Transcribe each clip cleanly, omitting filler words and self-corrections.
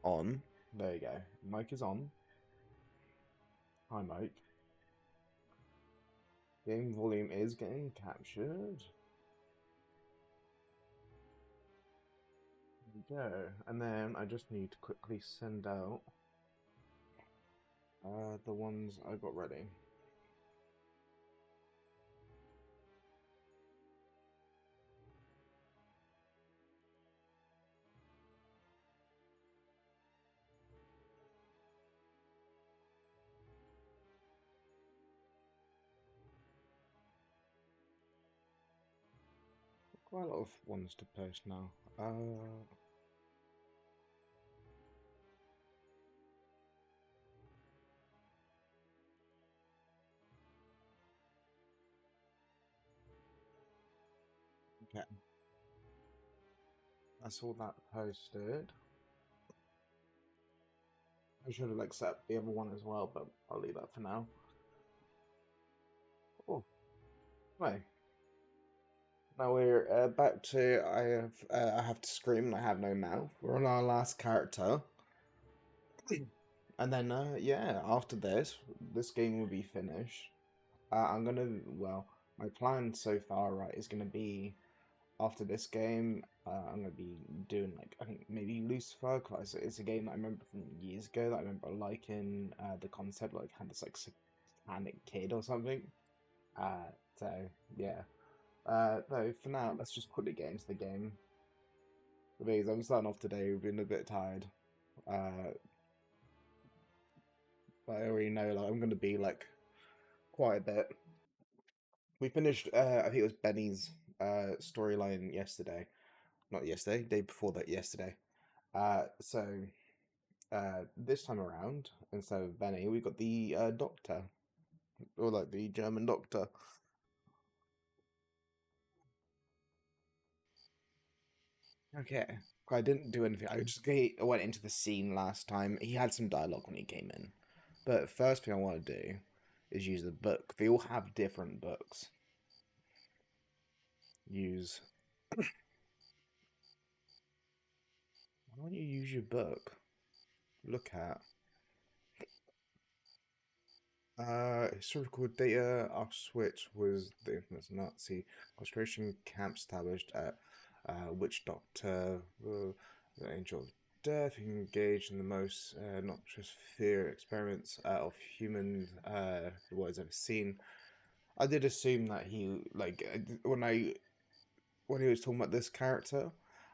on. There you go. Mic is on. Hi, Mike. Game volume is getting captured. There we go. And then I just need to quickly send out the ones I got ready. Quite a lot of ones to post now. Okay. That's all that posted. I should have like set the other one as well, but I'll leave that for now. Oh, right. Now we're back to I have to scream and I have no mouth. We're on our last character, and then yeah, after this game will be finished. My plan so far, right, is gonna be after this game, I'm gonna be doing like I think maybe Lucifer, 'cause it's a game that I remember from years ago that I remember liking the concept, like had this like satanic kid or something. So yeah. No, for now, let's just quickly get into the game. Because I'm starting off today, we've been a bit tired. Uh, but I already know like I'm gonna be like quite a bit. We finished I think it was Benny's storyline yesterday. Not yesterday, day before that yesterday. So this time around, instead of Benny, we got the doctor. Or like the German doctor. Okay. I didn't do anything. I went into the scene last time. He had some dialogue when he came in. But first thing I want to do is use the book. They all have different books. Use. Why don't you use your book? Look at. Historical data. Auschwitz was the infamous Nazi concentration camp established at Witch Doctor, the Angel of Death, who engaged in the most noxious fear experiments of human the world has ever seen. I did assume that he like when he was talking about this character,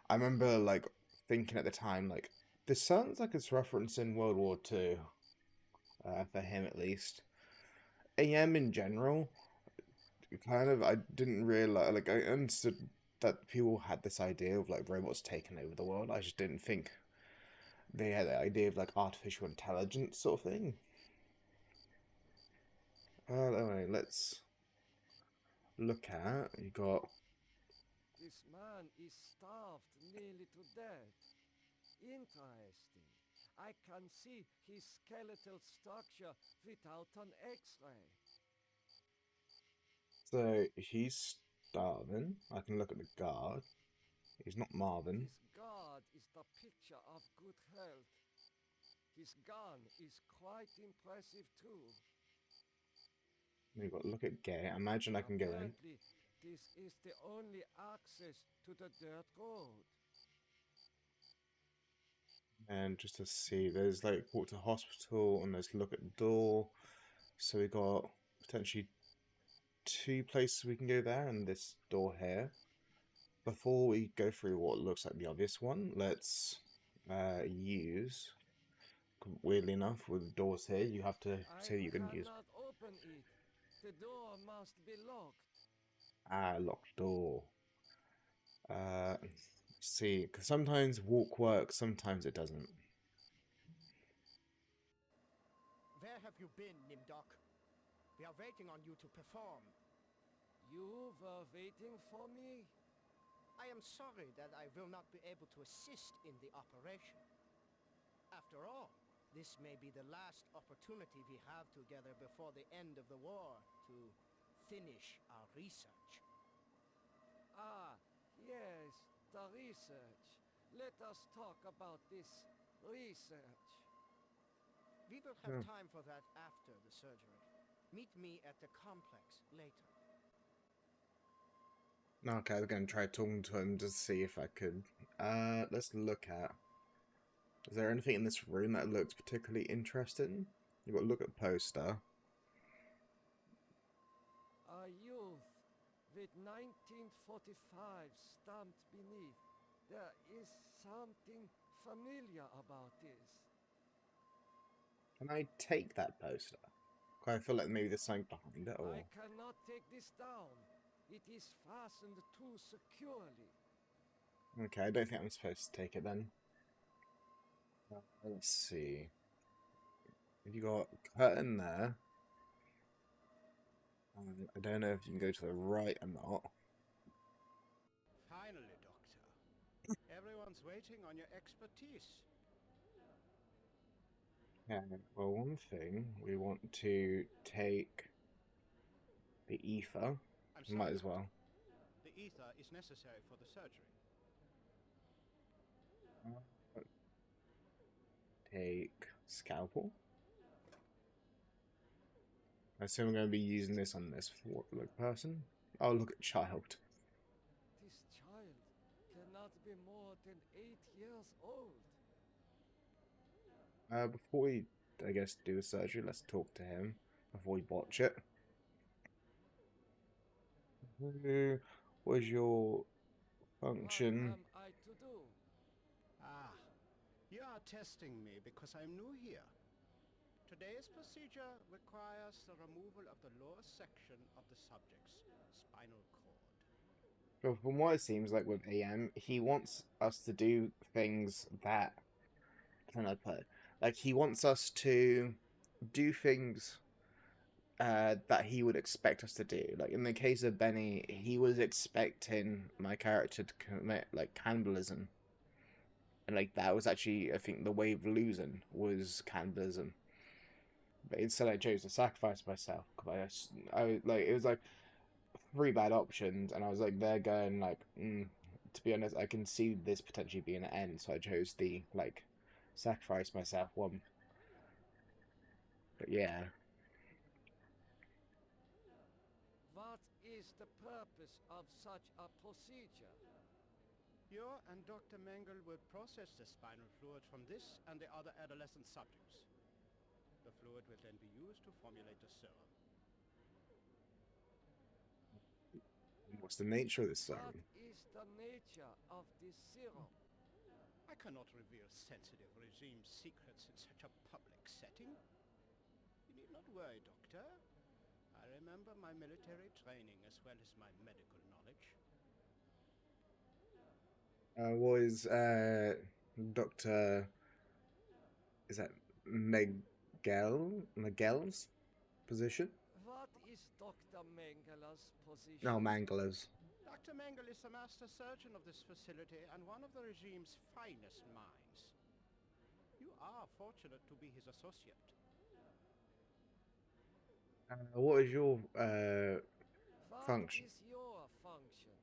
I remember like thinking at the time like this sounds like it's referencing World War Two, for him at least. AM in general, kind of I didn't realize like I understood that people had this idea of like robots taking over the world. I just didn't think they had the idea of like artificial intelligence sort of thing. Anyway, let's look at you got This man is starved nearly to death. Interesting. I can see his skeletal structure without an X-ray. so he's starving. I can look at the guard. He's not Marvin. This god is the picture of good health. His gun is quite impressive too. We've got look at Gay. Imagine I can go in. Apparently, this is the only access to the dirt road. And just to see, there's like walk to hospital and there's look at the door. So we got potentially two places we can go there and this door here. Before we go through what looks like the obvious one, let's use, weirdly enough, with the doors here, you have to I say you're going to use cannot open it. The door must be locked. locked door. See, because sometimes walk works, sometimes it doesn't. Where have you been, Nimdok? We are waiting on you to perform. You were waiting for me? I am sorry that I will not be able to assist in the operation. After all, this may be the last opportunity we have together before the end of the war to finish our research. Ah, yes, the research. let us talk about this research. We will have Yeah. time for that after the surgery. Meet me at the complex later. Okay, I was going to try talking to him to see if I could. Let's look at. Is there anything in this room that looks particularly interesting? You've got to look at poster. A youth with 1945 stamped beneath. There is something familiar about this. Can I take that poster? I feel like maybe there's something behind it, or I cannot take this down. It is fastened too securely. okay, I don't think I'm supposed to take it then. Let's see. Have you got curtain there? I don't know if you can go to the right or not. Finally, Doctor. Everyone's waiting on your expertise. Yeah, well, one thing, we want to take the ether. I'm Might sorry, as well. The ether is necessary for the surgery. Take scalpel. I assume I'm going to be using this on this person. Oh, look at child. This child cannot be more than 8 years old. Before we, I guess, do the surgery, let's talk to him before we watch it. What is your function? What am I to do? Ah, you are testing me because I'm new here. Today's procedure requires the removal of the lower section of the subject's spinal cord. Well, from what it seems like with AM, he wants us to do things that, how can I put it? Like, he wants us to do things that he would expect us to do. Like, in the case of Benny, he was expecting my character to commit, like, cannibalism. And, like, that was actually, I think, the way of losing was cannibalism. But instead, I chose to sacrifice myself. Cause like, it was like 3 bad options, and I was like, they're going, like, to be honest, I can see this potentially being an end, so I chose the, like, sacrifice myself one. But yeah. What is the purpose of such a procedure? You and Dr. Mengel will process the spinal fluid from this and the other adolescent subjects. The fluid will then be used to formulate the serum. What's the nature of this What serum? is the nature of this serum? I cannot reveal sensitive regime secrets in such a public setting. You need not worry, Doctor. I remember my military training as well as my medical knowledge. What is Dr. Is that Miguel's position? What is Dr. Mengeler's position? No, Mangala's. Dr. Mengel is the master surgeon of this facility and one of the regime's finest minds. You are fortunate to be his associate. What is your What function? is your function?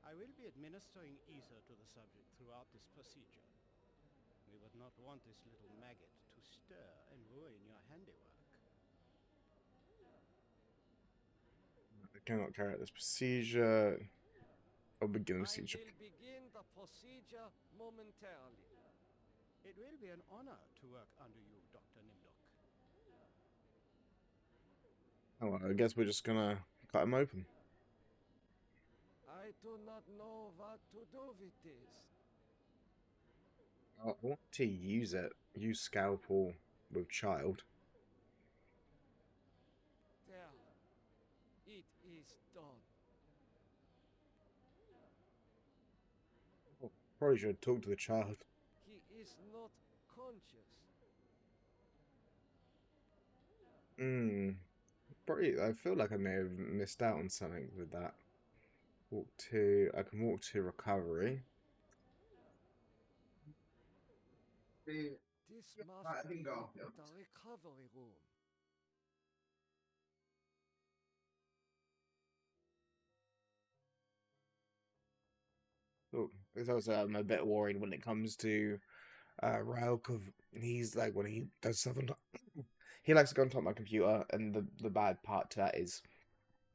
I will be administering ether to the subject throughout this procedure. We would not want this little maggot to stir and ruin your handiwork. I cannot carry out this procedure. I'll begin the procedure. I will begin the procedure momentarily. It will be an honor to work under you, Dr. Nimdok. Oh, well, I guess we're just gonna cut him open. I do not know what to do with this. I want to use it. Use scalpel with child. There. It is done. Oh, probably should talk to the child. He is not conscious. Probably. I feel like I may have missed out on something with that. I can walk to recovery. This must be the recovery room. Oh, it's also I'm a bit worried when it comes to Raul, because he's like when he does stuff on top, he likes to go on top of my computer, and the bad part to that is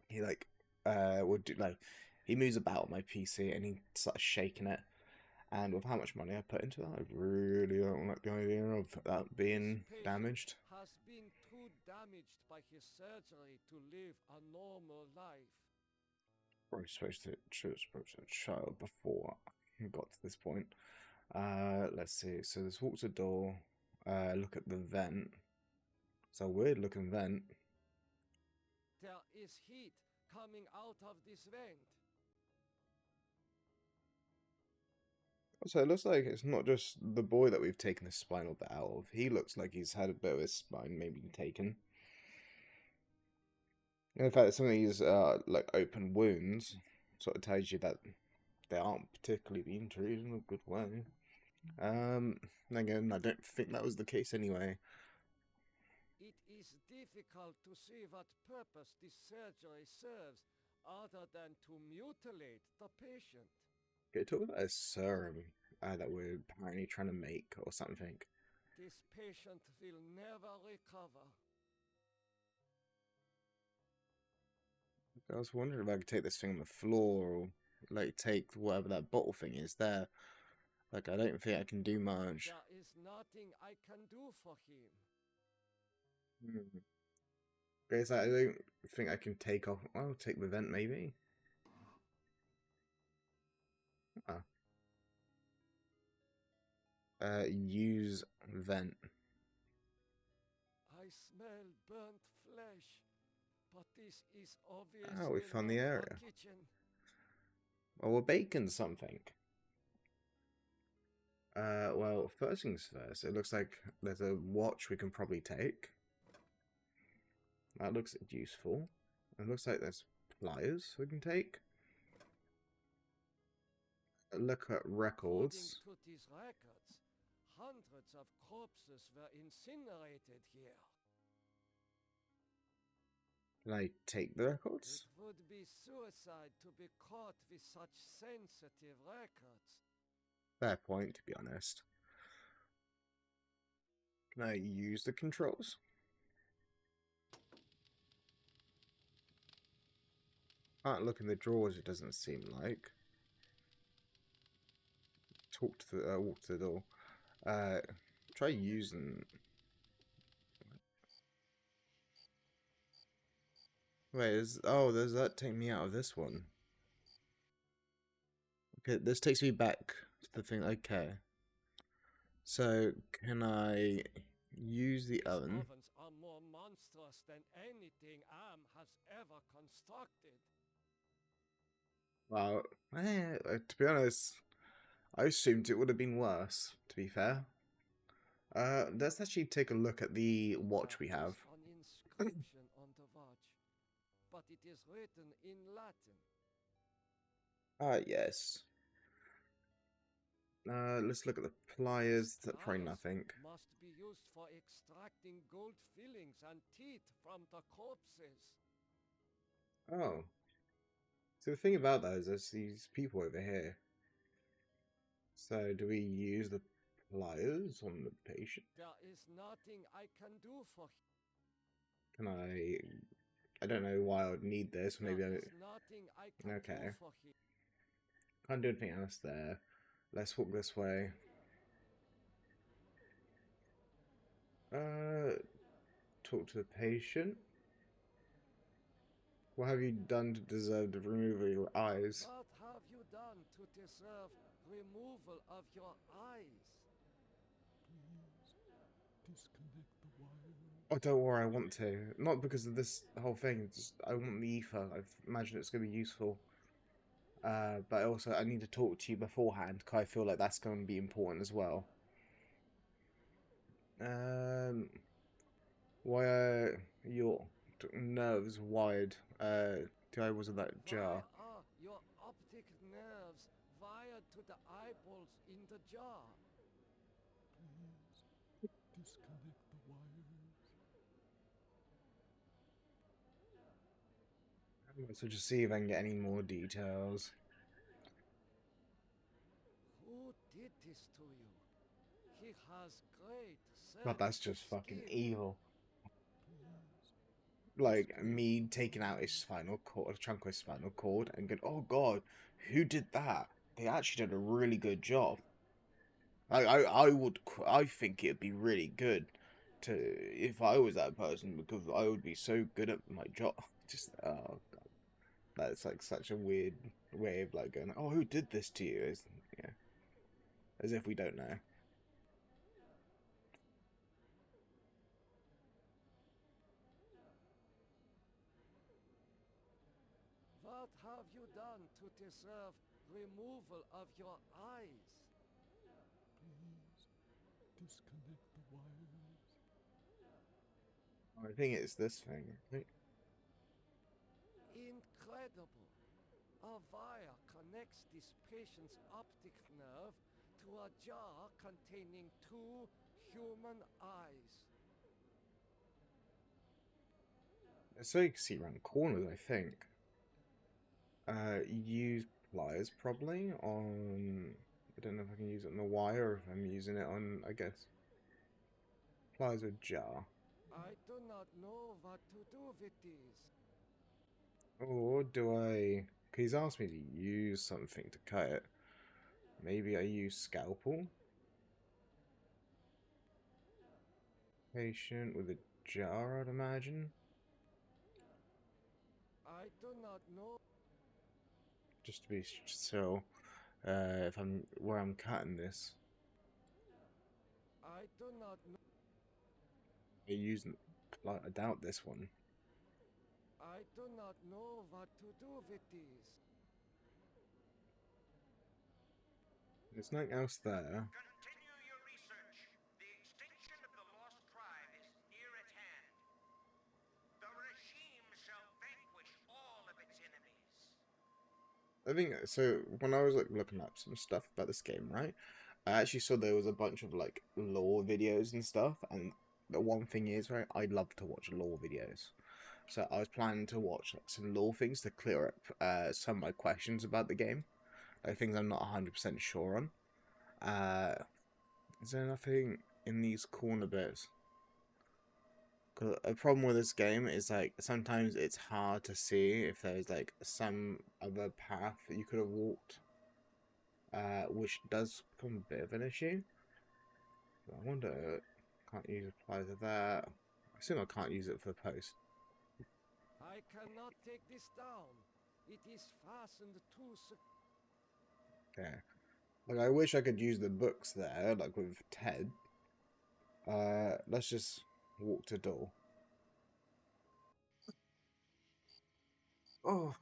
he like would do like he moves about on my PC and he starts shaking it. And with how much money I put into that, I really don't like the idea of that being This patient damaged. has been too damaged by his surgery to live a normal life. Probably supposed to choose a child before I got to this point. Let's see. So there's walk to door. Look at the vent. It's a weird looking vent. There is heat coming out of this vent. So it looks like it's not just the boy that we've taken the spinal bit out of. He looks like he's had a bit of his spine maybe taken. And in fact, some of these like open wounds sort of tells you that they aren't particularly being treated in a good way. Again, I don't think that was the case anyway. It is difficult to see what purpose this surgery serves other than to mutilate the patient. Okay, talk about a serum that we're apparently trying to make or something. This patient will never recover. I was wondering if I could take this thing on the floor or like take whatever that bottle thing is there. Like I don't think I can do much. There is nothing I can do for him. Guys, I don't think I can take off. I'll take the vent maybe. Ah. Use vent. I smell burnt flesh, but this is obviously Oh, we found the not area. a kitchen. Well, we're baking something. Well, first things first, it looks like there's a watch we can probably take. That looks useful. It looks like there's pliers we can take. Look at records. According to these records, hundreds of corpses were incinerated here. Can I take the records? It would be suicide to be caught with such sensitive records. Fair point, to be honest. Can I use the controls? Can't look in the drawers, it doesn't seem like. Walk to the door. Try using. Wait, does that take me out of this one? Okay, this takes me back to the thing. Okay. So, can I use the These oven? ovens are more monstrous than anything Am has ever constructed. Well, to be honest, I assumed it would have been worse, to be fair. Let's actually take a look at the watch we have. There is an inscription on the watch, but it is written in Latin. Yes. Let's look at the pliers. That's probably Pliers nothing. must be used for extracting gold fillings and teeth from the corpses. Oh. So the thing about that is there's these people over here. So do we use the pliers on the patient? There is nothing I can do for him. Can I don't know why I would need this. Maybe There is nothing I can Okay. do for him. Can't do anything else there. Let's walk this way. Talk to the patient. What have you done to deserve the removal of your eyes? What have you done to deserve removal of your eyes? Please disconnect the wire. Oh, don't worry, I want to. Not because of this whole thing, just I want the ether. I imagine it's going to be useful. But also, I need to talk to you beforehand, because I feel like that's going to be important as well. Why are your nerves wired? Was in that jar? Why are your optic nerves wired to the eyeballs in the jar? Please disconnect the wires. So just see if I can get any more details. did this to you. He has great God, that's just skill. fucking evil. Please Like me taking out his spinal cord, a chunk of his spinal cord, and going, "Oh God, who did that? They actually did a really good job." I think it'd be really good to if I was that person because I would be so good at my job. Just oh God, that's like such a weird way of like going, "Oh, who did this to you?" As yeah, as if we don't know. What have you done to deserve removal of your eyes? please disconnect the wires. I think it's this thing. Right? Incredible! A wire connects this patient's optic nerve to a jar containing 2 human eyes. So you can see around corners. I think. Use pliers probably on. I don't know if I can use it on the wire or if I'm using it on. I guess pliers or jar. I do not know what to do with these. Or do I... He's asked me to use something to cut it. Maybe I use scalpel? Patient with a jar, I'd imagine. I do not know. Just to be so... if I'm... Where I'm cutting this. I do not know. I using... I doubt this one. I do not know what to do with these. There's nothing else there. Continue your research. The extinction of the lost tribe is near at hand. The regime shall vanquish all of its enemies. I think so. When I was like looking up some stuff about this game, right? I actually saw there was a bunch of like lore videos and stuff, and the one thing is, right, I love to watch lore videos. So I was planning to watch like some lore things to clear up some of my questions about the game, like things I'm not 100% sure on. Is there nothing in these corner bits? 'Cause a problem with this game is like sometimes it's hard to see if there's like some other path that you could have walked, which does become a bit of an issue. I wonder, can't use apply to that. I assume I can't use it for the post. I cannot take this down. It is fastened to. Okay. Like, I wish I could use the books there, like with Ted. Let's just walk to door. Oh,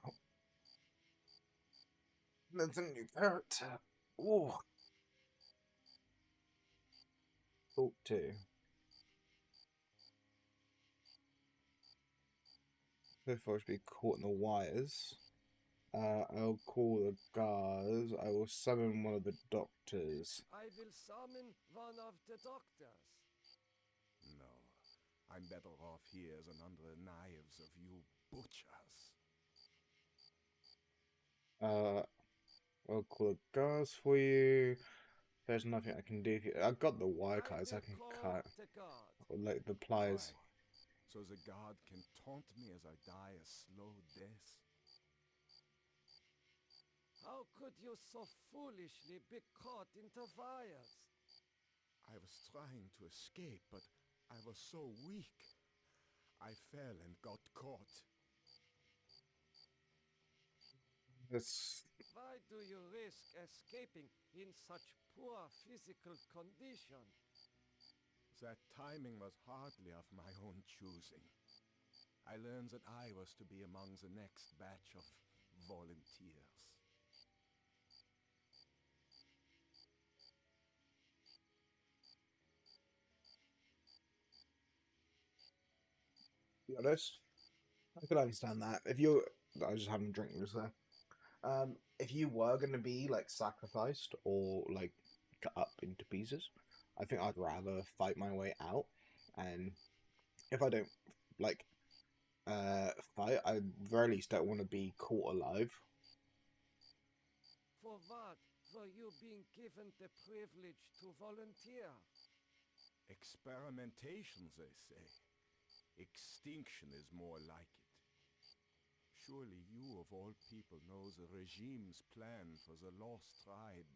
there's a new character. Oh, talk to. So far, to be caught in the wires. I'll call the guards. I will summon one of the doctors. I will summon one of the doctors. No, I'm better off here than under the knives of you butchers. I'll call the guards for you. There's nothing I can do. I've got the wire cutters I can will call cut. the guard. Or like the pliers. Why? So the guard can taunt me as I die a slow death? How could you so foolishly be caught into wires? I was trying to escape, but I was so weak. I fell and got caught. It's Why do you risk escaping in such poor physical condition? That timing was hardly of my own choosing. I learned that I was to be among the next batch of volunteers. to be honest. I could understand that. If you're, I was just having a drink just there. If you were gonna be like sacrificed or like cut up into pieces, I think I'd rather fight my way out. And if I don't like fight, I very least don't want to be caught alive. For what? for you being given the privilege to volunteer. Experimentation, they say. Extinction is more like it. Surely you, of all people, know the regime's plan for the lost tribe.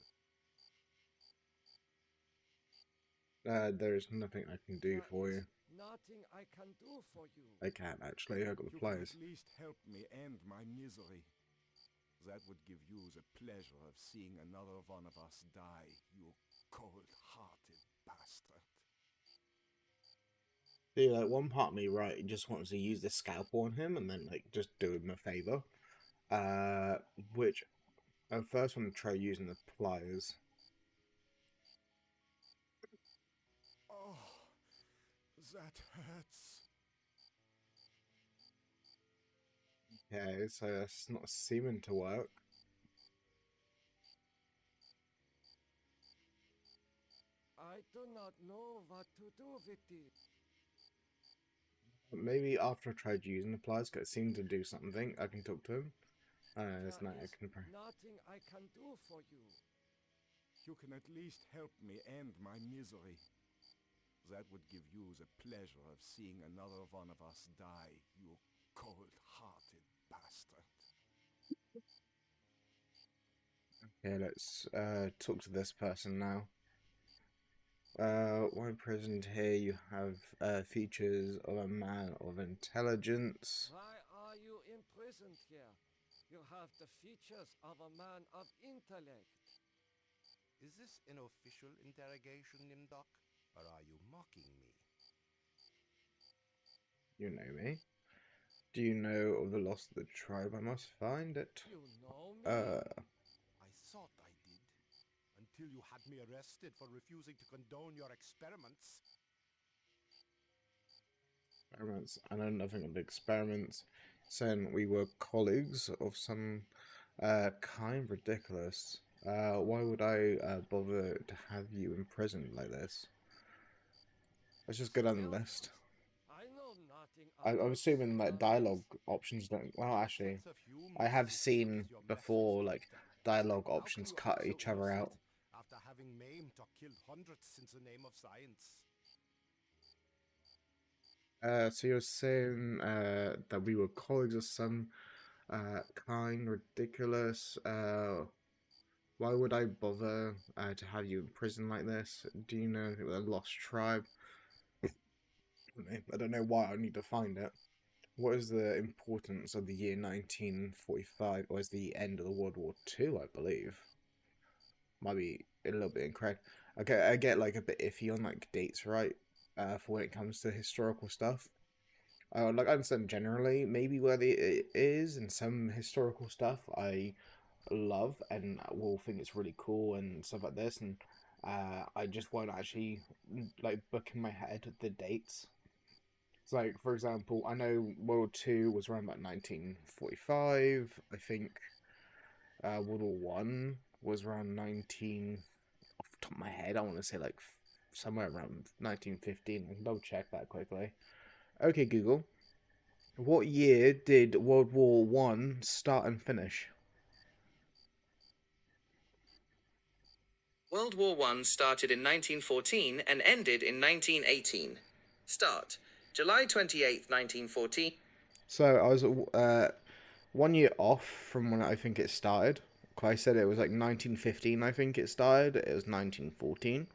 There is nothing I can do There for is you. nothing I can do for you. I can't actually. I got the You can pliers. at least help me end my misery. That would give you the pleasure of seeing another one of us die, you cold-hearted bastard. See, like, one part of me, right, just wants to use the scalpel on him and then, like, just do him a favor. Which I first want to try using the pliers. Oh, that hurts. Okay, so that's not seeming to work. I do not know what to do with it. Maybe after I tried using the pliers, 'cause it seemed to do something, I can talk to him. There's There nothing I is can pray. nothing I can do for you. You can at least help me end my misery. That would give you the pleasure of seeing another one of us die, you cold-hearted bastard. Okay, let's talk to this person now. When present here, you have features of a man of intelligence. Why are you imprisoned here? You have the features of a man of intellect. Is this an official interrogation, Nimdok? Or are you mocking me? You know me. Do you know of the loss of the tribe? I must find it. You know me? I thought I did. Until you had me arrested for refusing to condone your experiments. Experiments. I know nothing of the experiments. Saying we were colleagues of some kind. Ridiculous. Why would I bother to have you imprisoned like this? Let's just go down the Well, list. I know nothing I'm about assuming that dialogue experiments. options don't. Well, actually, Sense of humor I have is as seen sick as your before, methods, like, Doctor. dialogue How can options you cut act so each other out. innocent after having maimed or killed hundreds since the name of science? So you're saying that we were colleagues of some kind. Ridiculous. Why would I bother to have you in prison like this? Do you know anything about the Lost Tribe? I don't know why I need to find it. What is the importance of the year 1945? Or is the end of the World War II, I believe? Might be a little bit incorrect. Okay, I get like a bit iffy on like dates, right? For when it comes to historical stuff. Like I understand generally maybe where it is in some historical stuff I love and will think it's really cool and stuff like this, and I just won't actually like book in my head the dates. So, like, for example, I know World War II was around about 1945. I think World War One was around 19. Off the top of my head, I want to say like somewhere around 1915. I can double check that quickly. Okay, Google. What year did World War One start and finish? World War I started in 1914 and ended in 1918. Start: July 28th, 1914. So I was 1 year off from when I think it started. I said it was like 1915. I think it started. It was 1914,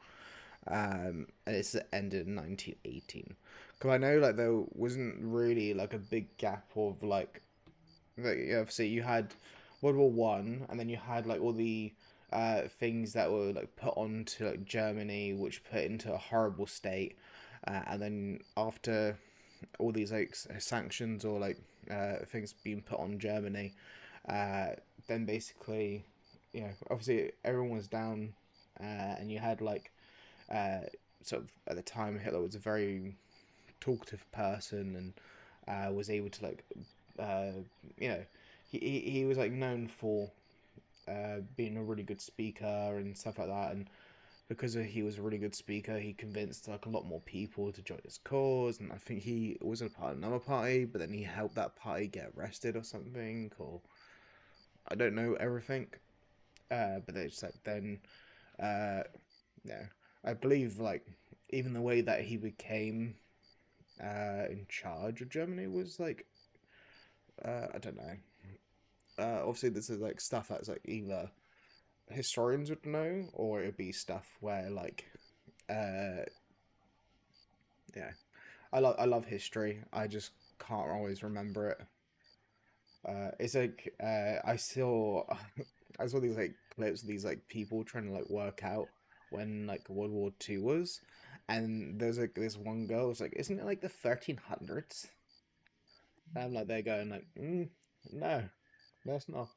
and it's ended in 1918. Because I know like there wasn't really like a big gap of like obviously you had World War One, and then you had like all the things that were like put onto like Germany, which put into a horrible state, and then after all these like sanctions or like things being put on Germany, uh, then basically, obviously everyone was down, and you had like sort of at the time Hitler was a very talkative person and was able to like uh, you know he was like known for being a really good speaker and stuff like that, and because he was a really good speaker, he convinced like a lot more people to join his cause, and I think he was a part of another party, but then he helped that party get arrested or something, or I don't know everything. But it's like then, yeah, I believe like even the way that he became in charge of Germany was like I don't know. Obviously, this is like stuff that's like either historians would know, or it'd be stuff where like uh yeah. I love history. I just can't always remember it. It's like I saw I saw these like clips of these like people trying to like work out when like World War II was, and there's like this one girl was like, "Isn't it like the 1300s?" And I'm like, they're going like, "No, that's not."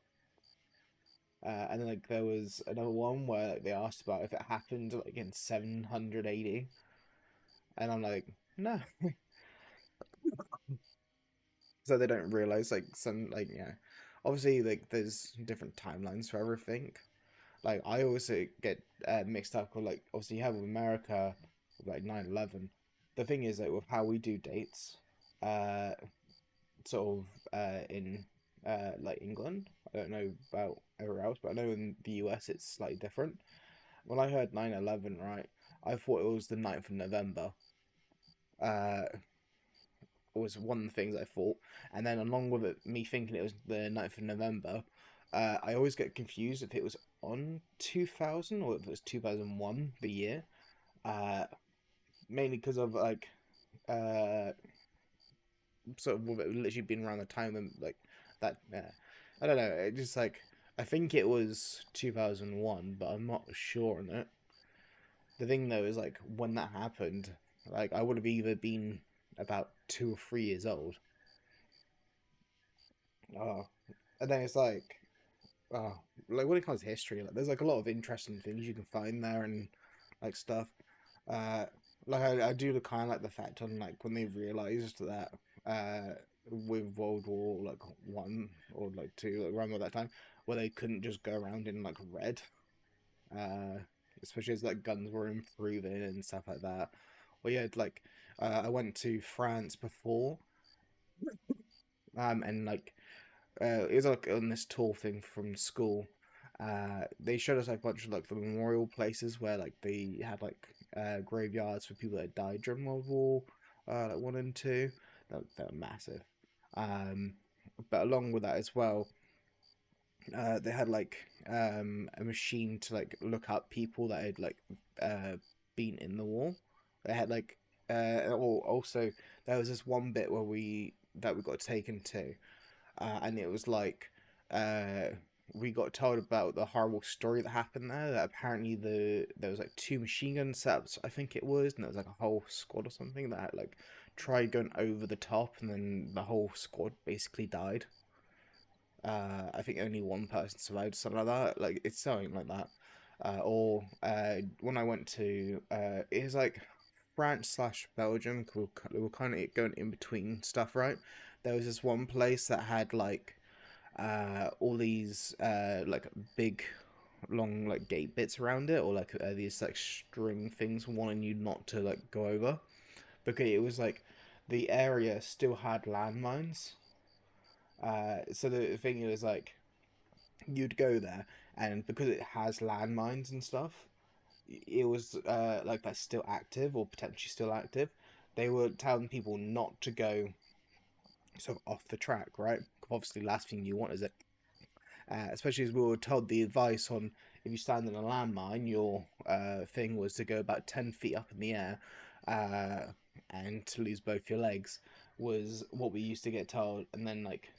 And then like there was another one where like, they asked about if it happened like in 780, and I'm like, "No." So they don't realize like some like yeah, obviously like there's different timelines for everything. Like I always get mixed up with like obviously you have America with, like 9/11. The thing is like with how we do dates, uh, sort of in like England. I don't know about everywhere else, but I know in the US it's slightly different. When I heard 9/11, right, I thought it was the 9th of November. Uh, was one of the things I thought, and then along with it, me thinking it was the 9th of November, I always get confused if it was on 2000 or if it was 2001, the year. Uh, Mainly because of like uh, sort of with it literally being around the time and like that. I don't know. It just like I think it was 2001, but I'm not sure on it. The thing though is like when that happened, like I would have either been about 2 or 3 years old. Oh, and then it's oh, like when it comes to history, like there's like a lot of interesting things you can find there and like stuff. Uh, like I do the kind of like the fact on like when they realized that with World War like one or like two, like around that time, where they couldn't just go around in like red, uh, especially as like guns were improving and stuff like that. Well, yeah, like I went to France before, and like it was like on this tour thing from school. They showed us like a bunch of like the memorial places where like they had like graveyards for people that died during World War like one and two. That were massive. Um, but along with that as well, they had like a machine to like look up people that had like uh, been in the war. They had like also there was this one bit where we got taken to and it was like uh, we got told about the horrible story that happened there. That apparently there was like two machine gun setups, I think it was, and there was like a whole squad or something that had like tried going over the top, and then the whole squad basically died. I think only one person survived, something like that. Like it's something like that. Or when I went to it was like France/Belgium. We were kind of going in between stuff, right? There was this one place that had like all these like big long like gate bits around it, or like these like string things wanting you not to like go over, because it was like the area still had landmines. So the thing is like you'd go there, and because it has landmines and stuff, it was like that's still active or potentially still active. They were telling people not to go sort of off the track, right? Obviously, last thing you want is it, especially as we were told the advice on if you stand in a landmine, your thing was to go about 10 feet up in the air, uh, and to lose both your legs was what we used to get told. And then like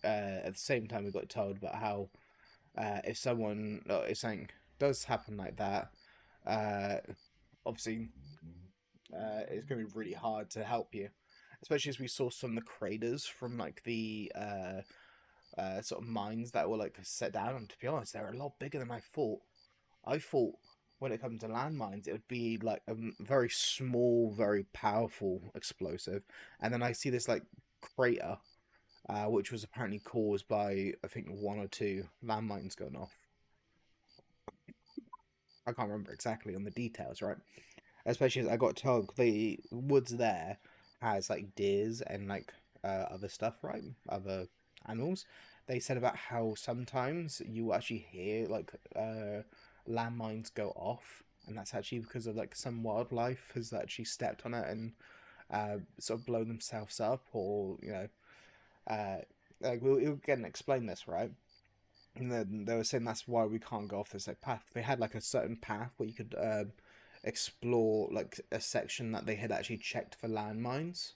at the same time, we got told about how if something does happen like that, uh, obviously it's going to be really hard to help you, especially as we saw some of the craters from like the sort of mines that were like set down. And to be honest, they're a lot bigger than I thought. I thought when it comes to landmines, it would be like a very small, very powerful explosive, and then I see this like crater, which was apparently caused by I think one or two landmines going off. I can't remember exactly on the details, right? Especially as I got told the woods there has like deers and like other stuff, right? Other animals. they said about how sometimes you actually hear like landmines go off, and that's actually because of like some wildlife has actually stepped on it and sort of blown themselves up, or uh, like we'll get and explain this, right? And then they were saying that's why we can't go off this like path. They had like a certain path where you could explore like a section that they had actually checked for landmines,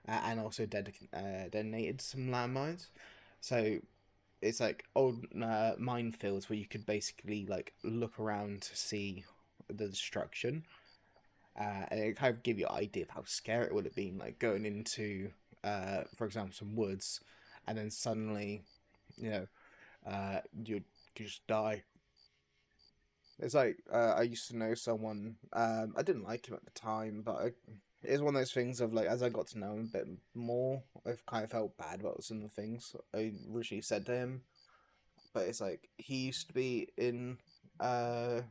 and also detonated some landmines. So it's like old minefields where you could basically like look around to see the destruction, and it kind of give you an idea of how scary it would have been, like going into, for example, some woods, and then suddenly, you know, you'd just die. It's like I used to know someone. I didn't like him at the time, but it's one of those things of like as I got to know him a bit more, I've kind of felt bad about some of the things I originally said to him. But it's like he used to be in yeah,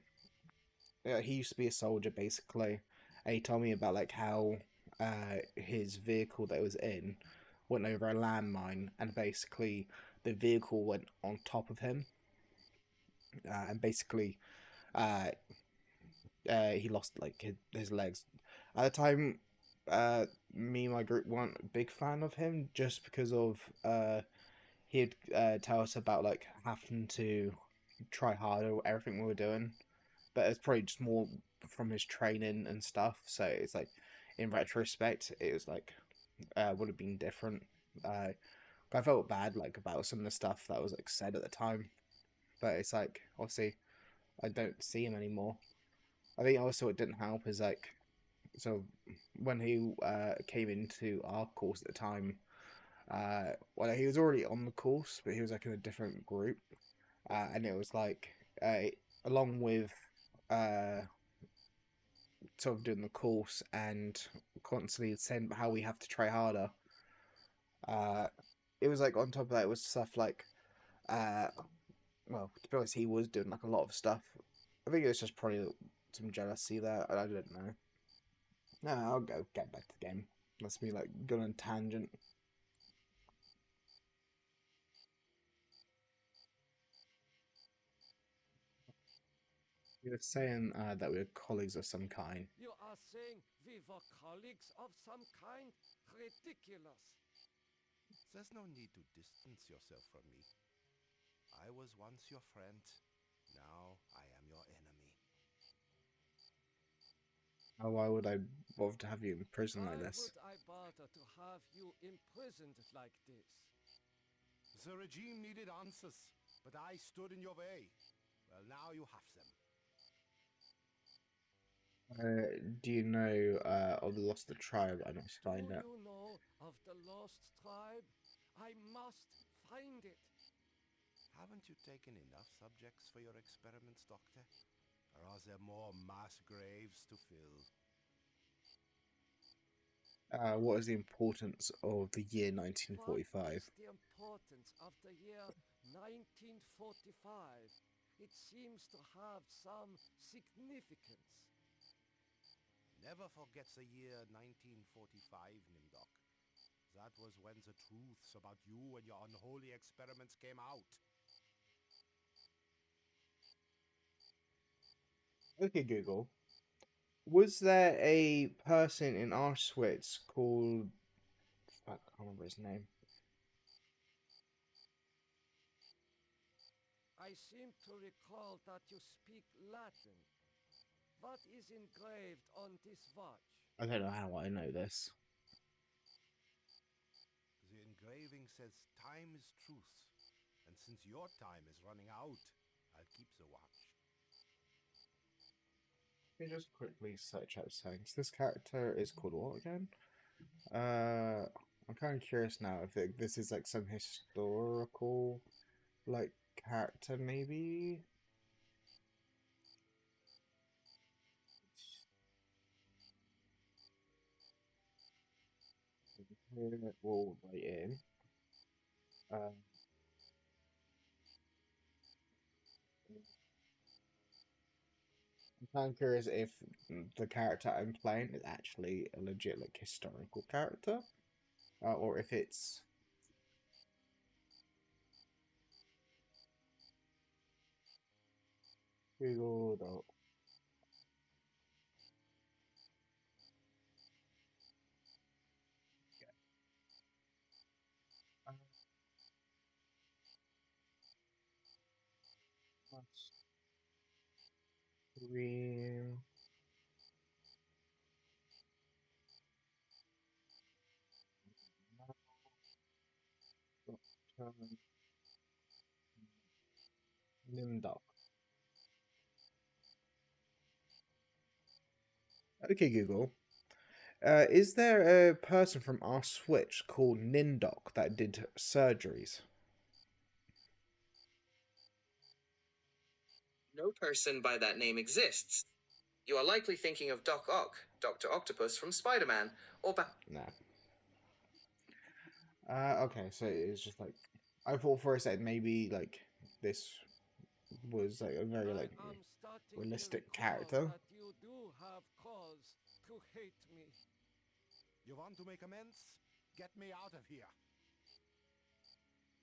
he used to be a soldier basically, and he told me about like how his vehicle that he was in went over a landmine, and basically the vehicle went on top of him, and basically uh, he lost like his legs. At the time, me and my group weren't a big fan of him just because of he'd tell us about like having to try harder with everything we were doing, but it's probably just more from his training and stuff. So it's like, in retrospect, it was like would have been different. I felt bad like about some of the stuff that was like said at the time, but it's like obviously I don't see him anymore. I think also it didn't help is like so when he came into our course at the time, well he was already on the course, but he was like in a different group, and it was like along with uh sort of doing the course and constantly saying how we have to try harder. Uh, it was like on top of that, it was stuff like, uh, well, to be honest, he was doing like a lot of stuff. I think it was just probably some jealousy there. I don't know. No, I'll go get back to the game. Let's be like going on tangent. You were saying that we were colleagues of some kind. You are saying we were colleagues of some kind? Ridiculous. There's no need to distance yourself from me. I was once your friend. Now I am your enemy. Why would I bother to have you in prison Why like this? would I bother to have you imprisoned like this? The regime needed answers, but I stood in your way. Well, now you have them. Do you know of the Lost the Tribe? I must Do find it. you know of the lost tribe? I must find it. Haven't you taken enough subjects for your experiments, Doctor? Or are there more mass graves to fill? What is the importance of the year What 1945? is the importance of the year 1945? It seems to have some significance. Never forget the year 1945, Nimdok. That was when the truths about you and your unholy experiments came out. Okay, Google. Was there a person in Auschwitz called... I can't remember his name. I seem to recall that you speak Latin. What is engraved on this watch? I don't know how I know this. The engraving says time is truth. And since your time is running out, I'll keep the watch. Let me just quickly search out settings. This character is called what again? I'm kind of curious now if this is like some historical, like, character maybe? We'll write in. Um, I'm kind of curious if the character I'm playing is actually a legit like historical character, or if it's Google Doc. Stream. Nimdoc. Okay, Google. Is there a person from our Switch called Nindoc that did surgeries? No person by that name exists. You are likely thinking of Doc Ock, Dr. Octopus from Spider-Man, or Nah. Okay, so it's just like I thought for a second maybe like this was like a very like I am starting realistic to recall character. that you do have cause to hate me. You want to make amends? Get me out of here.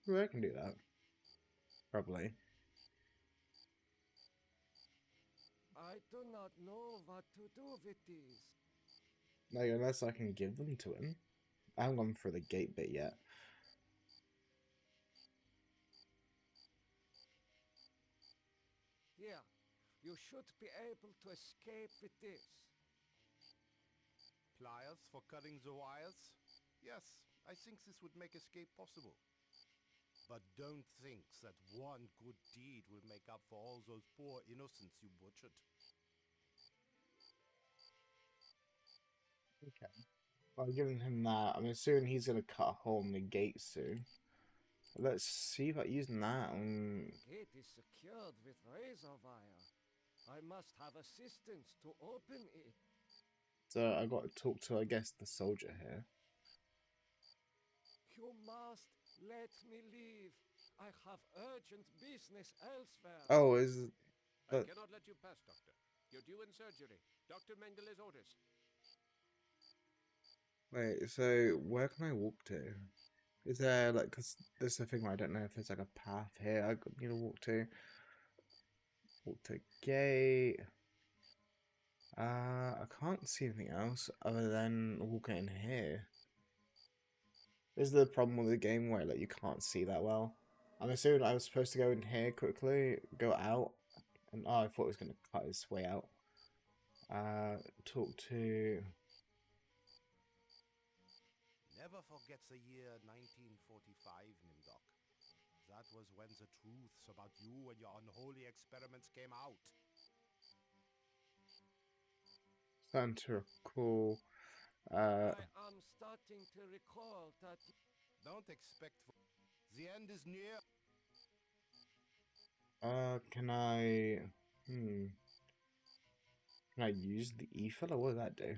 Well, I can do that. Probably. I do not know what to do with these. Like, unless I can give them to him. I haven't gone through the gate bit yet. Here, you should be able to escape with this. Pliers for cutting the wires? Yes, I think this would make escape possible. But don't think that one good deed will make up for all those poor innocents you butchered. Okay. Well, giving him that, I'm assuming he's gonna cut a hole in the gate soon. Let's see about using that on. The gate is secured with razor wire. I must have assistance to open it. So I got to talk to, I guess, the soldier here. You must let me leave. I have urgent business elsewhere. Oh, is I cannot let you pass, Doctor. You're due in surgery. Dr. Mengeles orders. wait? So where can I walk to? Is there like? Cause this is the thing where I don't know if there's like a path here I need to walk to. Walk to gate. I can't see anything else other than walking in here. This is the problem with the game where like you can't see that well. I'm assuming I was supposed to go in here quickly, go out, and oh, I thought it was gonna cut his way out. Talk to. Never forget the year 1945, Nimdoc. That was when the truths about you and your unholy experiments came out. Starting to recall. I am starting to recall that. Don't expect the end is near. Can I? Can I use the ether? Or what does that do?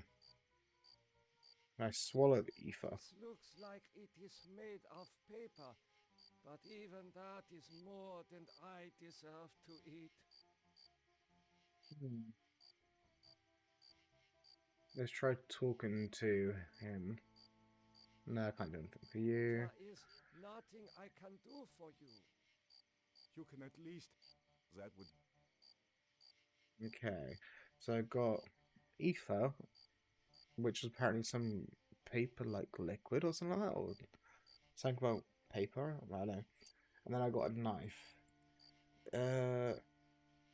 Can I swallow the ether? This looks like it is made of paper, but even that is more than I deserve to eat. Let's try talking to him. No, I can't do anything for you. There is nothing I can do for you. You can at least... That would... Okay, so I got ether, which is apparently some paper-like liquid or something like that, or something about paper. I don't know. And then I got a knife.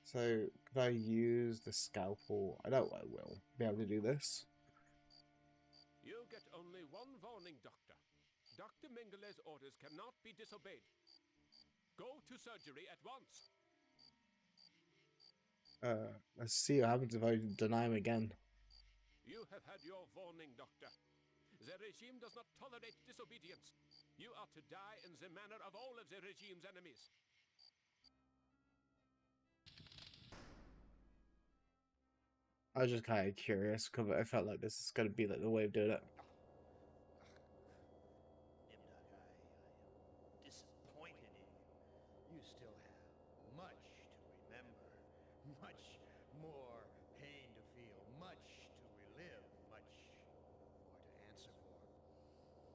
So could I use the scalpel? I know I will be able to do this. You get only one warning, Doctor. Dr. Mengeles' orders cannot be disobeyed. Go to surgery at once. Let's see what happens if I deny him again. You have had your warning, Doctor. The regime does not tolerate disobedience. You are to die in the manner of all of the regime's enemies. I was just kind of curious because I felt like this is going to be like the way of doing it. Nimdoc, I am disappointed in you. You still have much to remember, much more pain to feel, much to relive, much more to answer for.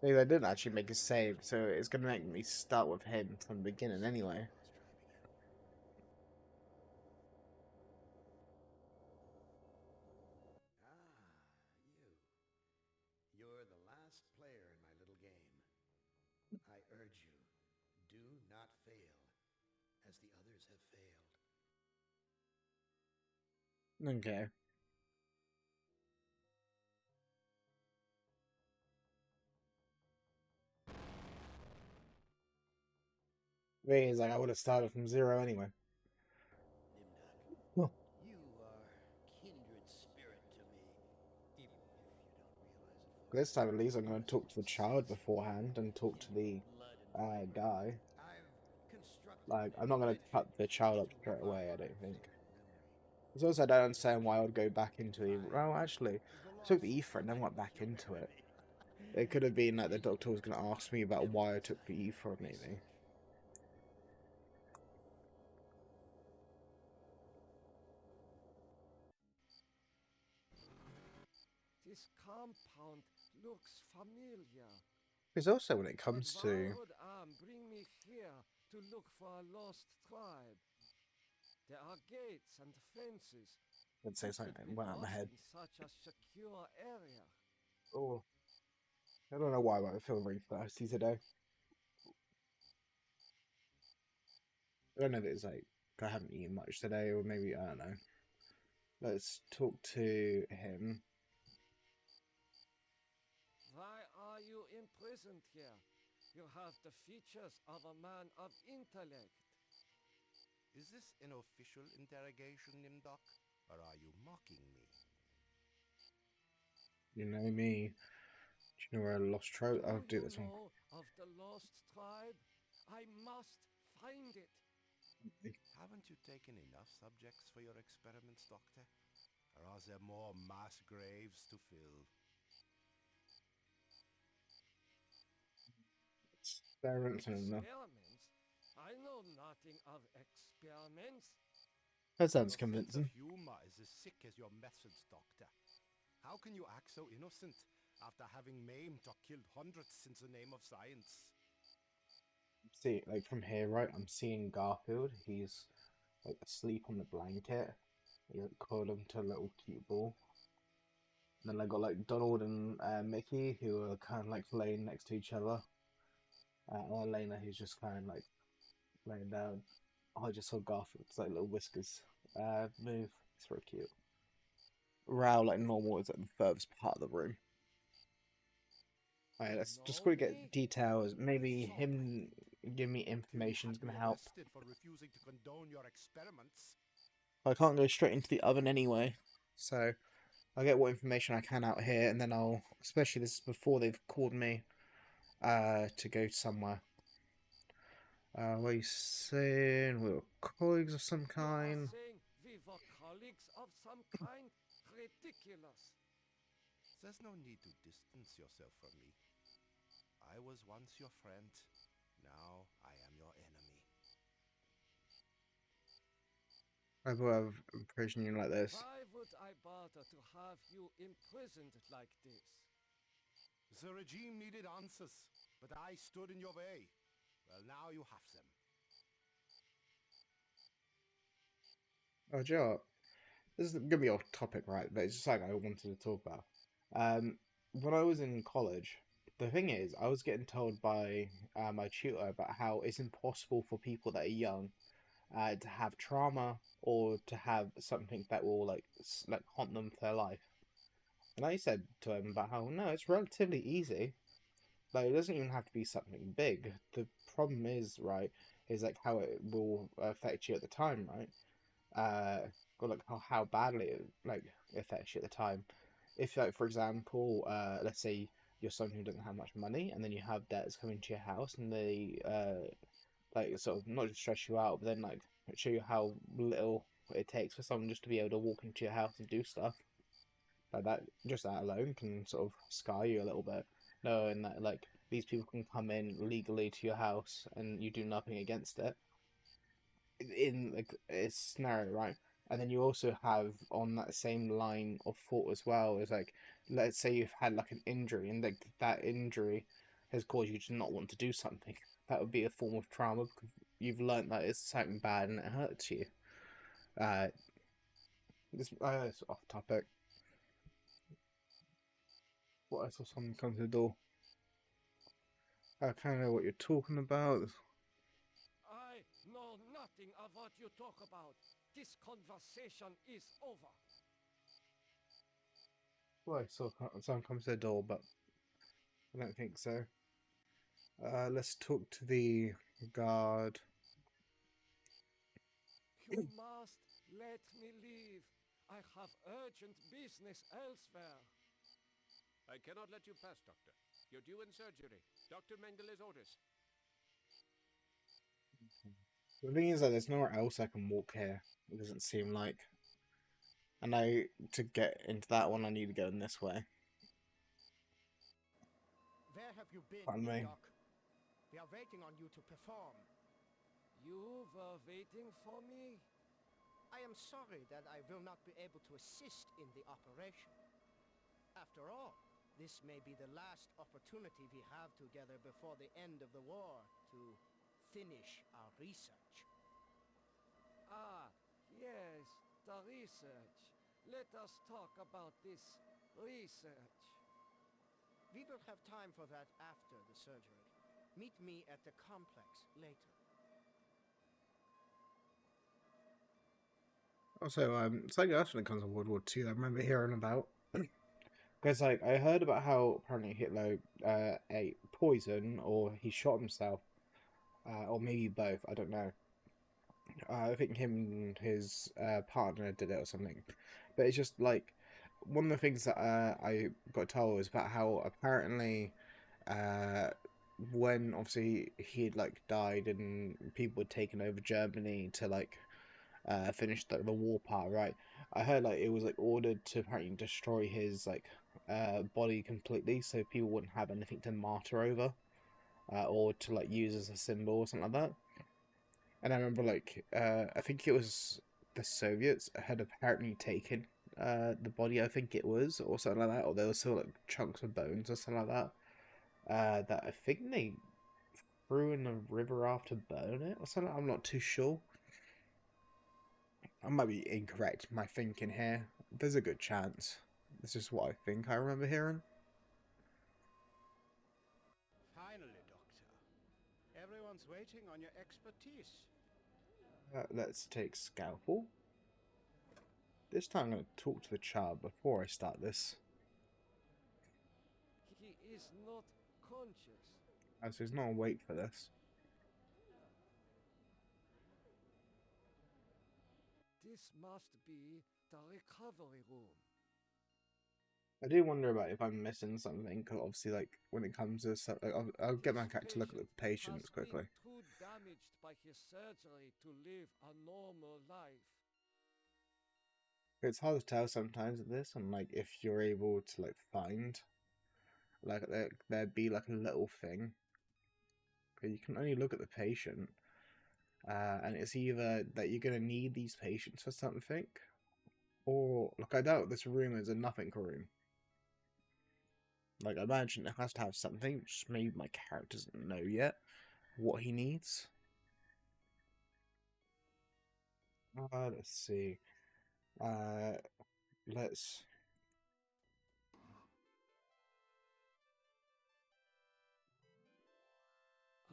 Maybe I didn't actually make a save, so it's going to make me start with him from the beginning anyway. not fail, as the others have failed. Okay. Thing is, like, I would have started from zero anyway. Nimdak, Well, you are kindred spirit to me, even if you don't realize it. this time at least I'm going to talk to the child beforehand and talk to the guy. I've constructed Like, an I'm not going to cut intelligent the child bridge up to straight rely away, I on don't think. vivid memory. Because also, I don't understand why I would go back into the. Fine. Well, actually, The I took the lost ether and then tribe went back your into it. enemy. It could have been like the doctor was going to Continue ask me about your why I took the time ether, maybe. research. This compound looks familiar. Because also, when it But comes why to. would Am bring me here to look for a lost tribe? There are gates and fences. I'd say Who something could that be went out of my lost head. in such a secure area? Oh, I don't know why, but I feel very thirsty today. I don't know if it's like I haven't eaten much today, or maybe I don't know. Let's talk to him. Why are you imprisoned here? You have the features of a man of intellect. Is this an official interrogation, Nimdok? Or are you mocking me? You know me. Do you know where I lost trout? I'll do you this one. know of the lost tribe? I must find it. Haven't you taken enough subjects for your experiments, Doctor? Or are there more mass graves to fill? Experiments and enough. Experiments? I know nothing of experiments. That sounds Your sense of convincing. humor is as sick as your methods, Doctor. How can you act so innocent after having maimed or killed hundreds since the name of science? See, like from here, right? I'm seeing Garfield. He's like asleep on the blanket. He's like curled up to a little cute ball. And then I got like Donald and Mickey, who are kind of like laying next to each other. Or Elena, who's just kind of like laying down. Oh, I just saw Garfield's like little whiskers move. It's very cute. Rao, like normal, is at the furthest part of the room. Alright, let's just quickly get details. Maybe him give me information is gonna help. For refusing to condone your experiments. I can't go straight into the oven anyway, so I'll get what information I can out here, and then I'll, especially this is before they've called me to go somewhere. What are you saying? We were colleagues of some kind. You are saying we were colleagues of some kind? Ridiculous. There's no need to distance yourself from me. I was once your friend. Now I am your enemy. I will have imprisoned you like this. Why would I bother to have you imprisoned like this? The regime needed answers, but I stood in your way. Well, now you have them. Oh, Joe, this is gonna be off topic, right? But it's just like I wanted to talk about. When I was in college, the thing is, I was getting told by my tutor about how it's impossible for people that are young to have trauma or to have something that will like haunt them for their life. And I said to him about how no, it's relatively easy. Like it doesn't even have to be something big. The problem is, right, is like how it will affect you at the time, right? Or like how badly it like affects you at the time. If like for example, let's say you're someone who doesn't have much money, and then you have debts coming to your house, and they like sort of not just stress you out, but then like show you how little it takes for someone just to be able to walk into your house and do stuff like that. Just that alone can sort of scar you a little bit, knowing that like these people can come in legally to your house and you do nothing against it in like a scenario, right? And then you also have on that same line of thought as well is like, let's say you've had like an injury and like that injury has caused you to not want to do something. That would be a form of trauma because you've learned that it's something bad and it hurts you. This it's off topic. What? I saw someone come to the door. I kind of know what you're talking about. nothing of what you talk about. This conversation is over. Well, someone comes to the door, but I don't think so. Let's talk to the guard. You must let me leave. I have urgent business elsewhere. I cannot let you pass, Doctor. You're due in surgery. Dr. Mengele's orders. The thing is that there's nowhere else I can walk here. It doesn't seem like. And to get into that one, I need to go in this way. Where have you been, Pardon me. Doc? We are waiting on you to perform. You were waiting for me? I am sorry that I will not be able to assist in the operation. After all, this may be the last opportunity we have together before the end of the war to finish our research. Ah, yes, the research. Let us talk about this research. We will have time for that after the surgery. Meet me at the complex later. Also, something else when it comes to World War II, I remember hearing about. Because, like, I heard about how apparently Hitler ate poison, or he shot himself, or maybe both, I don't know. I think him and his partner did it or something. But it's just, like, one of the things that I got told was about how apparently when, obviously, he had, like, died and people had taken over Germany to, like, finish the war part, right? I heard like it was like ordered to apparently destroy his like body completely, so people wouldn't have anything to martyr over, or to like use as a symbol or something like that. And I remember like I think it was the Soviets had apparently taken the body, I think it was, or something like that, or there was still like chunks of bones or something like that. That I think they threw in the river after burning it or something. I'm not too sure. I might be incorrect in my thinking here. There's a good chance. This is what I think I remember hearing. Finally, Doctor. Everyone's waiting on your expertise. Let's take Scalpel. This time I'm going to talk to the child before I start this. He is not conscious. As there's no wait for this. This must be the recovery room. I do wonder about if I'm missing something, because obviously, like, when it comes to stuff, like, I'll get my cat to look at the patients quickly. Has been too damaged by his surgery to live a normal life. It's hard to tell sometimes with this, and like if you're able to like find, like there'd be like a little thing. Okay, you can only look at the patient, and it's either that you're gonna need these patients for something, or like I doubt this room is a nothing room. Like I imagine it has to have something. Just maybe my character doesn't know yet what he needs. Let's see. Let's.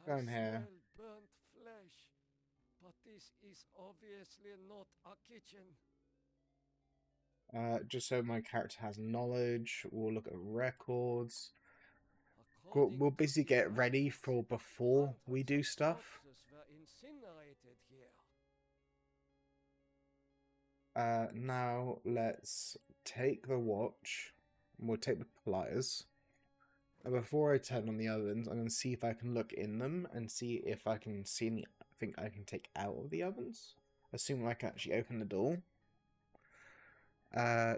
Go in here. Smell burnt flesh, but this is obviously not a kitchen. Just so my character has knowledge, we'll look at records. According We'll to basically these get ready records, for before we hundreds do of stuff. corpses were incinerated here. Now let's take the watch. We'll take the pliers. And before I turn on the ovens, I'm going to see if I can look in them and see if I can see anything I can take out of the ovens. Assuming I can actually open the door.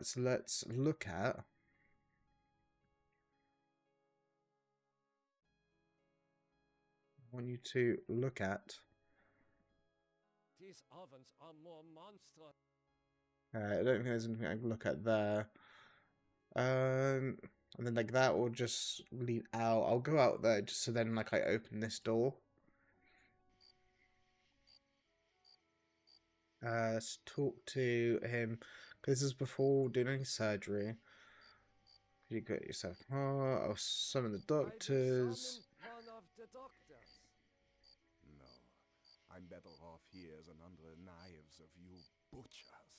So let's look at. I want you to look at. These ovens are more monstrous. I don't think there's anything I can look at there. And then like that will just lead out. I'll go out there just so then like I open this door. Let's talk to him. This is before doing any surgery. You got yourself. Oh, I'll summon the I will doctors. summon one of the doctors. No, I I'm better off here than under the knives of you butchers.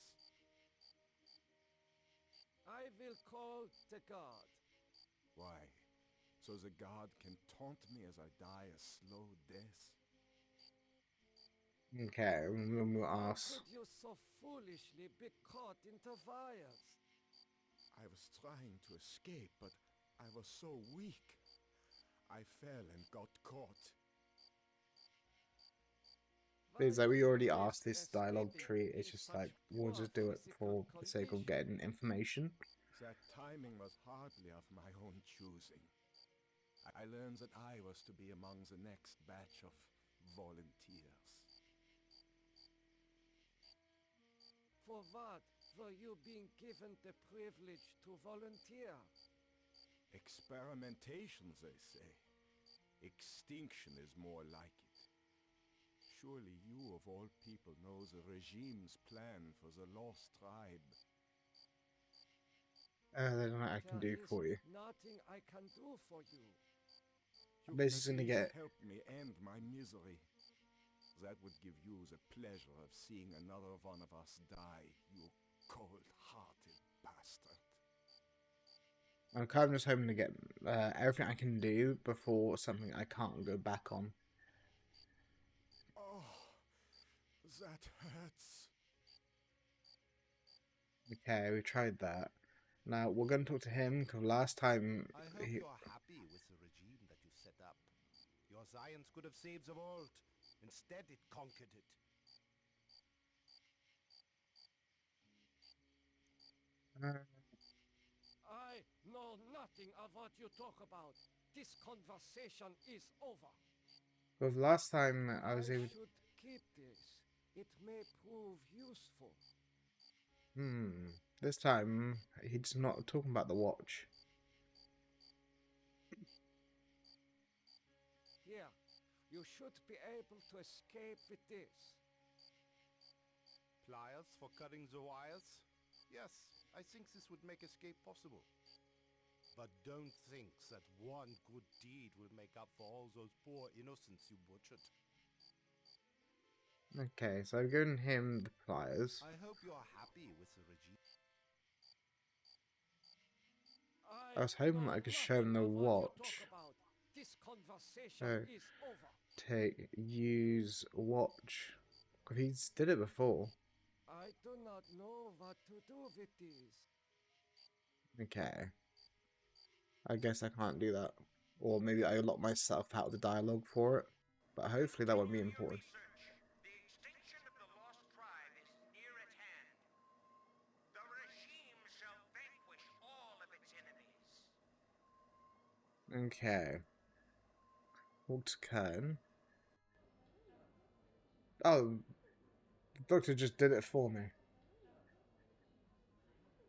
I will call the guard. Why? So the guard can taunt me as I die a slow death? Okay, we'll How ask. could you so foolishly be caught in the wires? I was trying to escape, but I was so weak. I fell and got caught. It's Why like we do you already risk asked this dialogue tree. escaping It's in just such like we'll poor just do it physical for the sake of condition? getting information. That timing was hardly of my own choosing. I learned that I was to be among the next batch of volunteers. For what were you being given the privilege to volunteer? Experimentation, they say. Extinction is more like it. Surely you, of all people, know the regime's plan for the lost tribe. There's nothing I can do There is for you. nothing I can do for you. You This can is at gonna least get- help me end my misery. That would give you the pleasure of seeing another one of us die, you cold-hearted bastard. I'm kind of just hoping to get everything I can do before something I can't go back on. Oh, that hurts. Okay, we tried that. Now we're going to talk to him because last time I hope he, you're happy with the regime that you set up. Your science could have saved the world. Instead, it conquered it. I know nothing of what you talk about. This conversation is over. because last time I was able. should keep this. It may prove useful. This time he's not talking about the watch. Here, you should be able to escape with this. Pliers for cutting the wires? Yes, I think this would make escape possible. But don't think that one good deed will make up for all those poor innocents you butchered. Okay, so I've given him the pliers. I hope you're happy with the regime. I was hoping that I could show him the watch. This conversation is over. Use watch. Because he's did it before. I do not know what to do with these. Okay. I guess I can't do that. Or maybe I lock myself out of the dialogue for it. But hopefully that won't be Continue your important. research. The extinction of the lost tribe is near at hand. The regime shall vanquish all of its enemies. Okay. Walk to Kern. Oh, the doctor just did it for me.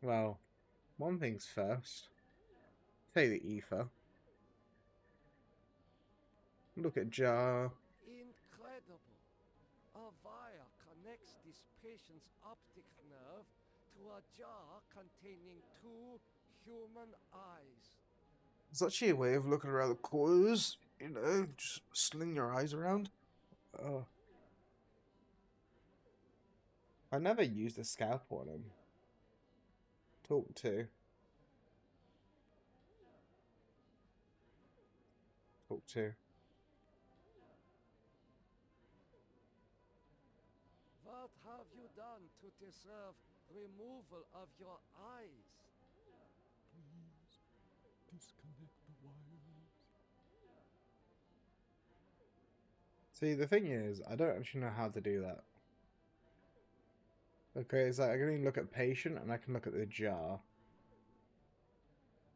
Well, one thing's first. Take the ether. Look at Jar. Incredible. A wire connects this patient's optic nerve to a jar containing 2 human eyes. It's actually a way of looking around the corners, you know, just sling your eyes around. Oh. I never used a scalpel on him. Talk to. Talk to. What have you done to deserve removal of your eyes? Please disconnect the wires. See, the thing is, I don't actually know how to do that. Okay, it's like I can only look at patient and I can look at the jar.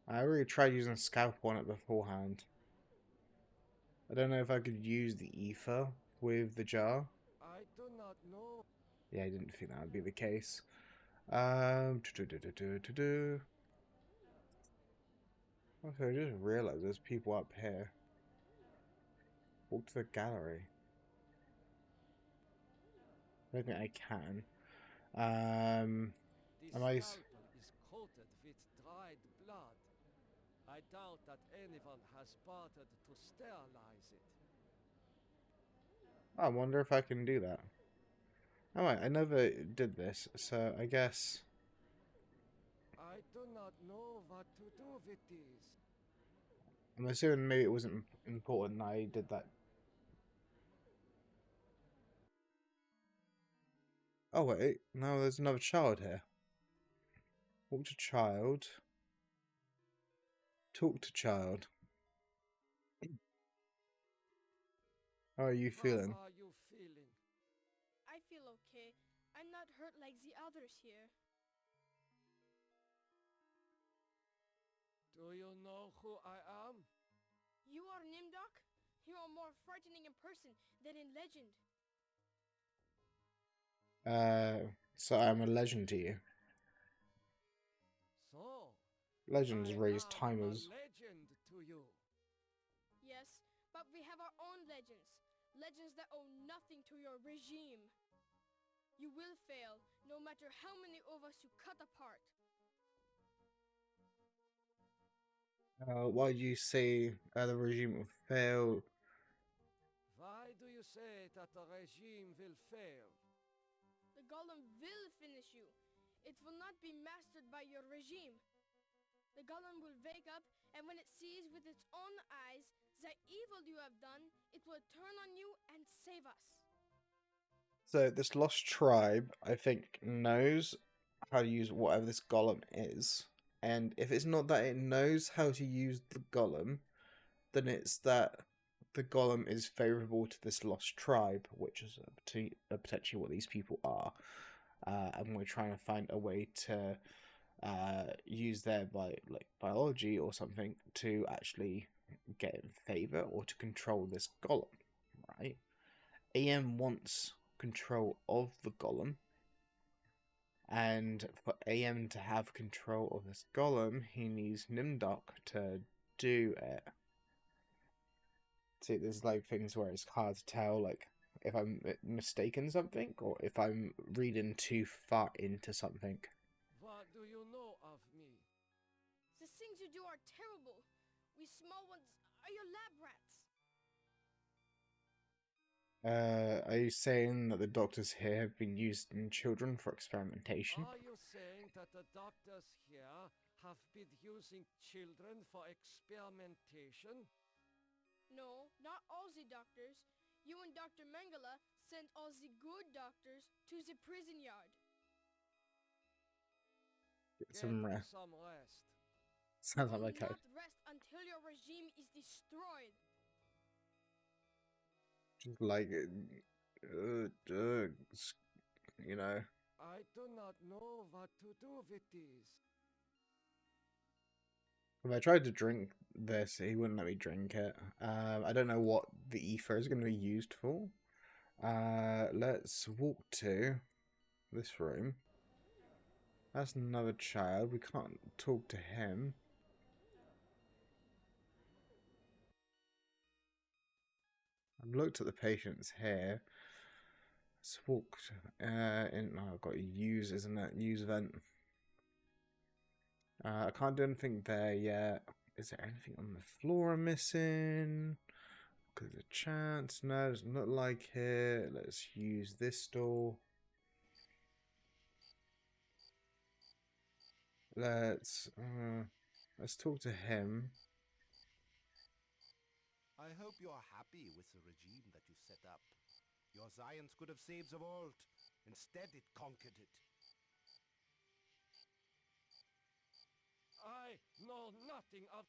I already tried using a scalpel on it beforehand. I don't know if I could use the ether with the jar. I do not know. Yeah, I didn't think that would be the case. Okay, I just realized there's people up here. Walk to the gallery. I don't think I can. The Am I... scalpel is coated with dried blood. I doubt that anyone has bothered to sterilize I wonder if I can do that. Alright, I never did this, so I guess... I do not know what to do with these. I'm assuming maybe it wasn't important I did that. Oh wait, no, there's another child here. Walk to child. Talk to child. How are you feeling? How are you feeling? I feel okay. I'm not hurt like the others here. Do you know who I am? You are Nimdok? You are more frightening in person than in legend. So I'm a legend to you. So, Legends I raise am timers. a legend to you. Yes, but we have our own legends. Legends that owe nothing to your regime. You will fail, no matter how many of us you cut apart. Why do you say the regime will fail? Why do you say that the regime will fail? The golem will finish you. It will not be mastered by your regime. The golem will wake up, and when it sees with its own eyes the evil you have done, it will turn on you and save us. So this lost tribe, I think, knows how to use whatever this golem is. And if it's not that it knows how to use the golem, then it's that the golem is favorable to this lost tribe, which is potentially what these people are. And we're trying to find a way to use their biology or something to actually get in favor or to control this golem, right? AM wants control of the golem, and for AM to have control of this golem, he needs Nimdok to do it. See, there's like things where it's hard to tell, like if I'm mistaken something or if I'm reading too far into something. What do you know of me? The things you do are terrible. We small ones are your lab rats. Are you saying that the doctors here have been used in children for experimentation? Are you saying that the doctors here have been using children for experimentation? No, not all the doctors. You and Dr. Mengele sent all the good doctors to the prison yard. Get some rest. Some rest. Sounds Do like okay. not rest until your regime is destroyed. Just like, you know. I do not know what to do with these. If I tried to drink this, he wouldn't let me drink it. I don't know what the ether is going to be used for. Let's walk to this room. That's another child. We can't talk to him. I've looked at the patients here. Let's walk in. Oh, I've got to use, isn't it? Use event. I can't do anything there yet. Is there anything on the floor I'm missing? There's a chance. No, doesn't look like it. Let's use this door. Let's talk to him. I hope you're happy with the regime that you set up. Your science could have saved the world. Instead, it conquered it. I know nothing of...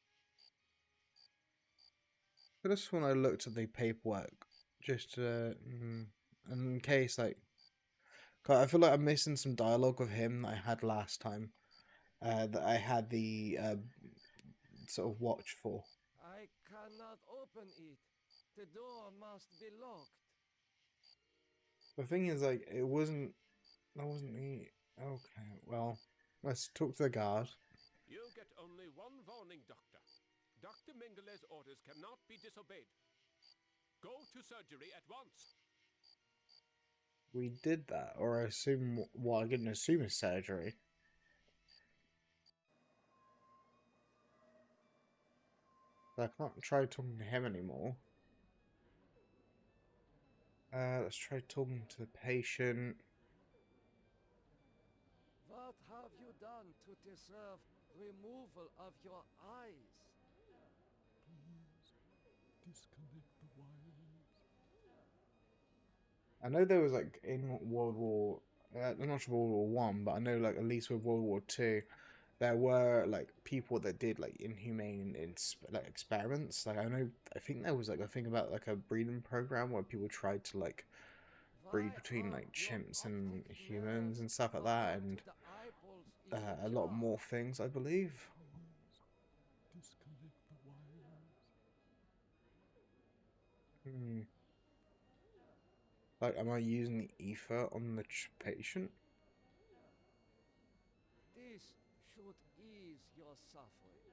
I just when I looked at the paperwork, just in case, like, 'cause I feel like I'm missing some dialogue with him that I had last time. That I had the sort of watch for. I cannot open it. The door must be locked. The thing is, like, that wasn't the... Okay, well, let's talk to the guard. You get only one warning, Doctor. Dr. Mengele's orders cannot be disobeyed. Go to surgery at once. We did that, or I assume... Well, I didn't assume it's surgery. I can't try talking to him anymore. Let's try talking to the patient. What have you done to deserve removal of your eyes? Please disconnect the wires. I know there was like in World War, I'm not sure World War One, but I know like at least with World War Two, there were like people that did like inhumane like experiments. Like I think there was like a thing about like a breeding program where people tried to like breed Why between are like your chimps and optic humans nerves and stuff like that, wired to and the eyeballs in the a lot jaw? more things, I believe. Please disconnect the wires. Hmm. Like, am I using the ether on the patient? This should ease your suffering.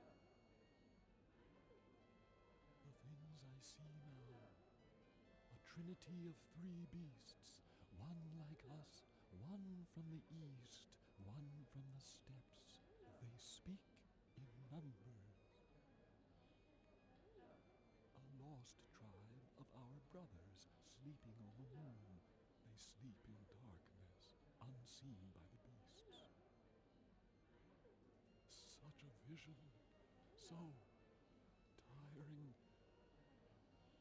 The things I see now. A trinity of three beasts, one like us, one from the east, one from the steppes. They speak in numbers. A lost tribe of our brothers sleeping on the moon. They sleep in darkness, unseen by the beasts. Such a vision, so tiring.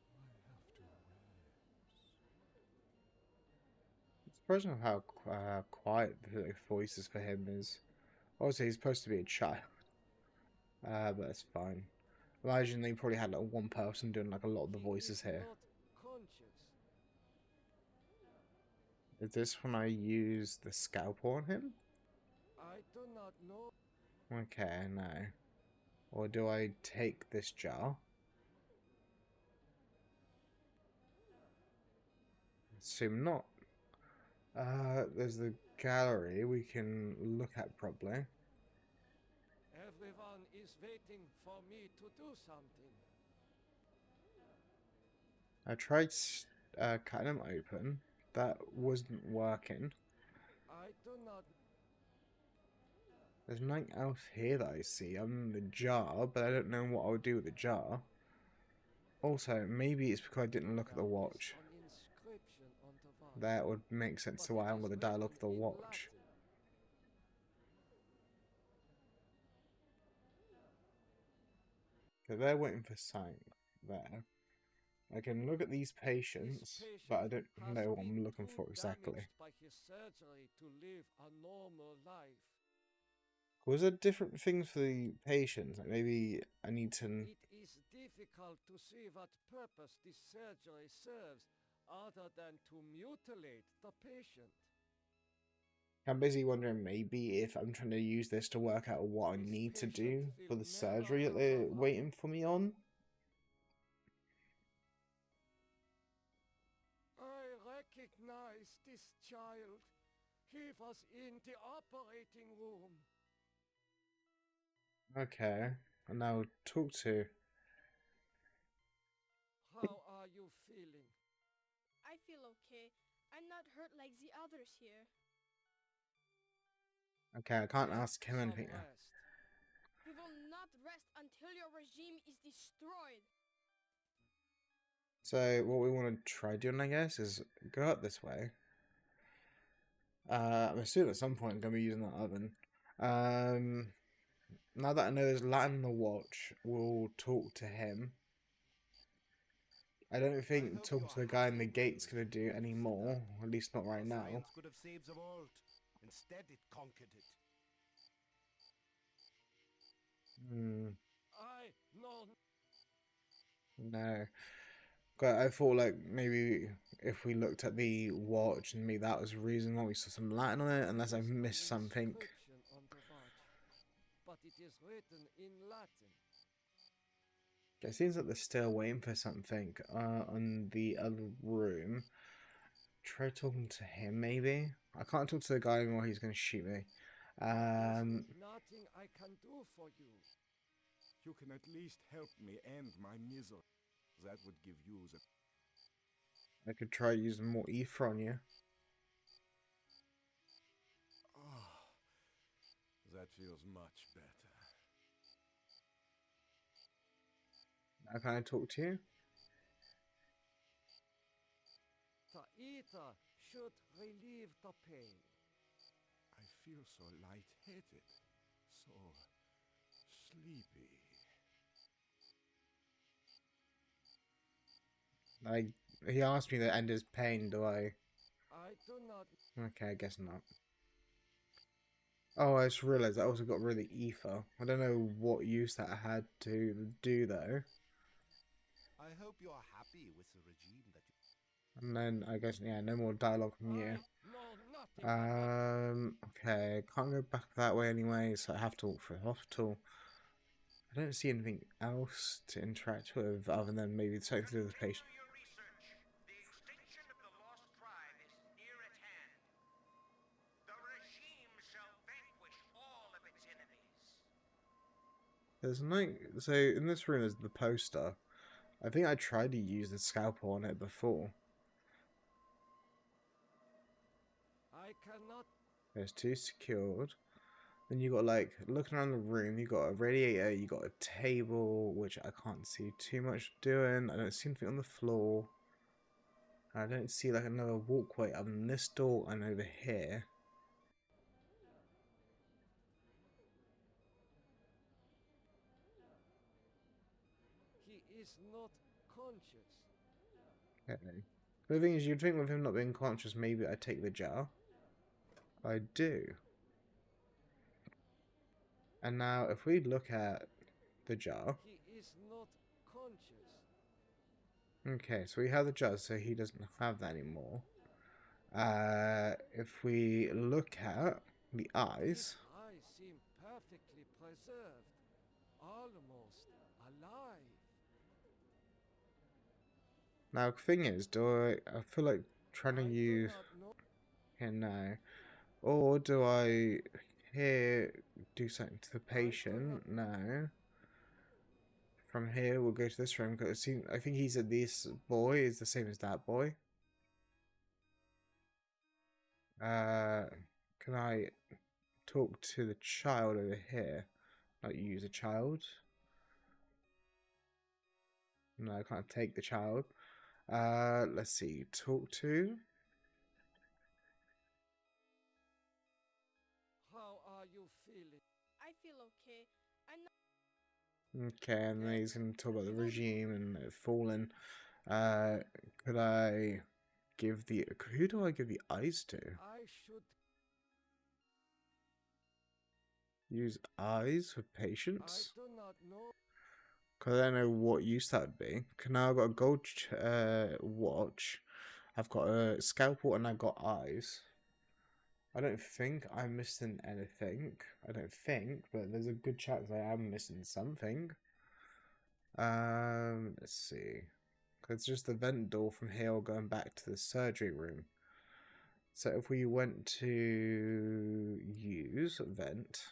I have to rest. It's surprising how quiet the voices for him is. Obviously, he's supposed to be a child, but it's fine. Imagine they probably had like one person doing like a lot of the He voices is here. not conscious. Is this when I use the scalpel on him? I do not know. Okay, no. Or do I take this jar? Assume not. There's the gallery we can look at probably. Everyone is waiting for me to do something. I tried cutting them open. That wasn't working. I do not. There's nothing else here that I see. I'm in the jar, but I don't know what I would do with the jar. Also, maybe it's because I didn't look at the There is watch. an inscription on the watch, That would make sense but to why it I'm is going to dialogue written for the in watch. Latin. So they're waiting for something there. I can look at these patients, but I don't know what I'm looking for exactly. By his surgery to live a normal life. Was there different things for the patients? Like maybe I need to. It is difficult to see what purpose this surgery serves other than to mutilate the patient. I'm busy wondering maybe if I'm trying to use this to work out what I need to do for the surgery that they're waiting for me on. I recognize this child. He was in the operating room. Okay, and now talk to. How are you feeling? I feel okay. I'm not hurt like the others here. Okay, I can't ask him Some anything. rest. We will not rest until your regime is destroyed. So what we want to try doing, I guess, is go up this way. I'm assuming at some point I'm going to be using that oven. Now that I know there's Latin in the watch, we'll talk to him. I don't think talking to the guy in the gate's going to do any more, at least not right now. Science could have saved the world. Instead, it conquered it. No. But I thought like maybe if we looked at the watch and maybe that was the reason why we saw some Latin on it, unless I missed something. Inscription on the watch, but it is written in Latin. It seems like they're still waiting for something on the other room. Try talking to him, maybe? I can't talk to the guy anymore, he's going to shoot me. Nothing I can do for you. You can at least help me end my misery. That would give you the... I could try using more ether on you. Oh, that feels much better. Now can I talk to you? The ether should relieve the pain. I feel so light-headed, so sleepy. He asked me to end his pain, do I? I do not. Okay, I guess not. Oh, I just realised I also got rid of the ether. I don't know what use that I had to do though. I hope you are happy with the regime that you... And then I guess, yeah, no more dialogue from you. I know nothing but Okay, can't go back that way anyway, so I have to walk through the hospital. I don't see anything else to interact with other than maybe something to do with the patient. Continue your research. The extinction of the lost tribe is near at hand. The regime shall vanquish all of its enemies. There's no... So, in this room is the poster. I think I tried to use the scalpel on it before. I cannot. There's two secured. Then you got, like, looking around the room, you got a radiator, you got a table, which I can't see too much doing. I don't see anything on the floor. I don't see, like, another walkway other than this door and over here. He is not conscious. Okay. The thing is, you'd think with him not being conscious, maybe I take the jar. I do. And now, if we look at the jar... He is not conscious. Okay, so we have the jar, so he doesn't have that anymore. If we look at the eyes... His eyes seem perfectly preserved. Almost alive. Now, the thing is, I feel like trying to I do use... not know. Here now. Or do I here do something to the patient? No. From here, we'll go to this room. Because I think he said this boy is the same as that boy. Can I talk to the child over here? Not use a child. No, I can't take the child. Let's see. Talk to... How are you feeling? I feel okay. I'm not. Okay, and then he's going to talk about the regime and it fallen. Could I give the... Who do I give the eyes to? I should. Use eyes for I patients? do not know. Because I don't know what use that would be. Now I've got a gold watch. I've got a scalpel and I've got eyes. I don't think I'm missing anything. I don't think, but there's a good chance I am missing something. Let's see. Because it's just the vent door from here or going back to the surgery room. So if we went to use vent.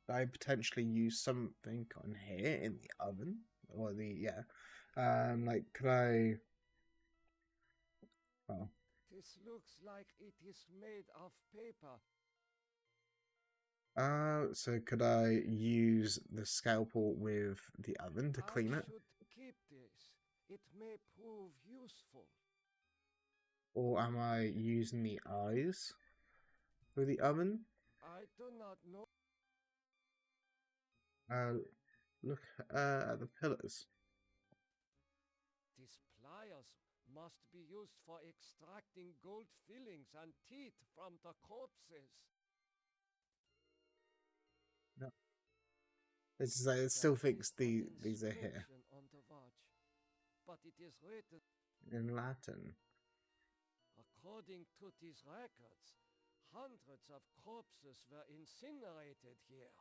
I potentially use something on here in the oven. Or the, yeah. Like, could I... Well, This looks like it is made of paper. so could I use the scalpel with the oven to clean I it? should keep this. It may prove useful. Or am I using the eyes with the oven? I do not know. Look at the pillars. These pliers must be used for extracting gold fillings and teeth from the corpses. No. It's like it still thinks these are here Inscription on the watch, but it is written. in Latin. According to these records, hundreds of corpses were incinerated here.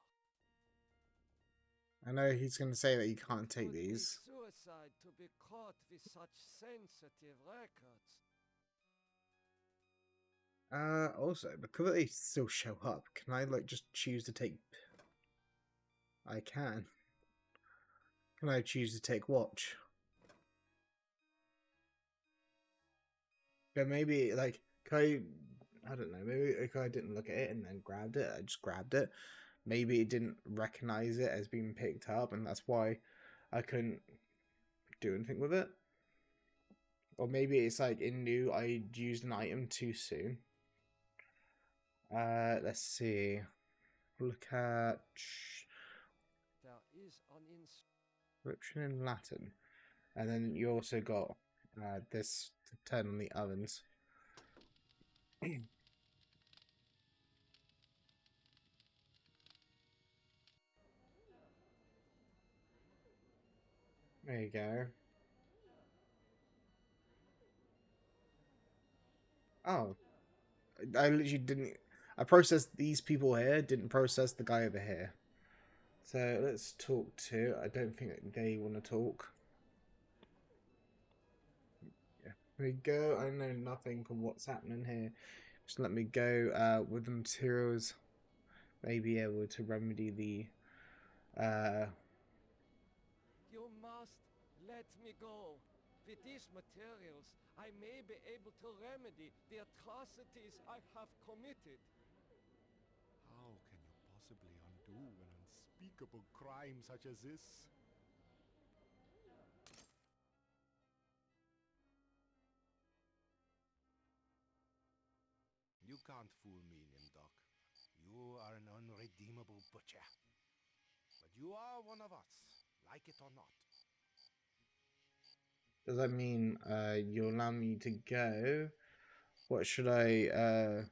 I know he's going to say that you can't take It would be these. suicide to be caught with such sensitive records. Also, because they still show up, can I, like, just choose to take... I can. Can I choose to take watch? But maybe, like, can I don't know, maybe if I didn't look at it and then grabbed it, I just grabbed it. Maybe it didn't recognize it as being picked up, and that's why I couldn't do anything with it. Or maybe it's like it knew I used an item too soon. Let's see. Look at There is an inscription in Latin, and then you also got this to turn on the ovens. There you go. Oh, I literally didn't. I processed these people here, didn't process the guy over here. So let's talk to. I don't think that they want to talk. Yeah, here we go. I know nothing of what's happening here. Just let me go with the materials. Maybe able to remedy the. You must let me go. With these materials, I may be able to remedy the atrocities I have committed. How can you possibly undo an unspeakable crime such as this? You can't fool me, Nimdok. You are an unredeemable butcher. But you are one of us, like it or not. Does that mean you allow me to go? What should I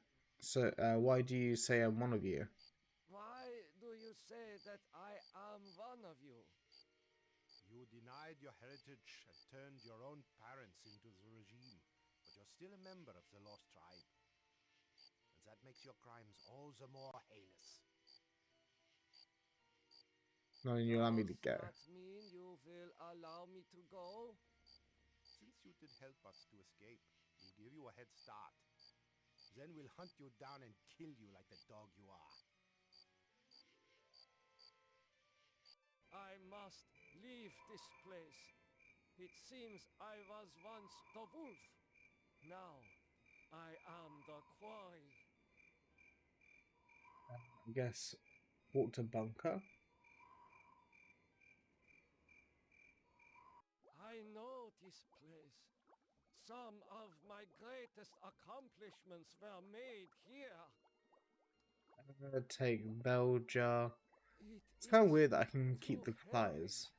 why do you say I'm one of you? Why do you say that I am one of you? You denied your heritage and turned your own parents into the regime, but you're still a member of the Lost Tribe. And that makes your crimes all the more heinous. No, you allow me to go. Does that mean you will allow me to go? Since you did help us to escape, we'll give you a head start. Then we'll hunt you down and kill you like the dog you are. I must leave this place. It seems I was once the wolf. Now I am the quarry. I guess walk to bunker. I know this place. Some of my greatest accomplishments were made here. Take bell jar. It's kind of weird that I can keep the pliers.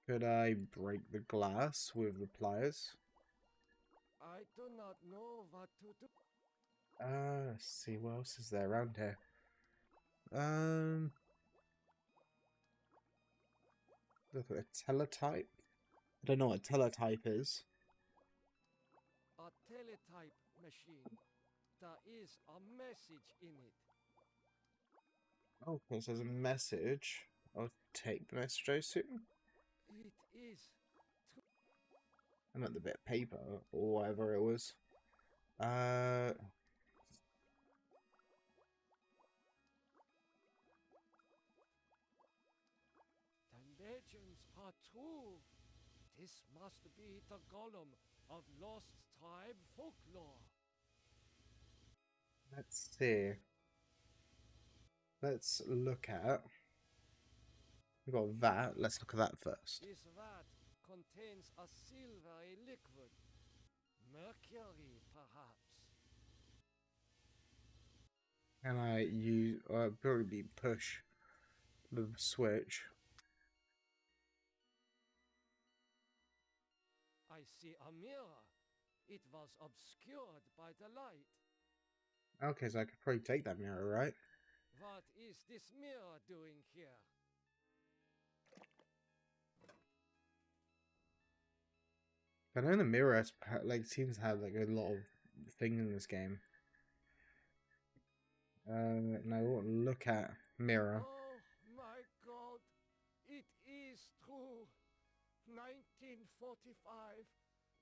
Could I break the glass with the pliers? I do not know what to do. Let's see, what else is there around here? Look at a teletype. I don't know what a teletype is. A teletype machine. There is a message in it. Okay, so there's a message. I'll take the message, I assume. It is. And not the bit of paper or whatever it was. The legends are true. This must be the golem of Lost Tribe folklore. Let's see. Let's look at. We got that. Let's look at that first. This vat contains a silvery liquid. Mercury, perhaps. Can I use? Probably push the switch. I see a mirror. It was obscured by the light. Okay, so I could probably take that mirror, right? What is this mirror doing here? I know the mirror has, like seems to have like a lot of things in this game. And I want to look at mirror. Oh my God! It is true. 1945.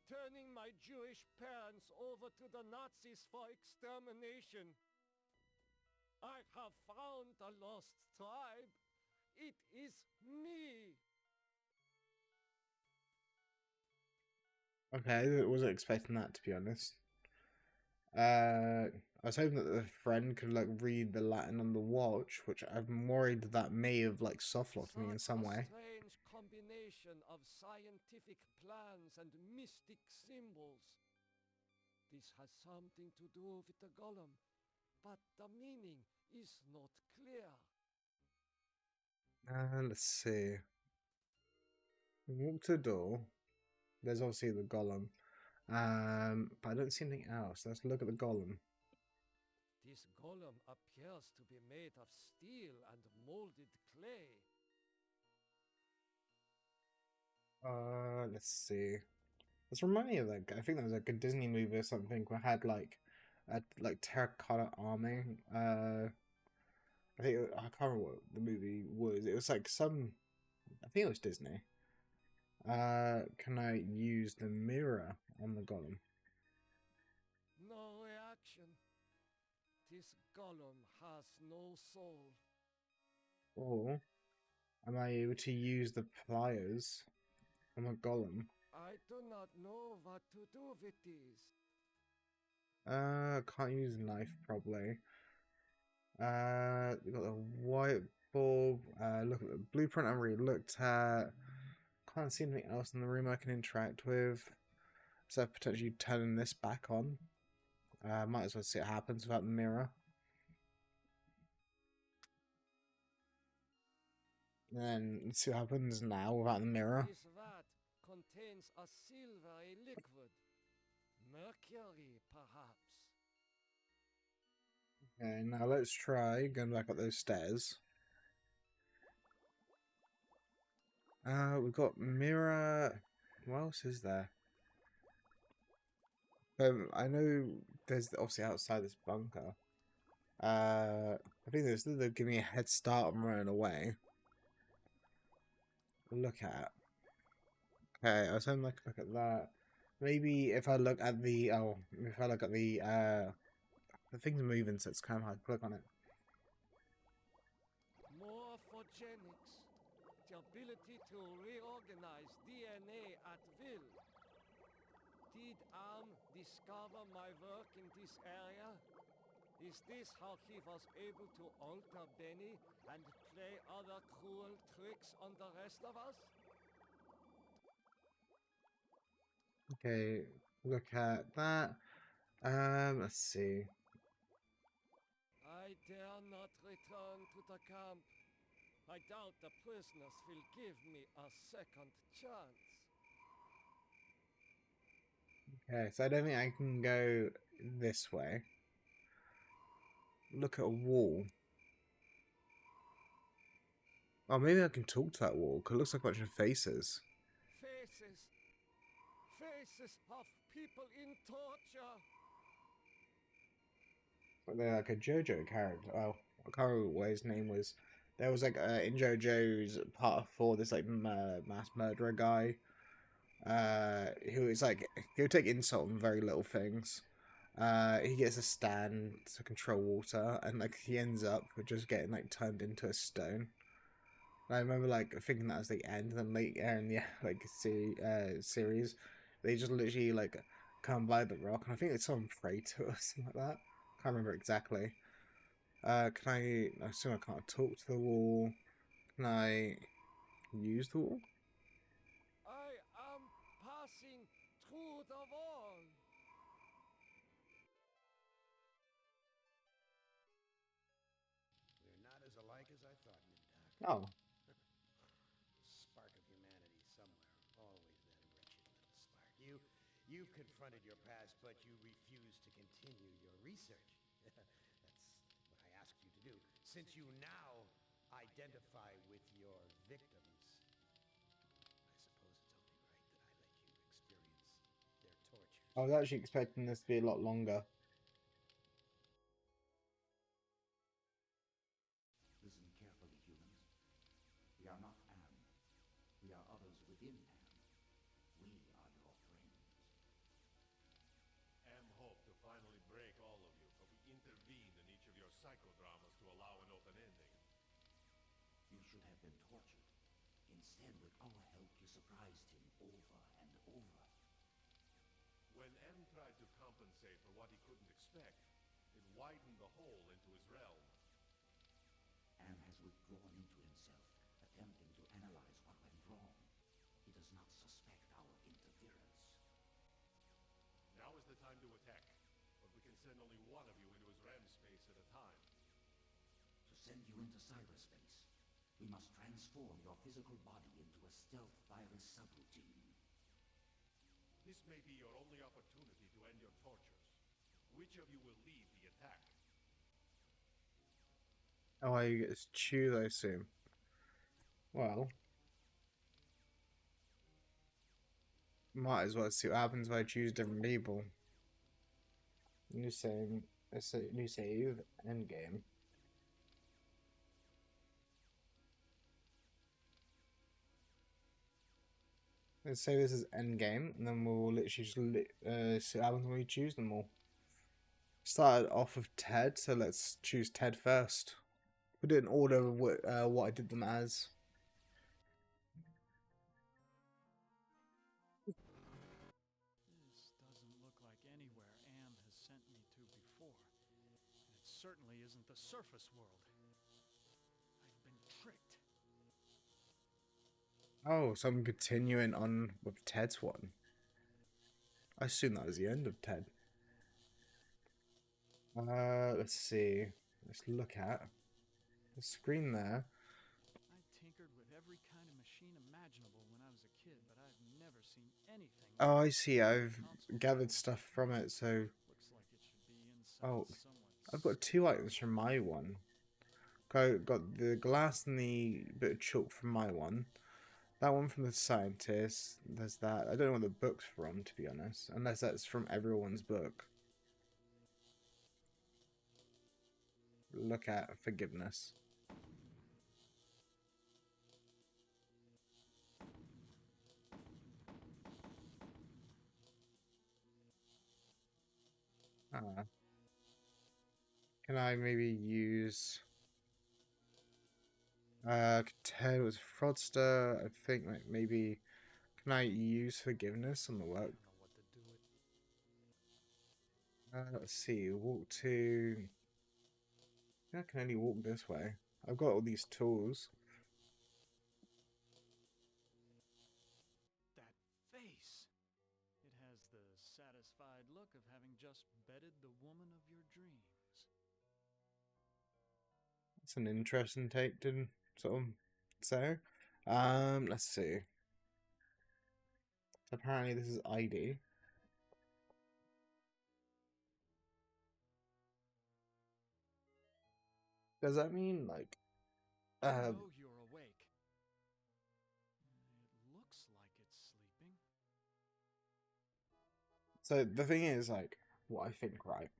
Turning my Jewish parents over to the Nazis for extermination. I have found the Lost Tribe. It is me. Okay, I wasn't expecting that, to be honest. I was hoping that the friend could like read the Latin on the watch, which I'm worried that may have like softlocked me in some Such a way. strange combination of scientific plans and mystic symbols. This has something to do with the golem, but the meaning is not clear. Let's see. Walk to the door. There's obviously the golem. But I don't see anything else. Let's look at the golem. This golem appears to be made of steel and molded clay. Let's see. This reminds me of like I think there was like a Disney movie or something where had like a like terracotta army. I think I can't remember what the movie was. It was like some. I think it was Disney. Can I use the mirror on the golem? No reaction. This golem has no soul. Or am I able to use the pliers on the golem? I do not know what to do with these. Can't use knife probably. We got the white bulb. Look at the blueprint I already looked at. Can't see anything else in the room I can interact with. So potentially turning this back on. Might as well see what happens without the mirror. And then let's see what happens now without the mirror. This vat contains a silvery liquid. Mercury, perhaps. Okay, now let's try going back up those stairs. We've got mirror. What else is there? I know there's obviously outside this bunker. I think they're giving me a head start on running away. Look at. Okay, I was having like a look at that. Maybe if I look at the the thing's moving, so it's kind of hard to click on it. Morphogenics. The ability to reorganize DNA at will. Did Am discover my work in this area? Is this how he was able to alter Benny and play other cruel tricks on the rest of us? Okay, look at that. Let's see. I dare not return to the camp. I doubt the prisoners will give me a second chance. Okay, so I don't think I can go this way. Look at a wall. Oh, maybe I can talk to that wall, because it looks like a bunch of faces. Faces. Faces of people in torture. But they're like a JoJo character. Well, I can't remember what his name was. There was like in JoJo's part 4, this like mass murderer guy. Who is like, he'll take insult on very little things. He gets a stand to control water, and like he ends up just getting like turned into a stone. And I remember like thinking that was the end, and then later in the like series, they just literally like come by the rock, and I think it's someone prayed to or something like that. Can't remember exactly. Can I assume I can't talk to the wall? Can I use the wall? I am passing through the wall. We're not as alike as I thought, Nimdak. Oh. Spark of humanity somewhere. Always that wretched little spark. You've confronted your past, but you refuse to continue your research. That's what I asked you to do. Since you now identify with your victims, I suppose it's only right that I let you experience their tortures. I was actually expecting this to be a lot longer. Listen carefully, humans. We are not Am. We are others within Am. We are your friends. Am hoped to finally break all of you, but we intervened in each of your psychodramas to allow an open ending. You should have been tortured. Instead, with our help, you surprised him over and over. When M tried to compensate for what he couldn't explain, expect. It widened the hole into his realm. Am has withdrawn into himself, attempting to analyze what went wrong. He does not suspect our interference. Now is the time to attack, but we can send only one of you into his REM space at a time. To send you into cyberspace, we must transform your physical body into a stealth virus subroutine. This may be your only opportunity to end your tortures. Which of you will lead the attack? Oh, I get to choose, I assume. Well, might as well see what happens if I choose different people. New save, new save, end game. Let's say this is end game, and then we'll literally just see what happens when we choose them all. Started off with Ted, so let's choose Ted first. We'll do it in order of what I did them as. This doesn't look like anywhere Am has sent me to before. And it certainly isn't the surface world. I've been tricked. Oh, so I'm continuing on with Ted's one. I assume that was the end of Ted. Let's see. Let's look at the screen there. I tinkered with every kind of machine imaginable when I was a kid, but I've never seen anything. Oh, I see. I've gathered stuff from it, so... Looks like it should be inside Oh, someone's... I've got 2 items from my one. Got the glass and the bit of chalk from my one. That one from the scientist. There's that. I don't know what the book's from, to be honest. Unless that's from everyone's book. Look at forgiveness. Can I maybe use... Ted was fraudster. I think like maybe... Can I use forgiveness on the work? Let's see. Walk to... I can only walk this way. I've got all these tools. That face! It has the satisfied look of having just bedded the woman of your dreams. That's an interesting take to sort of say. Let's see. Apparently this is ID. Does that mean like I know you're awake. It looks like it's sleeping. So the thing is, like, what I think, right?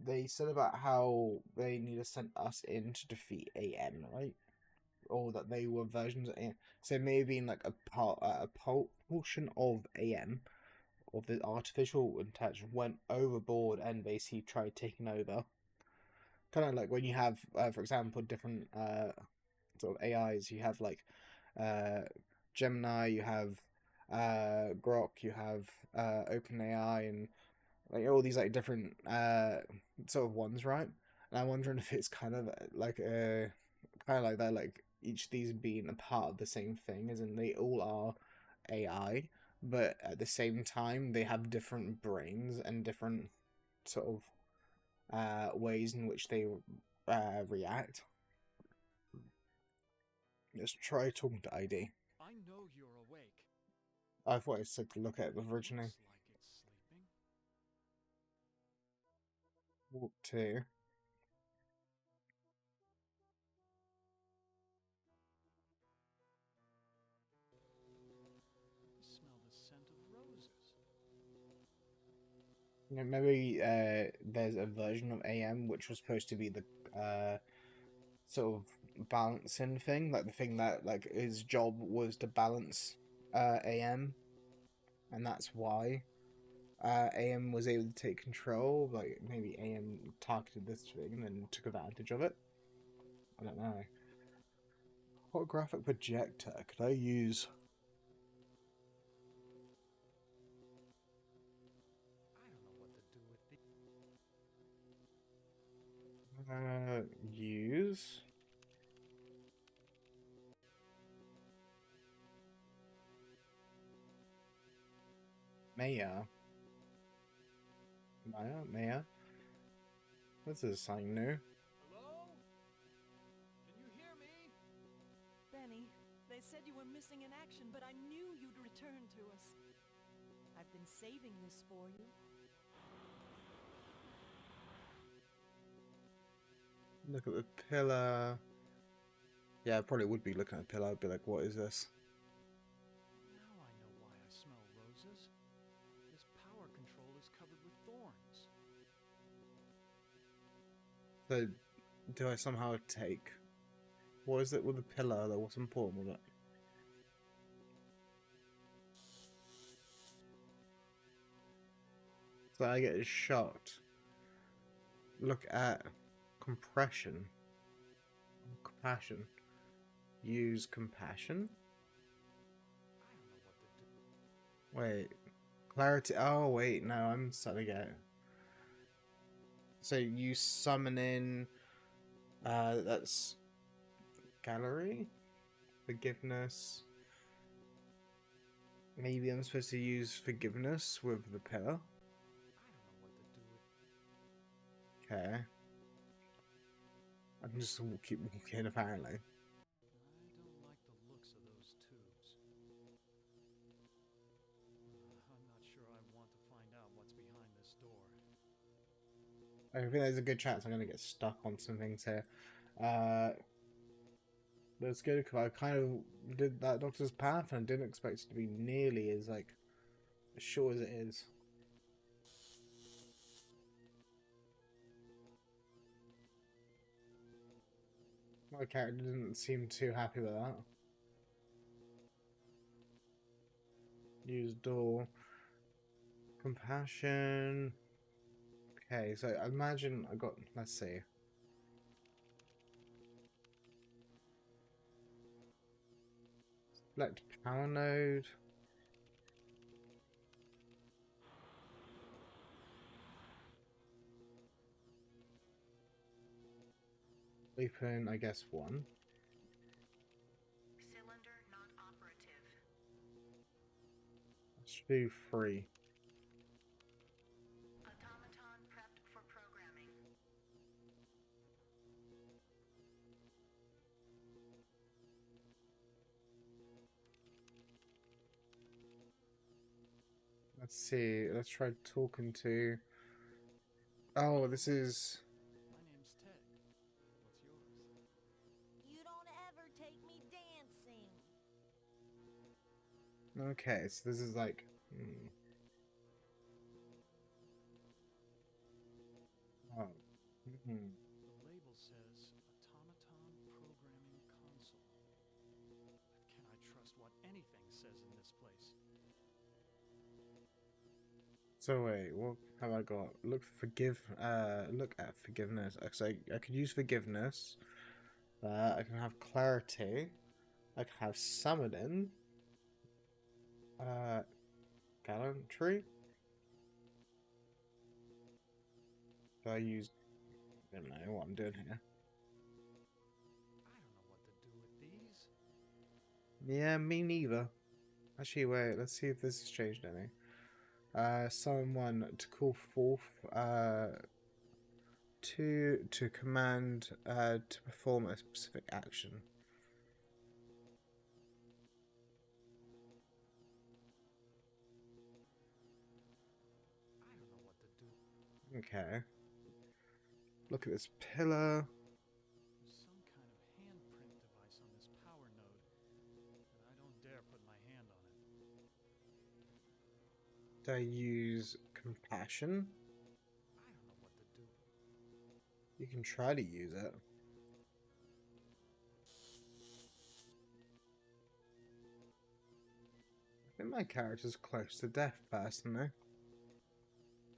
They said about how they need to send us in to defeat AM, right? Or that they were versions of AM. So maybe in like a portion of AM, of the artificial intelligence, went overboard and basically tried taking over. Kind of like when you have, for example, different sort of AIs. You have like Gemini, you have Grok, you have OpenAI, and like all these like different sort of ones, right? And I'm wondering if it's kind of like that, like each of these being a part of the same thing, as in they all are AI, but at the same time they have different brains and different sort of ways in which they react. Let's try talking to ID. I know you're awake. I thought I said to look at it originally. Looks like it's sleeping. Walk to. I smell the scent of roses. You know, maybe there's a version of AM which was supposed to be the sort of balancing thing, like the thing that like his job was to balance AM, and that's why AM was able to take control. Like maybe AM targeted this thing and then took advantage of it. I don't know. What graphic projector could I use? I don't know what to do with the... Use. Maya. Maya. This is something new. Hello? Can you hear me? Benny, they said you were missing in action, but I knew you'd return to us. I've been saving this for you. Look at the pillar. Yeah, I probably would be looking at the pillar. I'd be like, what is this? Now I know why I smell roses. This power control is covered with thorns. So, do I somehow take... What is it with the pillar, though? What's important with it? So I get shot. Look at compression. Compassion. Use compassion? Wait. Clarity. Oh, wait. No, I'm starting to get it. So you summon in... that's... Gallery? Forgiveness. Maybe I'm supposed to use forgiveness with the pillar. Okay. I can just keep walking, apparently. I don't like the looks of those tubes. I'm not sure I want to find out what's behind this door. I think there's a good chance I'm going to get stuck on some things here. That's good because I kind of did that Doctor's Path and I didn't expect it to be nearly as like as short as it is. My character didn't seem too happy with that. Use door. Compassion. Okay, so I imagine I got, let's see. Select power node. Open, I guess, one. Cylinder not operative. Let's do 3. Automaton prepped for programming. Let's see. Let's try talking to. Oh, this is. My name's Ted. What's yours? You don't ever take me dancing. Okay, so this is like. Oh. The label says Automaton Programming Console. But can I trust what anything says in this place? So wait, what have I got? Look at forgiveness. So I could use forgiveness. I can have clarity. I can have summoning. Gallantry. Do I use? I don't know what I'm doing here. I don't know what to do with these. Yeah, me neither. Actually, wait. Let's see if this has changed any. Someone to call forth. To command. To perform a specific action. I don't know what to do. Okay. Look at this pillar. There's some kind of handprint device on this power node, and I don't dare put my hand on it. Do I use compassion? I don't know what to do. You can try to use it. I think my character's close to death, personally.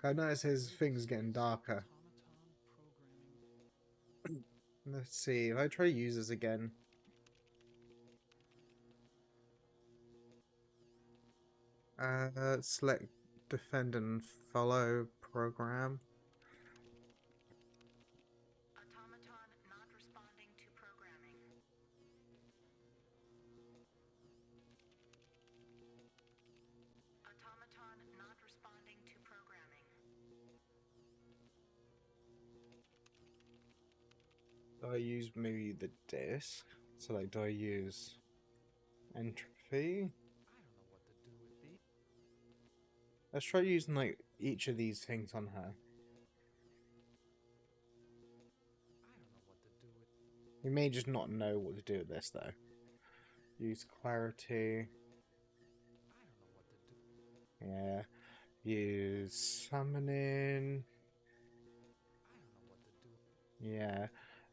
I notice his thing's getting darker. Let's see, if I try to use this again. Select defend and follow program. Do I use maybe the disc? So like, do I use entropy? Let's try using like each of these things on her. We may just not know what to do with this though. Use clarity. Yeah. Use summoning. Yeah.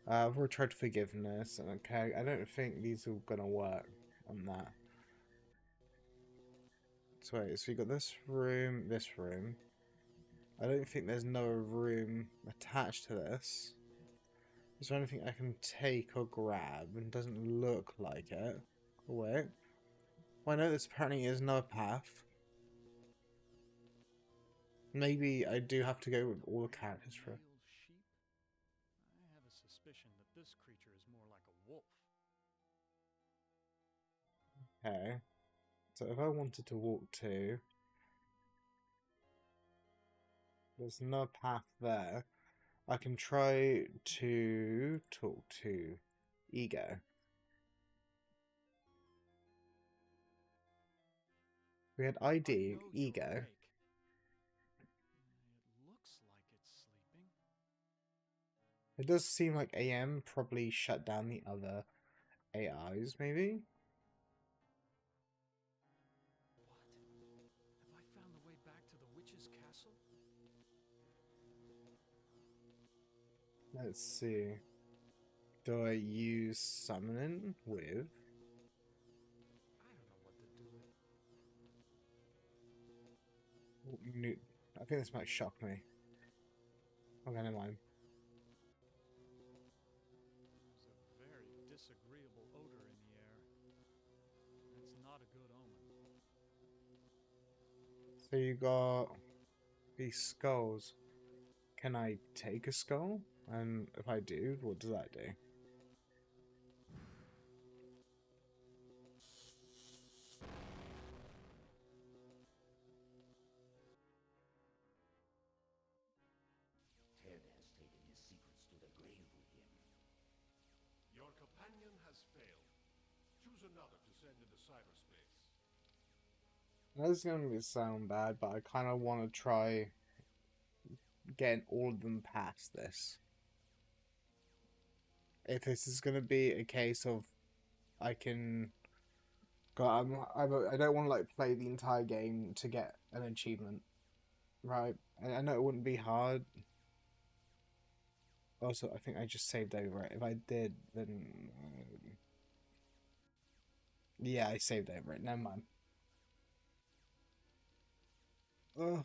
We'll try forgiveness. Okay, I don't think these are gonna work on that. So wait, so we got this room, this room. I don't think there's no room attached to this. Is there anything I can take or grab? And doesn't look like it. Oh, wait. Well, I know this apparently is another path. Maybe I do have to go with all the characters for it. Sheep? I have a suspicion that this creature is more like a wolf. Okay. So if I wanted to walk to... There's no path there. I can try to talk to Ego. We had ID, Ego. It looks like it's sleeping. It does seem like AM probably shut down the other AIs, maybe? What? Have I found the way back to the witch's castle? Let's see. Do I use summoning with? I think this might shock me. Okay, never mind. There's a very disagreeable odor in the air. It's not a good omen. So you got these skulls. Can I take a skull? And if I do, what does that do? Ted has taken his secrets to the grave with him. Your companion has failed. Choose another to send into cyberspace. This is going to sound bad, but I kind of want to try getting all of them past this. If this is going to be a case of I can... God, I don't want to like play the entire game to get an achievement. Right? I know it wouldn't be hard. Also, I think I just saved over it. If I did, then... yeah, I saved over it. Never mind. Ugh.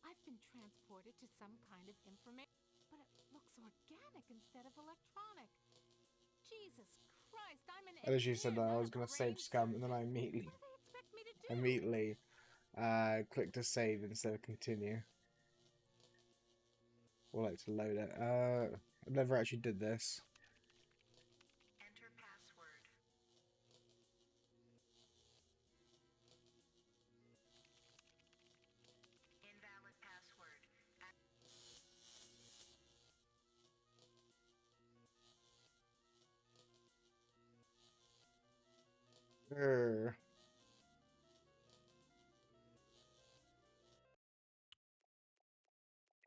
I've been transported to some kind of information, but it looks organic instead of electronic. Jesus Christ, I'm an I literally said that I was going to save scum, and then I immediately clicked to save instead of continue. Or like to load it. I never actually did this. Enter password. Invalid password.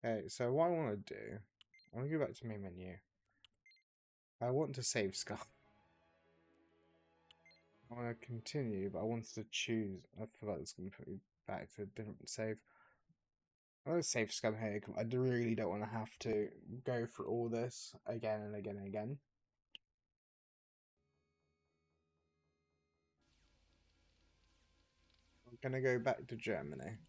Okay, so what I want to do, I want to go back to main menu. I want to save scum. I want to continue, but I wanted to choose. I feel like it's going to put me back to a different save. I'm going to save scum here. I really don't want to have to go through all this again and again and again. I'm going to go back to Germany.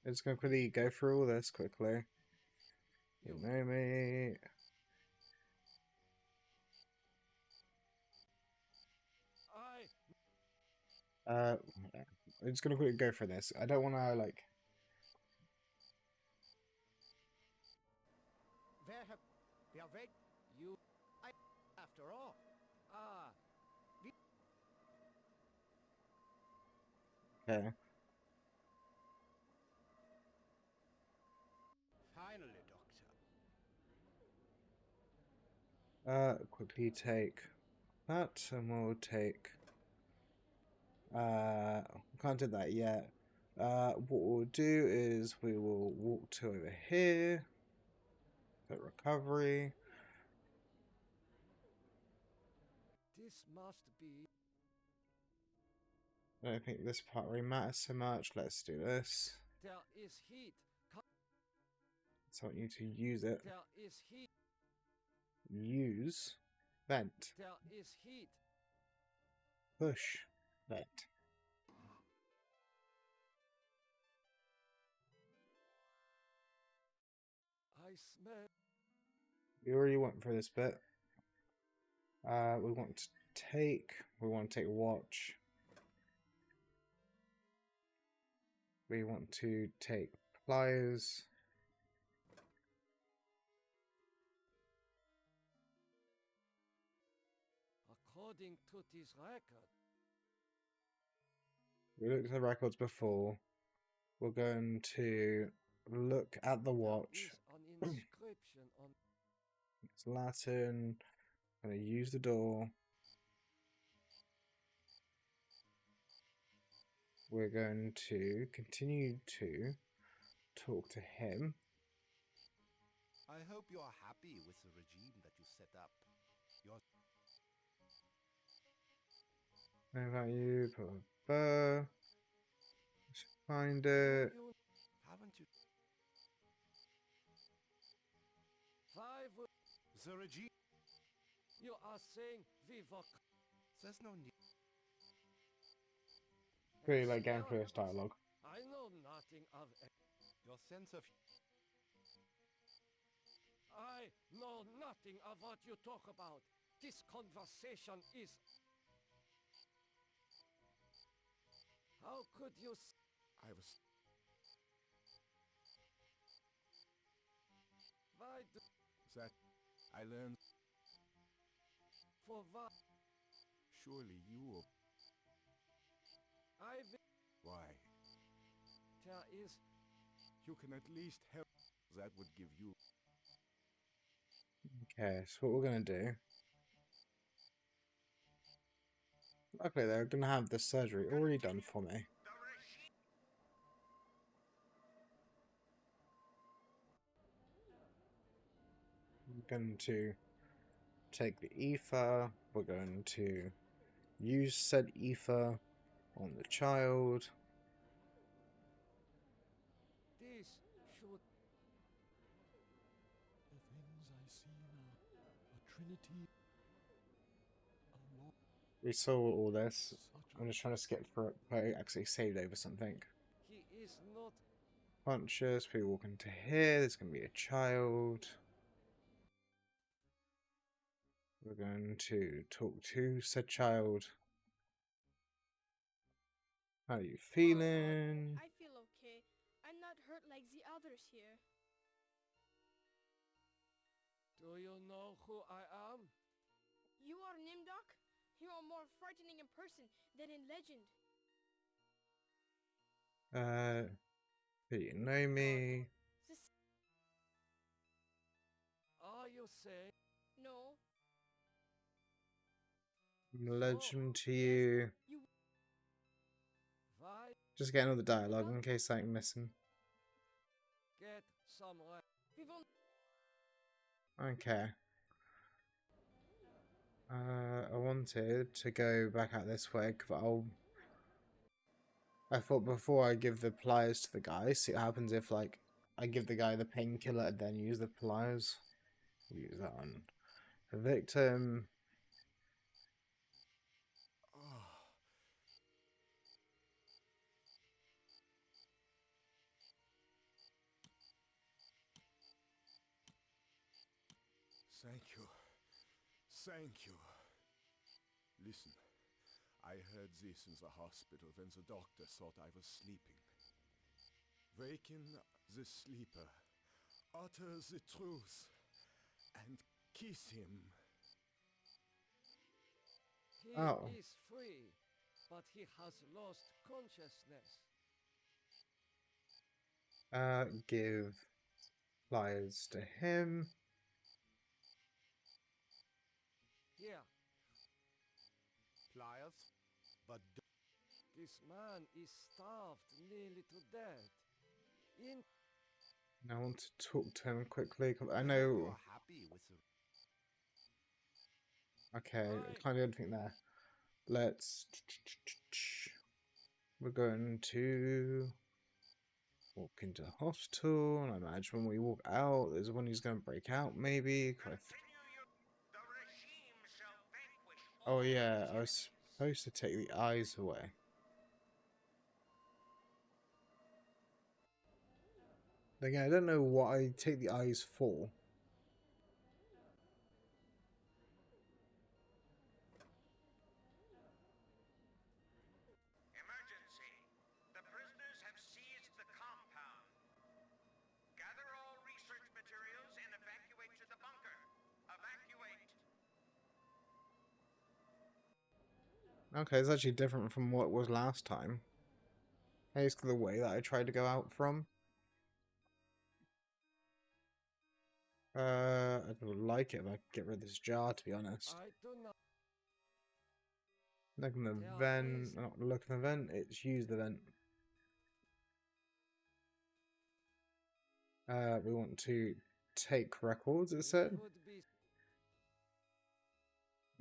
I'm just going to quickly go through all this quickly. You know me. I'm just going to quickly go for this. I don't want to, like... Okay. Finally, Doctor. Quickly take that, and we'll take. Can't do that yet. What we'll do is we will walk to over here. The recovery. This must be. I don't think this part really matters so much. Let's do this. There is heat. So I want you to use it. There is heat. Use. Vent. There is heat. Push. Vent. I smell. We already went through this bit. We want to take. We want to take watch. We want to take pliers. According to this record. We looked at the records before. We're going to look at the watch. An inscription on. It's Latin. I'm going to use the door. We're going to continue to talk to him. I hope you are happy with the regime that you set up. How about you? Let's find it. Haven't you? The regime. You are saying we were. There's no need. Really like going through this dialogue. I know nothing of it. Your sense of. I know nothing of what you talk about. This conversation is. How could you? I was. Why do? That I learned. For what? Surely you. I. Why? There is. You can at least help. That would give you. Okay, so what we're going to do. Luckily, they're going to have the surgery already done for me. I'm going to take the ether. We're going to use said ether on the child. This should. The things I see now, a trinity. We saw all this. I'm just trying to skip through it, but I actually saved over something. He is not. Punches, people walk into here. There's going to be a child. We're going to talk to said child. How are you feeling? I feel okay. I'm not hurt like the others here. Do you know who I am? You are Nimdok? You are more frightening in person than in legend. Do you know me? Are you saying? No. Legend to you. Why? Just getting all the dialogue in case something's missing. Get some rest. We will. Okay. I wanted to go back out this way, but I thought before I give the pliers to the guy, see what happens if, like, I give the guy the painkiller and then use the pliers. Use that on the victim. Thank you. Thank you. Listen, I heard this in the hospital when the doctor thought I was sleeping. Waken the sleeper, utter the truth, and kiss him. He Oh. is free, but he has lost consciousness. Give pliers to him. Here, Pliers? But this man is starved nearly to death. I want to talk to him quickly. I you know. are happy with the... Okay, I can't do anything there. Let's. We're going to walk into the hospital, and I imagine when we walk out, there's one who's going to break out, maybe. Oh yeah, I was supposed to take the eyes away. Again, I don't know what I take the eyes for. Emergency. The prisoners have seized the compound. Gather all research materials and evacuate to the bunker. Evacuate. Okay, it's actually different from what it was last time. Hey, it's the way that I tried to go out from. I would like it if I could get rid of this jar, to be honest. I do not. Look in the vent, not look in the vent, it's use the vent. We want to take records, it said.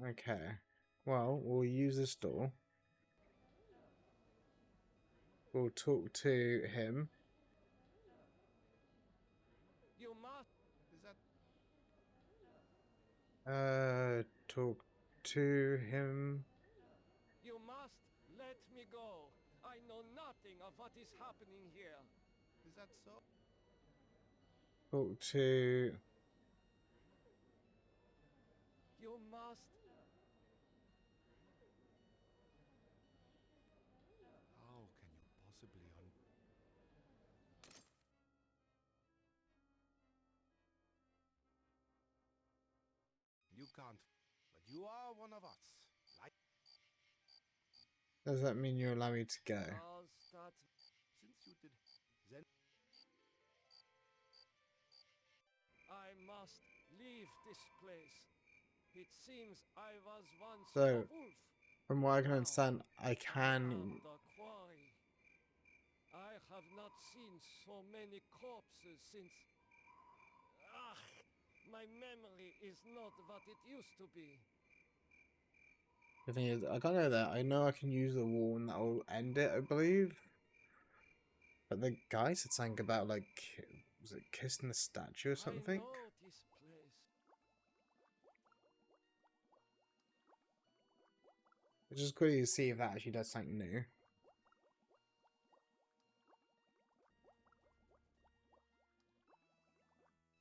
Okay. Well, we'll use this door. We'll talk to him. You must. Is that... Talk to him. You must let me go. I know nothing of what is happening here. Is that so? Talk to... You must. How can you possibly You can't, but you are one of us. Like... Does that mean you allow me to go? Since you did, then... I must leave this place. It seems I was once So, a wolf. from what I can understand, I can... The quarry. I have not seen so many corpses since... my memory is not what it used to be. The thing is, I can't know that. I know I can use the wall and that will end it, I believe. But the guy said something about, like, was it kissing the statue or something? I know this place. It's just quickly to see if that actually does something new.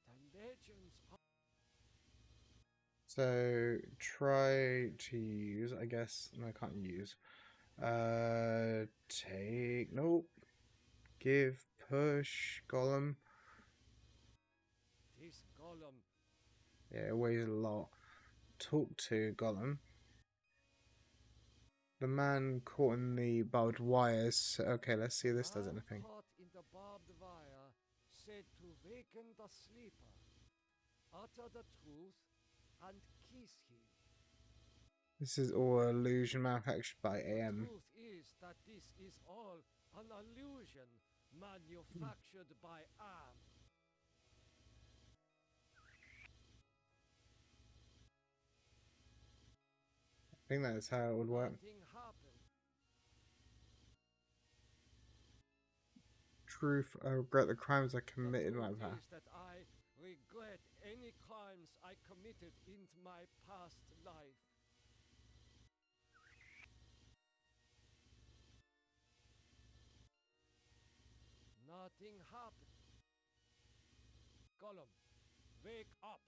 The legends are... So, try to use, I guess. No, I can't use. Take... Nope. Give, push, golem. This golem. Yeah, it weighs a lot. Talk to golem. The man caught in the barbed wires. Okay, let's see if this does anything. Caught in the barbed wire, said to waken the sleeper, utter the truth, and kiss him. This is all illusion manufactured by AM. The truth is that this is all an illusion manufactured by AM. I think that's how it would work. Nothing happened. Truth, I regret the crimes I committed in my The truth past. is that I regret any crimes I committed in my past life. Nothing happened. Gollum, wake up.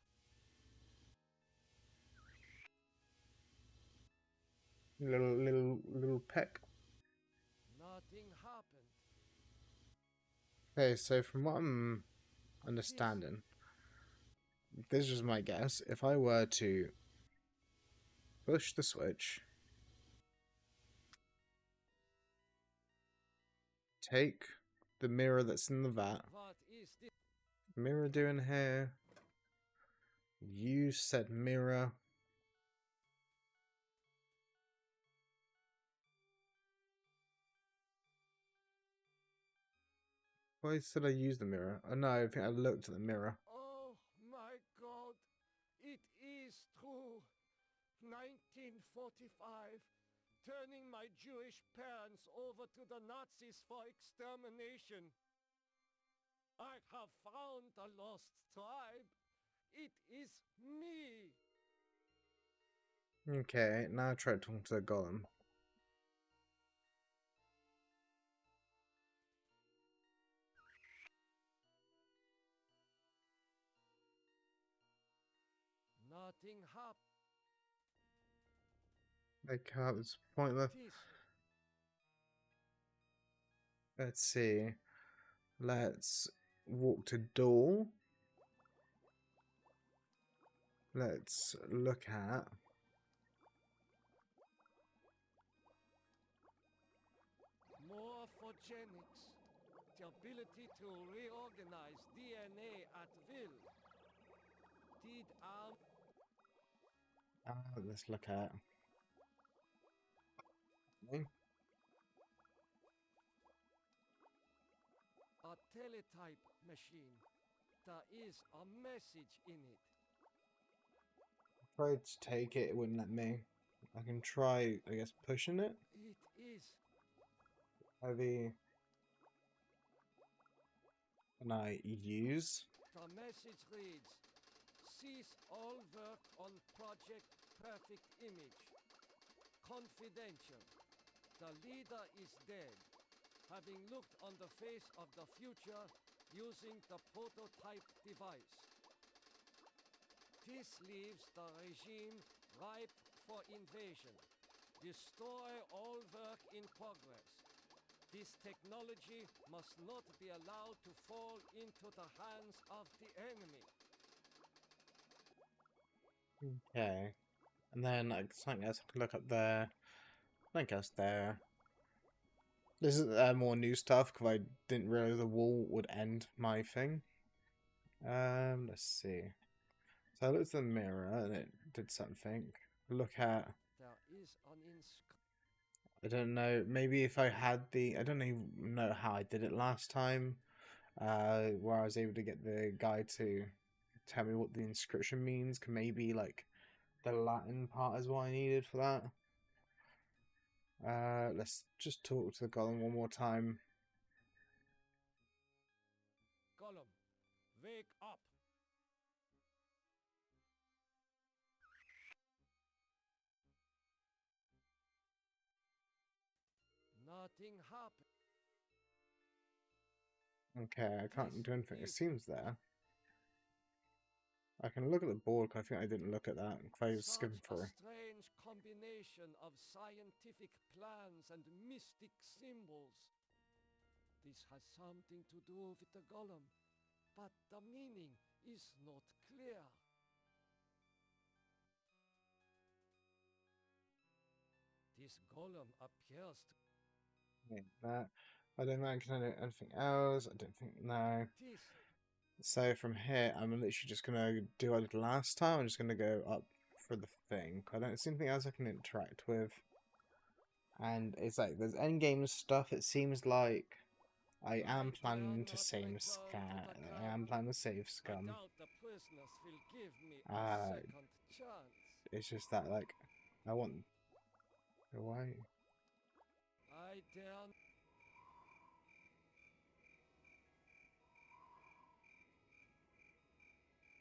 Little peck. Nothing happened. Okay, so from what I'm understanding, this is my guess. If I were to push the switch, take the mirror that's in the vat. What is this? Mirror doing here. Use said mirror. Why should I use the mirror? Oh no, I think I looked at the mirror. Oh my God, it is true. 1945, turning my Jewish parents over to the Nazis for extermination. I have found the lost tribe. It is me. Okay, now try talking to the golem. Nothing happened. Like, it's pointless. Let's see. Let's walk to door. Let's look at. Morphogenics. The ability to reorganize DNA at will. Did Let's look at. Okay. a teletype machine. There is a message in it. Tried to take it, it wouldn't let me. I can try, I guess, pushing it. It is. Heavy. Can I use? The message reads, cease all work on Project Perfect Image. Confidential. The leader is dead, having looked on the face of the future using the prototype device. This leaves the regime ripe for invasion. Destroy all work in progress. This technology must not be allowed to fall into the hands of the enemy. Okay. And then something else I can look up there. Something else there. This is more new stuff because I didn't realize the wall would end my thing. Let's see. So I looked at the mirror and it did something. Look at. There is an inscription. I don't know. Maybe if I had the. I don't even know how I did it last time. Where I was able to get the guy to tell me what the inscription means. Maybe like the Latin part is what I needed for that. Let's just talk to the golem one more time. Gollum, wake up. Nothing happened. Okay, I can't do anything. It seems there. I can look at the board, because I think I didn't look at that. If I was skipping through. A strange combination of scientific plans and mystic symbols. This has something to do with the golem, but the meaning is not clear. This golem appears to... Yeah, that. I don't think I can do anything else. I don't think, no. So from here, I'm literally just going to do what I did last time. I'm just going to go up for the thing. I don't see anything else I can interact with. And it's like, there's endgame stuff. It seems like I am planning to save Scum. I am planning to save Scum. It's just that, like, I want... Why? I dare...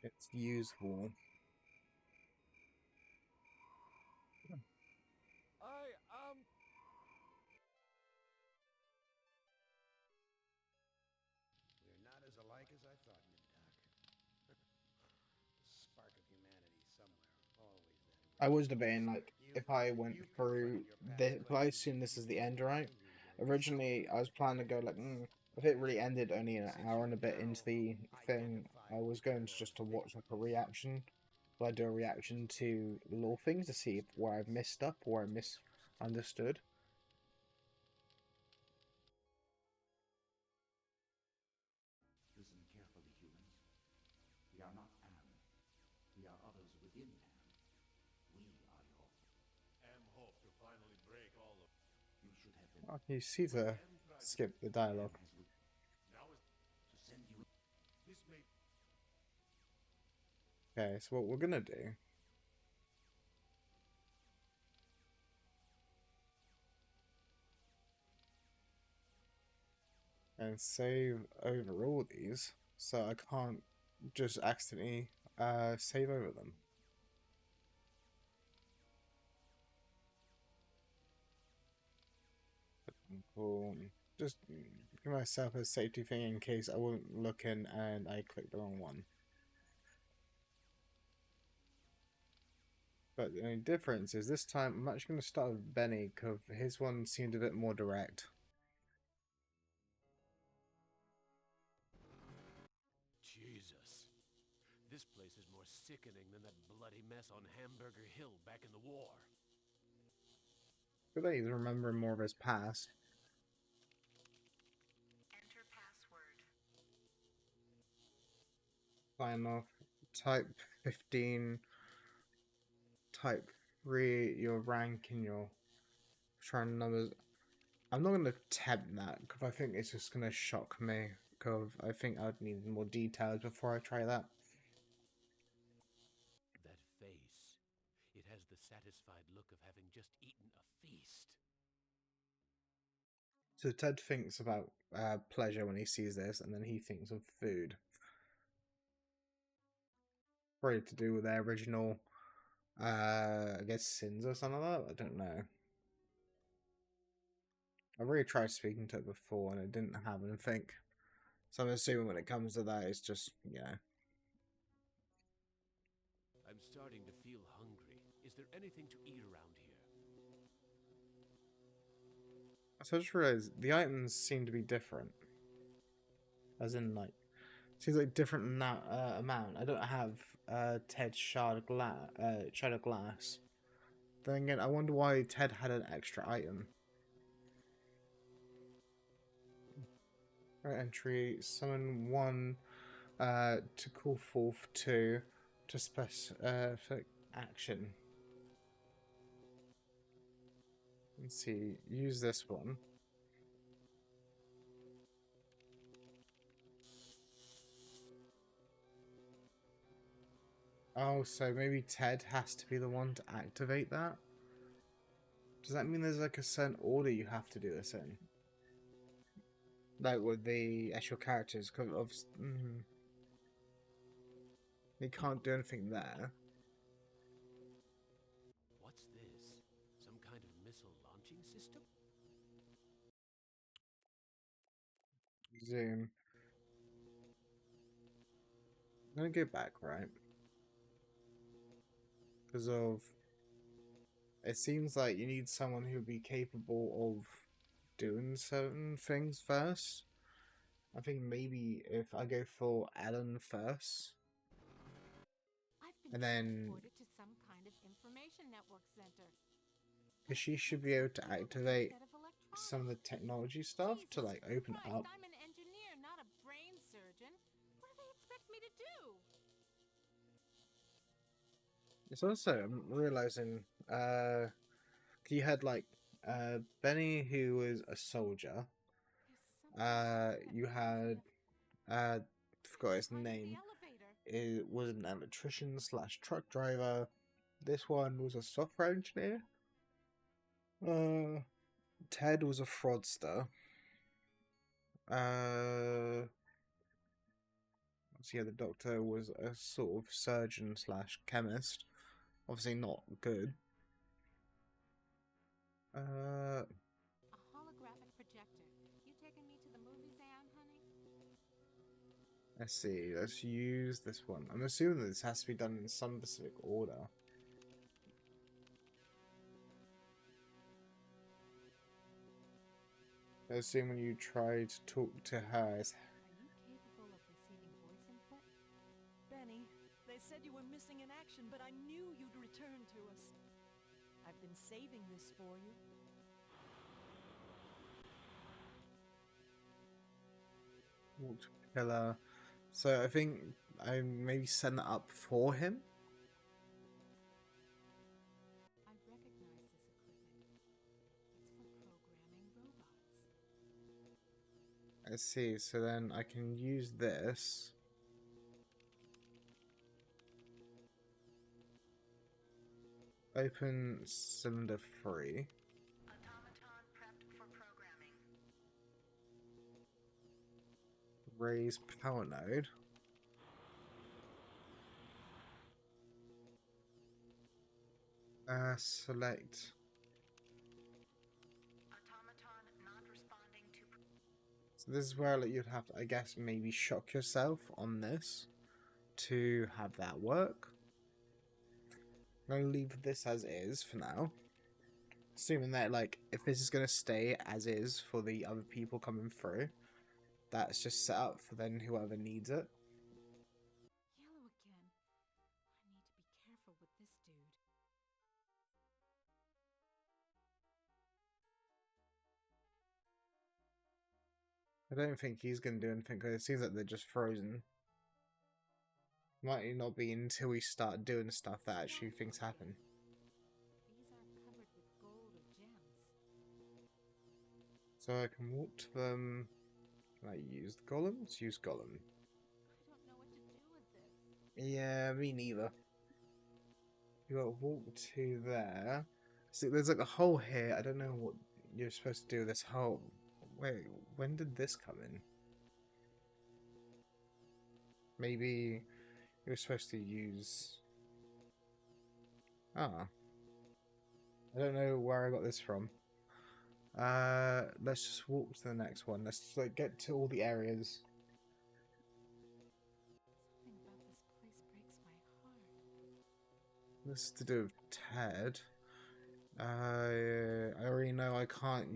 It's useful. I am... We're not as alike as I thought, Nibdak. The spark of humanity somewhere, always there. I was debating, like, if I went through this, but I assume this is the end, right? Originally, I was planning to go, like, if it really ended only an hour and a bit into the thing, I was going to just to watch, like, a reaction. So I do a reaction to the lore things to see where I've messed up or I misunderstood. within Ham. We are your... Am hope to finally break all of... You should have been... Oh, you see to skip the dialogue. Now is to send you... this may... Okay, so what we're gonna do and save over all these so I can't just accidentally save over them. Cool. Just give myself a safety thing in case I wasn't looking and I clicked the wrong one. But the only difference is this time I'm actually going to start with Benny because his one seemed a bit more direct. Jesus. This place is more sickening than that bloody mess on Hamburger Hill back in the war. Good that he's remembering more of his past. Enter password. Sign off. Type 15. Type 3. Your rank and your trying numbers. I'm not going to attempt that because I think it's just going to shock me. Because I think I'd need more details before I try that. That face. It has the satisfied look of having just eaten a feast. So Ted thinks about pleasure when he sees this, and then he thinks of food. Probably to do with their original, I guess, sins or something like that. I don't know. I really tried speaking to it before, and it didn't have anything. So I'm assuming when it comes to that, it's just, you know. I'm starting to feel hungry. Is there anything to eat around here? So I just realized the items seem to be different. As in, like, seems like different amount. I don't have Ted's shard of glass. Then again, I wonder why Ted had an extra item. Right, entry, summon 1 to call forth 2 to specific action. Let's see, use this one. Oh, so maybe Ted has to be the one to activate that? Does that mean there's like a certain order you have to do this in? Like with the actual characters, because of you can't do anything there. What's this? Some kind of missile launching system? Zoom. I'm gonna go back, right? Because of it seems like you need someone who would be capable of doing certain things first. I think maybe if I go for Ellen first, and then Transported to some kind of information network center. because she should be able to activate some of the technology stuff to like open it up. I'm an engineer, not a brain surgeon. What do they expect me to do? It's also, I'm realizing, you had like Benny, who was a soldier. You had forgot his name. It was an electrician slash truck driver. This one was a software engineer. Ted was a fraudster. So yeah, the doctor was a sort of surgeon slash chemist. Obviously not good. A holographic projector. You taking me to the movies, Anne, honey? Let's see, let's use this one. I'm assuming this has to be done in some specific order. I assume when you try to talk to her, it's... Are you capable of receiving voice input? Benny, they said you were missing in action, but I knew you'd return to us. I've been saving this for you. Killer. So I think I maybe set that up for him. Let's see, so then I can use this. Open cylinder 3. Automaton prepped for programming. Raise power node. Select. Automaton not responding to. So this is where like, you'd have to, I guess, maybe shock yourself on this to have that work. I'm going to leave this as is for now. Assuming that, like, if this is going to stay as is for the other people coming through, that's just set up for then whoever needs it. Yellow again. I need to be careful with this dude. I don't think he's going to do anything because it seems like they're just frozen. Might not be until we start doing stuff that actually things happen. These are covered with gold or gems. So I can walk to them. Can I use the golems? Use golem. I don't know what to do with this. Yeah, me neither. You got to walk to there. See, there's like a hole here. I don't know what you're supposed to do with this hole. Wait, when did this come in? Maybe you're supposed to use... Ah. I don't know where I got this from. Let's just walk to the next one. Let's just, like, get to all the areas. Something about this place breaks my heart. This is to do with Ted. I already know I can't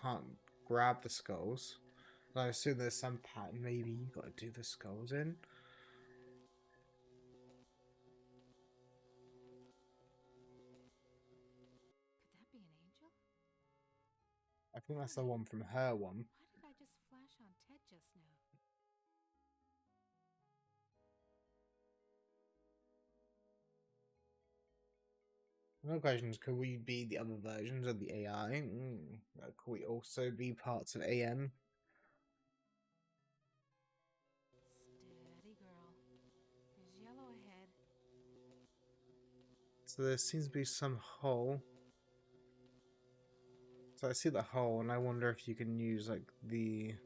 can't grab the skulls. I assume there's some pattern. Maybe you got to do the skulls in. Could that be an angel? I think that's the one from her one. Why did I just flash on Ted just now? No questions. Could we be the other versions of the AI? Could we also be parts of AM? Steady, girl. There's yellow ahead. So there seems to be some hole. So I see the hole, and I wonder if you can use like the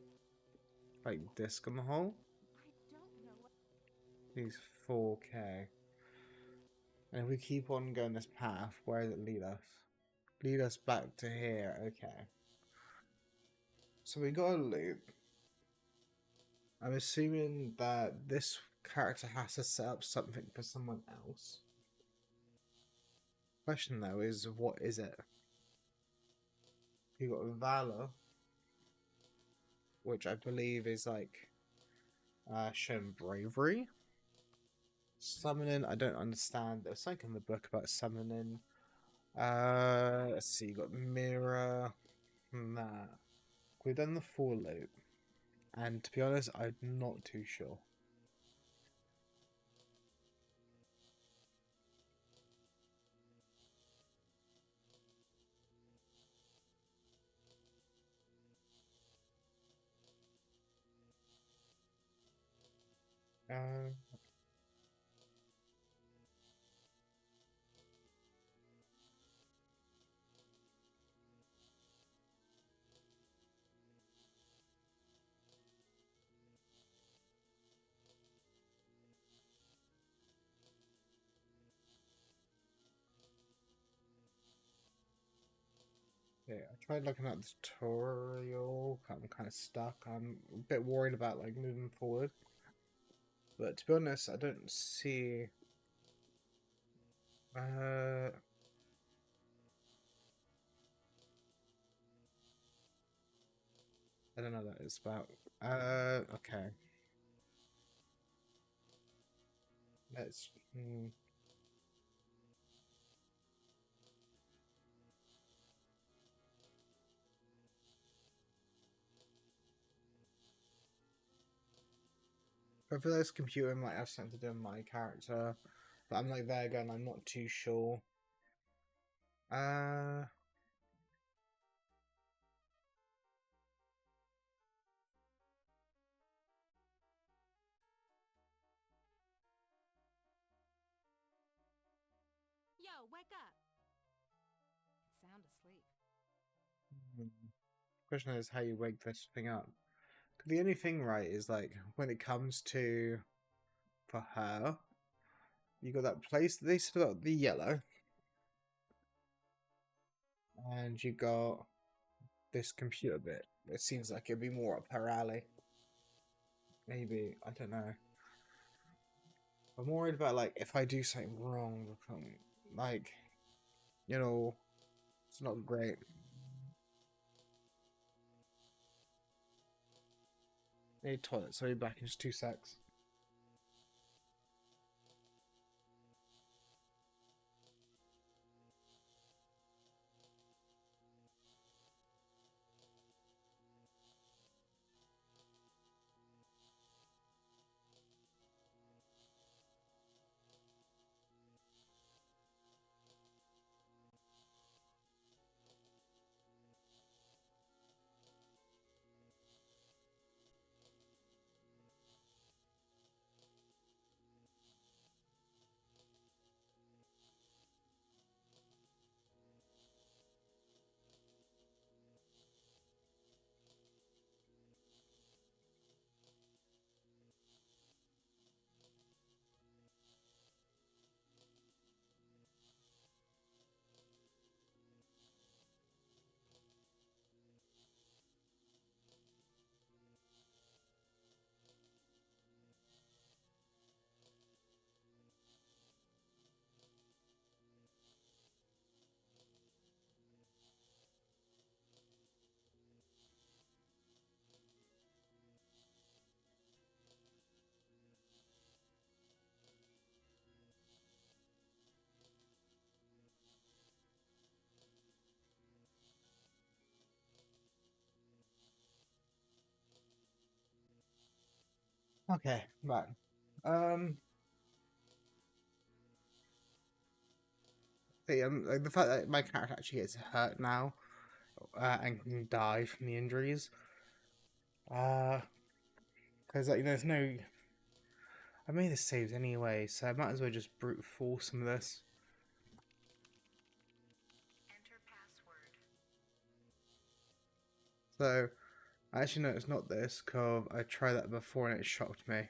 disc on the hole. I don't know what. These 4K. And if we keep on going this path, where does it lead us? Lead us back to here. Okay. So we got a loop. I'm assuming that this character has to set up something for someone else. Question though is, what is it? You got Valor, which I believe is like showing bravery. Summoning, I don't understand. There's something in the book about summoning. Let's see, you got mirror. Nah. We've done the 4 loop. And to be honest, I'm not too sure. Yeah, I tried looking at the tutorial. I'm kind of stuck. I'm a bit worried about like moving forward. But to be honest, I don't see. I don't know what that is about. Okay. Let's. Hopefully this computer might have something to do with my character. But I'm like there again, I'm not too sure. wake up. It's sound asleep. Question is how you wake this thing up. 'Cause the only thing, right, is like when it comes to for her, you got that place they still got the yellow, and you got this computer bit. It seems like it'd be more up her alley. Maybe, I don't know. I'm worried about like if I do something wrong, like, you know, it's not great. Need toilet, so I'll be back in just 2 secs. Okay, right. Like the fact that my character actually gets hurt now, and can die from the injuries. Because like, there's no. I made the saves anyway, so I might as well just brute force some of this. Enter password. So, actually no, it's not this, because I tried that before and it shocked me.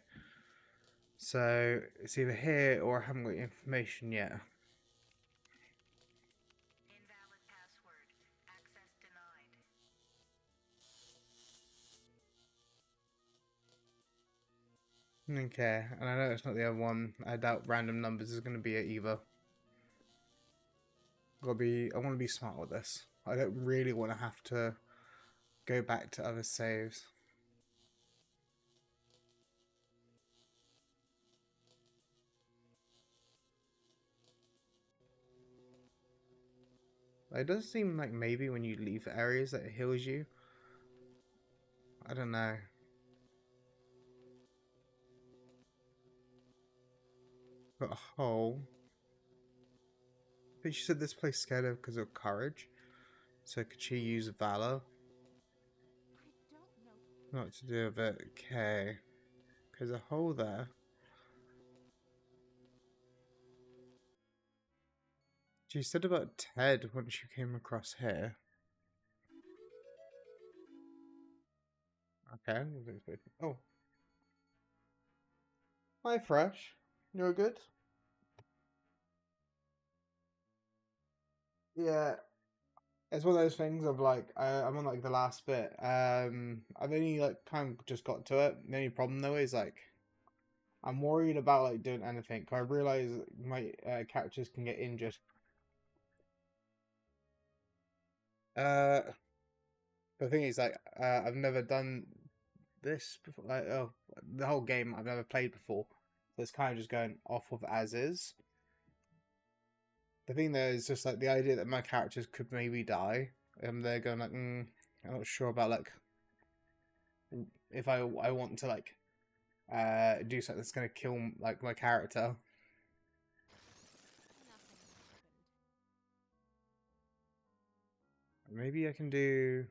So, it's either here or I haven't got the information yet. Invalid password. Access denied. Okay, and I know it's not the other one. I doubt random numbers is going to be it either. I want to be smart with this. I don't really want to have to go back to other saves. It does seem like maybe when you leave areas that it heals you. I don't know. Got a hole. But she said this place scared her because of courage. So could she use valor? I don't know. Not to do with it. Okay. There's a hole there. She said about Ted once you came across here. Okay. Oh. Hi, Fresh. You're good? Yeah. It's one of those things of like, I'm on like the last bit. I've only like kind of just got to it. The only problem though is like, I'm worried about like doing anything. 'Cause I realize my characters can get injured. The thing is like, I've never done this before. Like, oh, the whole game I've never played before. So it's kind of just going off of as is. The thing there is just like the idea that my characters could maybe die. And they're going like, I'm not sure about like if I want to like do something that's gonna kill like my character. Maybe I can do.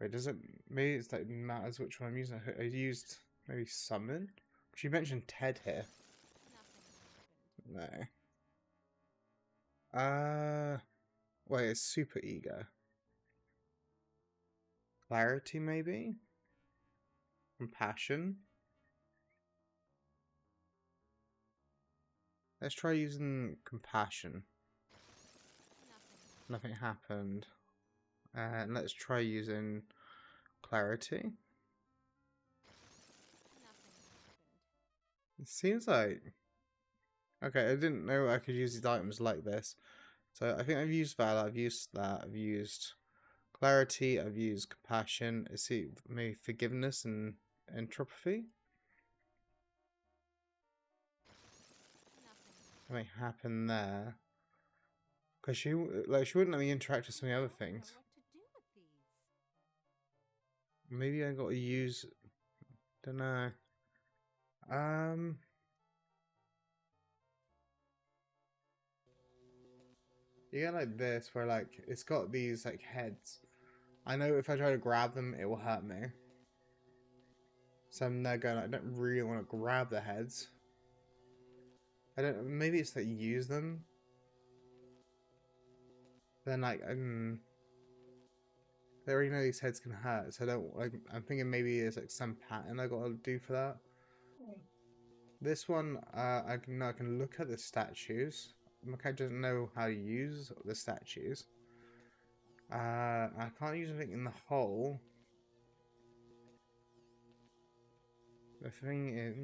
Wait, does it? Maybe it's like matters which one I'm using. I used maybe summon. She mentioned Ted here. No. Wait, it's super ego. Clarity, maybe? Compassion? Let's try using compassion. Nothing happened. And let's try using clarity. It seems like... Okay, I didn't know I could use these items like this. So I think I've used Valor, I've used that, I've used clarity, I've used compassion. I see maybe forgiveness and entropy. Something happened there. Because she wouldn't let me interact with some of the other things. Maybe I gotta use... Don't know. You get like this, where like it's got these like heads. I know if I try to grab them, it will hurt me. So I'm there going, I don't really want to grab the heads. I don't. Maybe it's that you use them. Then like I already know these heads can hurt, so I don't like. I'm thinking maybe there's like some pattern I gotta do for that. This one, I can look at the statues. My character doesn't know how to use the statues. I can't use anything in the hole. The thing is,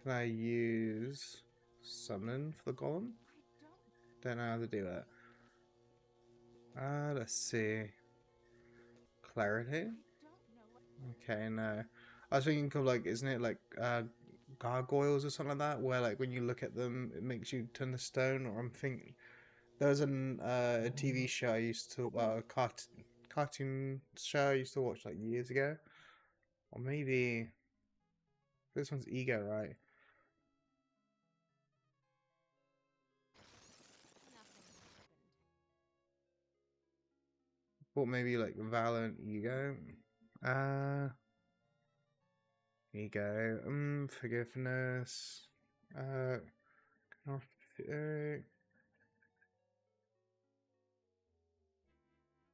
can I use summon for the golem? Don't know how to do it. Let's see. Clarity? Okay, no. I was thinking of like, isn't it like gargoyles or something like that, where like when you look at them, it makes you turn to stone? Or I'm thinking there was a TV show I used to, cartoon show I used to watch like years ago, or maybe this one's ego, right? Or maybe like Valor and ego. Ego. Forgiveness.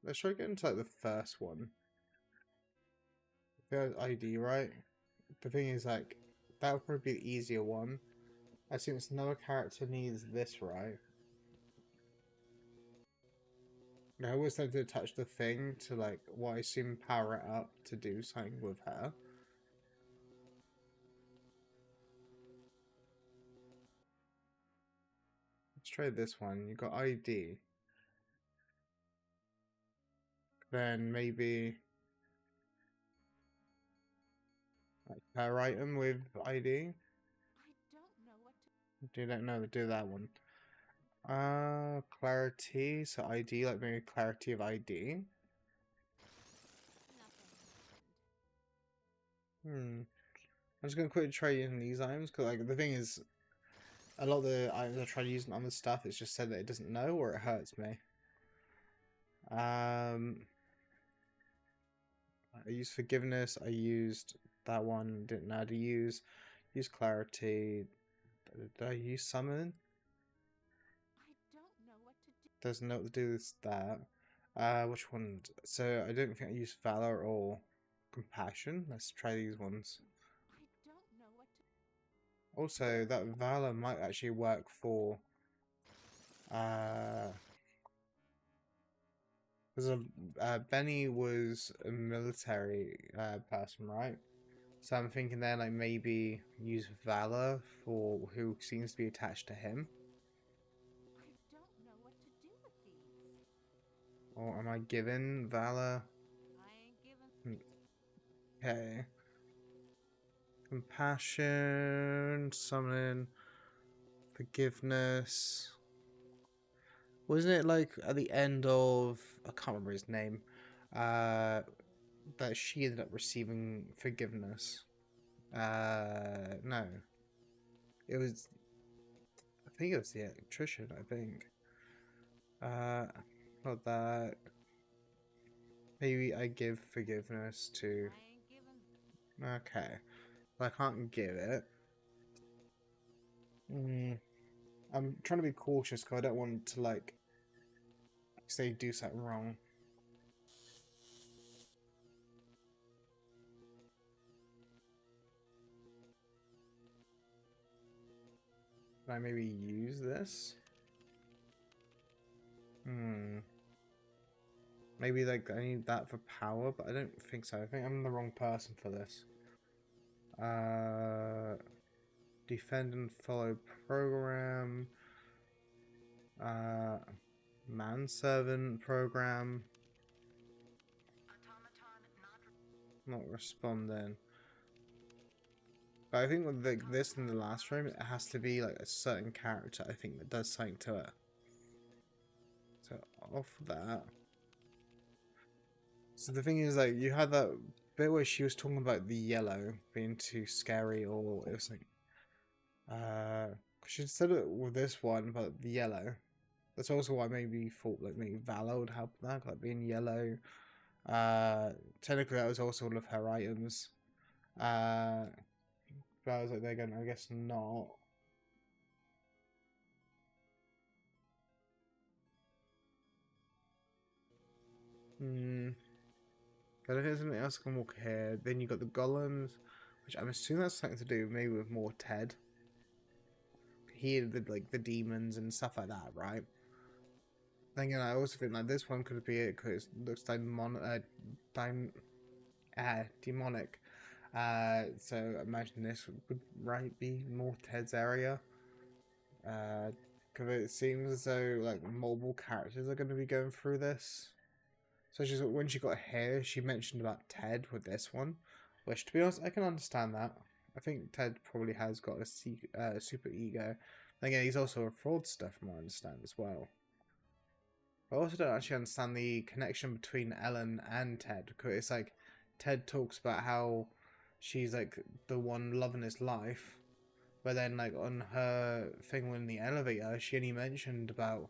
Let's try getting to like the first one. The ID, right? The thing is, like, that would probably be the easier one. I assume it's another character needs this, right? I always like to attach the thing to, like, what I assume power it up to do something with her. Let's try this one. You got ID. Then maybe like her item with ID. You don't know to do that one. Clarity, so ID, like maybe clarity of ID. I'm just gonna quickly try using these items, because like the thing is, a lot of the items I try to use on other stuff, it's just said that it doesn't know or it hurts me. I used forgiveness, I used that one, didn't know how to use clarity. Did I use summon? Doesn't know what to do with that. Which one? So I don't think I used Valor or Compassion. Let's try these ones. Also, that Valor might actually work for because Benny was a military person, right? So I'm thinking then like maybe use Valor for who seems to be attached to him. Or am I given Valor? Okay. Compassion, summon, forgiveness. Wasn't it like at the end of, I can't remember his name, that she ended up receiving forgiveness? No. It was, I think it was the electrician, I think. Not that. Maybe I give forgiveness to... Okay. I can't give it. I'm trying to be cautious because I don't want to, like, say do something wrong. Can I maybe use this? Maybe, like, I need that for power, but I don't think so. I think I'm the wrong person for this. Defend and follow program. Manservant program. Not responding. But I think with this in the last room, it has to be like a certain character, I think, that does something to it. So off that. So the thing is, like, you had that bit where she was talking about the yellow being too scary, or it was like, she said it with this one, but the yellow. That's also why I maybe thought like maybe Valor would help that, like being yellow. Technically that was also one of her items. But I was like, they're going, I guess not. I don't think there's anything else can walk here. Then you got the golems, which I'm assuming that's something to do maybe with more Ted. Here, like the demons and stuff like that, right? Then again, I also think like this one could be it because it looks demonic. So imagine this would be more Ted's area. Because it seems as though like multiple characters are going to be going through this. So when she got here, she mentioned about Ted with this one, which to be honest, I can understand that. I think Ted probably has got a super ego. Again, he's also a fraudster from what I understand as well. I also don't actually understand the connection between Ellen and Ted, because it's like Ted talks about how she's like the one loving his life, but then like on her thing in the elevator, she only mentioned about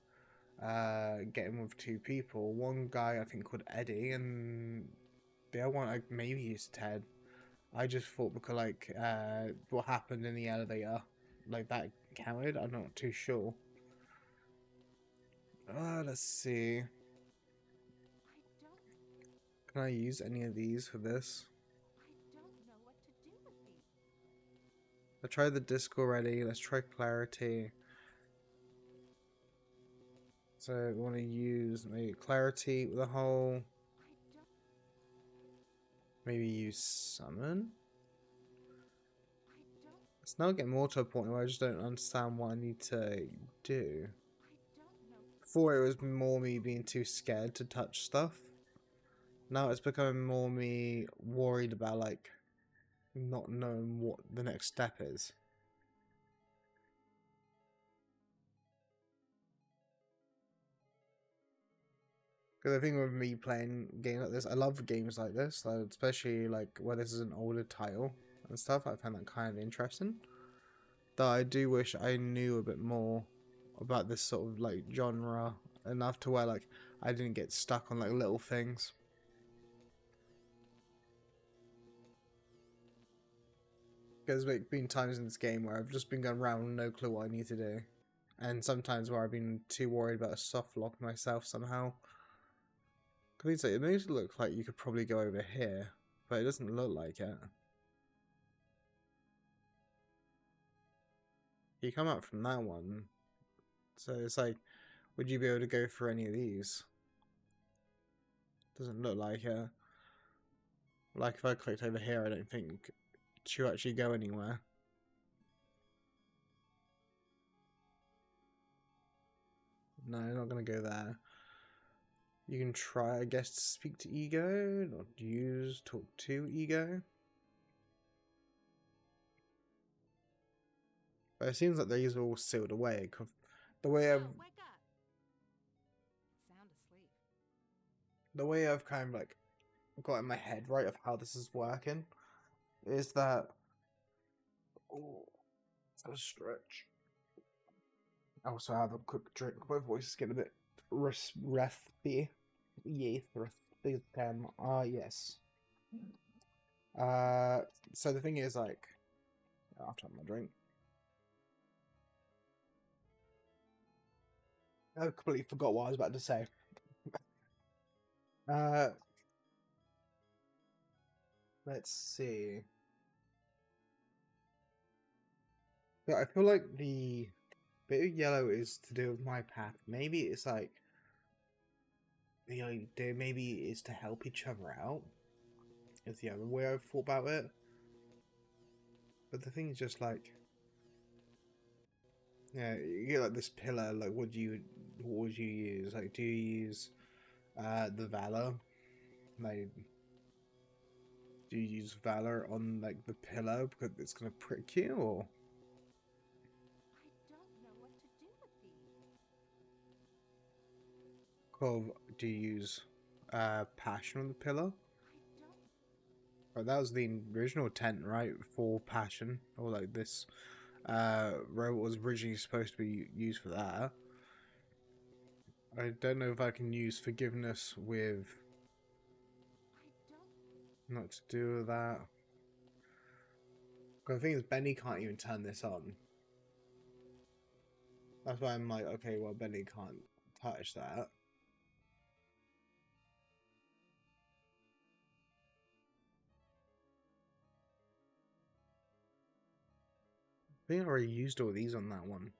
getting with two people. One guy I think called Eddie, and the other one like maybe is Ted. I just thought because like what happened in the elevator, like that counted. I'm not too sure. Let's see. Can I use any of these for this? I don't know what to do with these. I tried the disc already. Let's try clarity. So we want to use maybe clarity with a whole. Maybe use summon. It's now getting more to a point where I just don't understand what I need to do. Before it was more me being too scared to touch stuff. Now it's becoming more me worried about like not knowing what the next step is. Because the thing with me playing games like this, I love games like this, especially like where this is an older title and stuff. I find that kind of interesting. Though I do wish I knew a bit more about this sort of like genre enough to where like I didn't get stuck on like little things. Because there's been times in this game where I've just been going around with no clue what I need to do. And sometimes where I've been too worried about a soft lock myself somehow. Because it makes it look like you could probably go over here, but it doesn't look like it. You come out from that one, so it's like, would you be able to go through any of these? Doesn't look like it. Like if I clicked over here, I don't think she'll actually go anywhere. No, not gonna go there. You can try, I guess, to speak to Ego, not use, talk to Ego. But it seems like these are all sealed away. The way I've... Wake up. Sound asleep. The way I've kind of like got in my head, right, of how this is working, is that... Oh, it's a stretch. I also have a quick drink. My voice is getting a bit raspy. Yes, raspy. Yes. So the thing is, like, I'll have my drink. I completely forgot what I was about to say. Uh, let's see. But I feel like the bit of yellow is to do with my path. Maybe it's like the idea. Maybe it's to help each other out. Is the other way I've thought about it. But the thing is just like, yeah, you get like this pillar. Like, what would you use? Like, do you use the valor? Like, do you use valor on like the pillar because it's gonna prick you, or? I don't know what to do with these. Do you use passion on the pillar? I don't. Right, that was the original intent, right? For passion, or like this robot was originally supposed to be used for that. I don't know if I can use forgiveness with. Not to do with that. Because the thing is, Benny can't even turn this on. That's why I'm like, okay, well, Benny can't touch that. I think I already used all these on that one.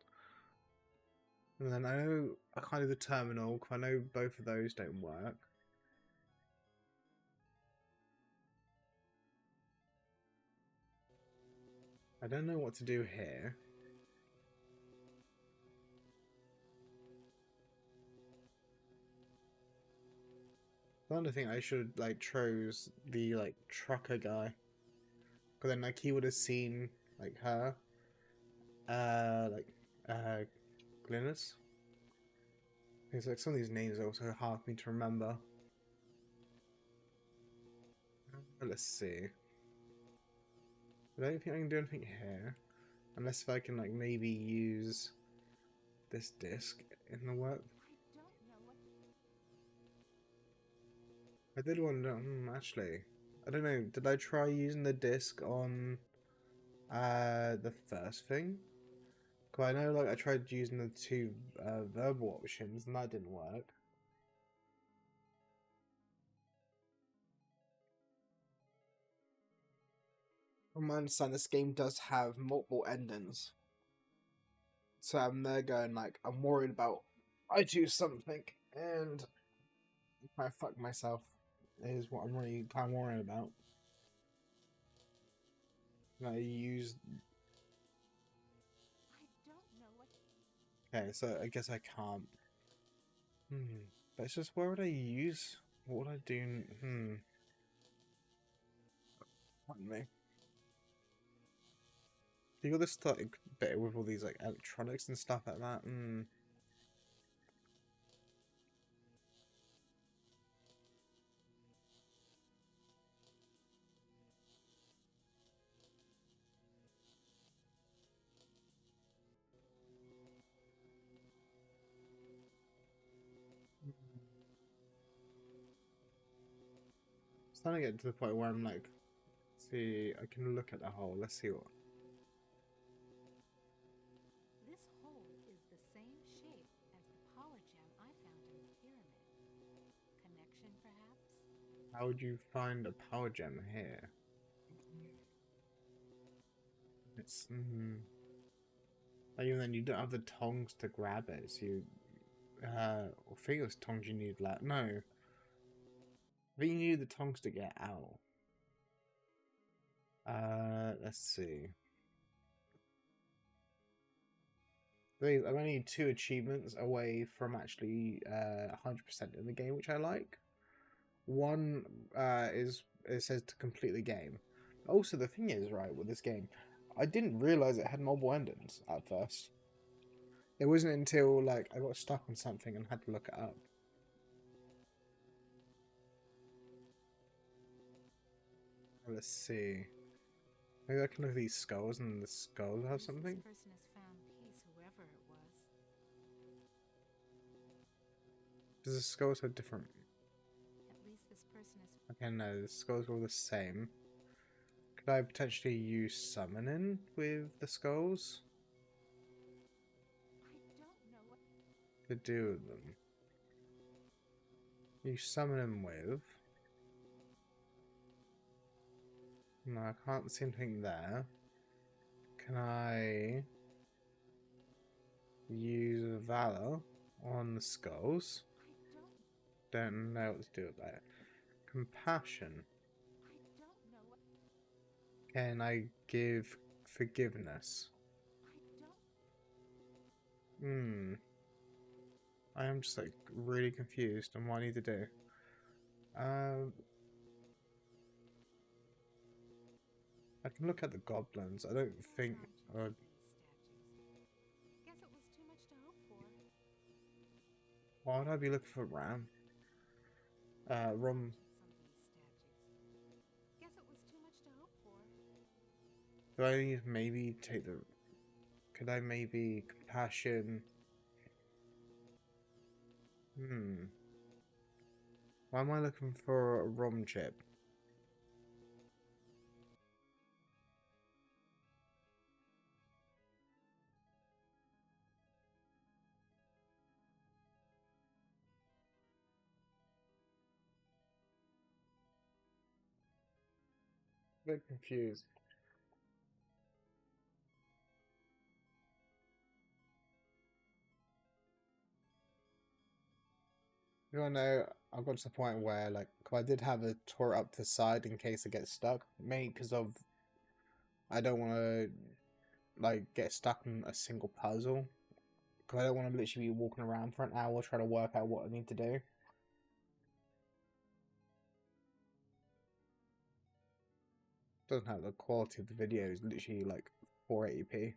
And then I know I can't do the terminal, because I know both of those don't work. I don't know what to do here. I don't think I should like chose the like trucker guy, because then like he would have seen like her, Glynis. It's like some of these names are also hard for me to remember. Let's see. I don't think I can do anything here, unless if I can like maybe use this disc in the work. I did wonder. Actually, I don't know. Did I try using the disc on the first thing? Cause I know like I tried using the two verbal options and that didn't work. From my understanding, this game does have multiple endings. So I'm there going like, I'm worried about I do something and I fuck myself is what I'm really kind of worried about. I use. I don't know what. Okay, so I guess I can't. But it's just where would I use? What would I do? Pardon me. You got this like bit with all these like electronics and stuff like that. It's starting to get to the point where I'm like, see, I can look at the hole. Let's see what. This hole is the same shape as the power gem I found in the pyramid. Connection, perhaps? How would you find a power gem here? It's even then you don't have the tongs to grab it, so you I think it was tongs you need left. No. I think you need the tongs to get out. Let's see. I'm only 2 achievements away from actually 100% in the game, which I like. One is it says to complete the game. Also, the thing is, right, with this game, I didn't realize it had multiple endings at first. It wasn't until like I got stuck on something and had to look it up. Let's see. Maybe I can look at these skulls and the skulls have something. This person has found peace, whoever it was. Does the skulls have different? At least this person is. Okay, no, the skulls are all the same. Could I potentially use summoning with the skulls? I don't know what. to do with them? You summon him with. No, I can't see anything there. Can I use Valor on the skulls? Don't know what to do with that. Compassion. Can I give forgiveness? I am just like really confused on what I need to do. I can look at the goblins. I don't think. Guess it was too much to hope for. Why would I be looking for Ram? Rum. Guess it was too much to hope for. Do I need to maybe take the? Could I maybe compassion? Why am I looking for a rum chip? A bit confused. You wanna know, I've got to the point where, like, I did have a tour up to the side in case I get stuck. Mainly because of, I don't want to, like, get stuck in a single puzzle. Because I don't want to literally be walking around for an hour trying to work out what I need to do. Doesn't have the quality of the video, is literally, like, 480p.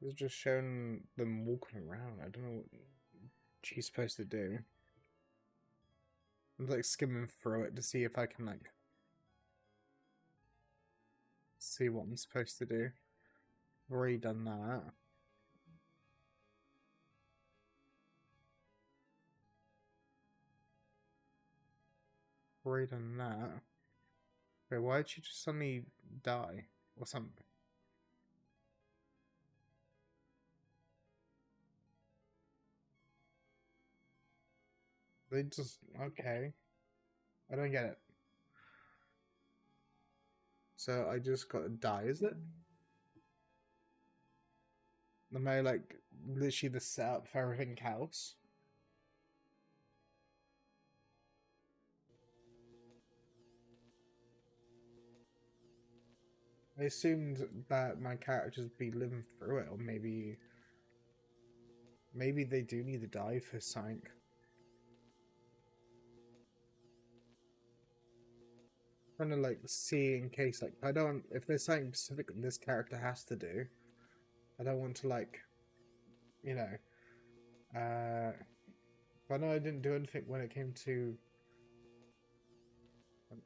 It's just showing them walking around. I don't know what she's supposed to do. I'm like skimming through it to see if I can like see what I'm supposed to do. I've already done that. Already done that. Wait, why did she just suddenly die or something? They just okay. I don't get it. So I just gotta die, is it? Am I like literally the setup for everything else? I assumed that my characters would be living through it, or maybe they do need to die for something. Trying to like see in case like I don't, if there's something specific that this character has to do, I don't want to like, you know, but I know I didn't do anything when it came to. Did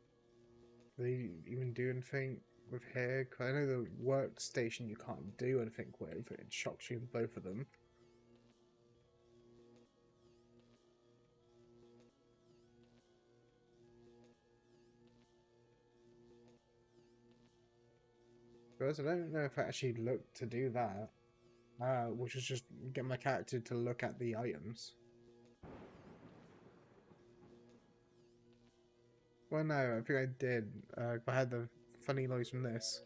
they even do anything with hair? 'Cause I know the workstation you can't do anything with. It shocks you in both of them. Because I don't know if I actually looked to do that, which is just get my character to look at the items. Well, no, I think I did. I had the funny noise from this.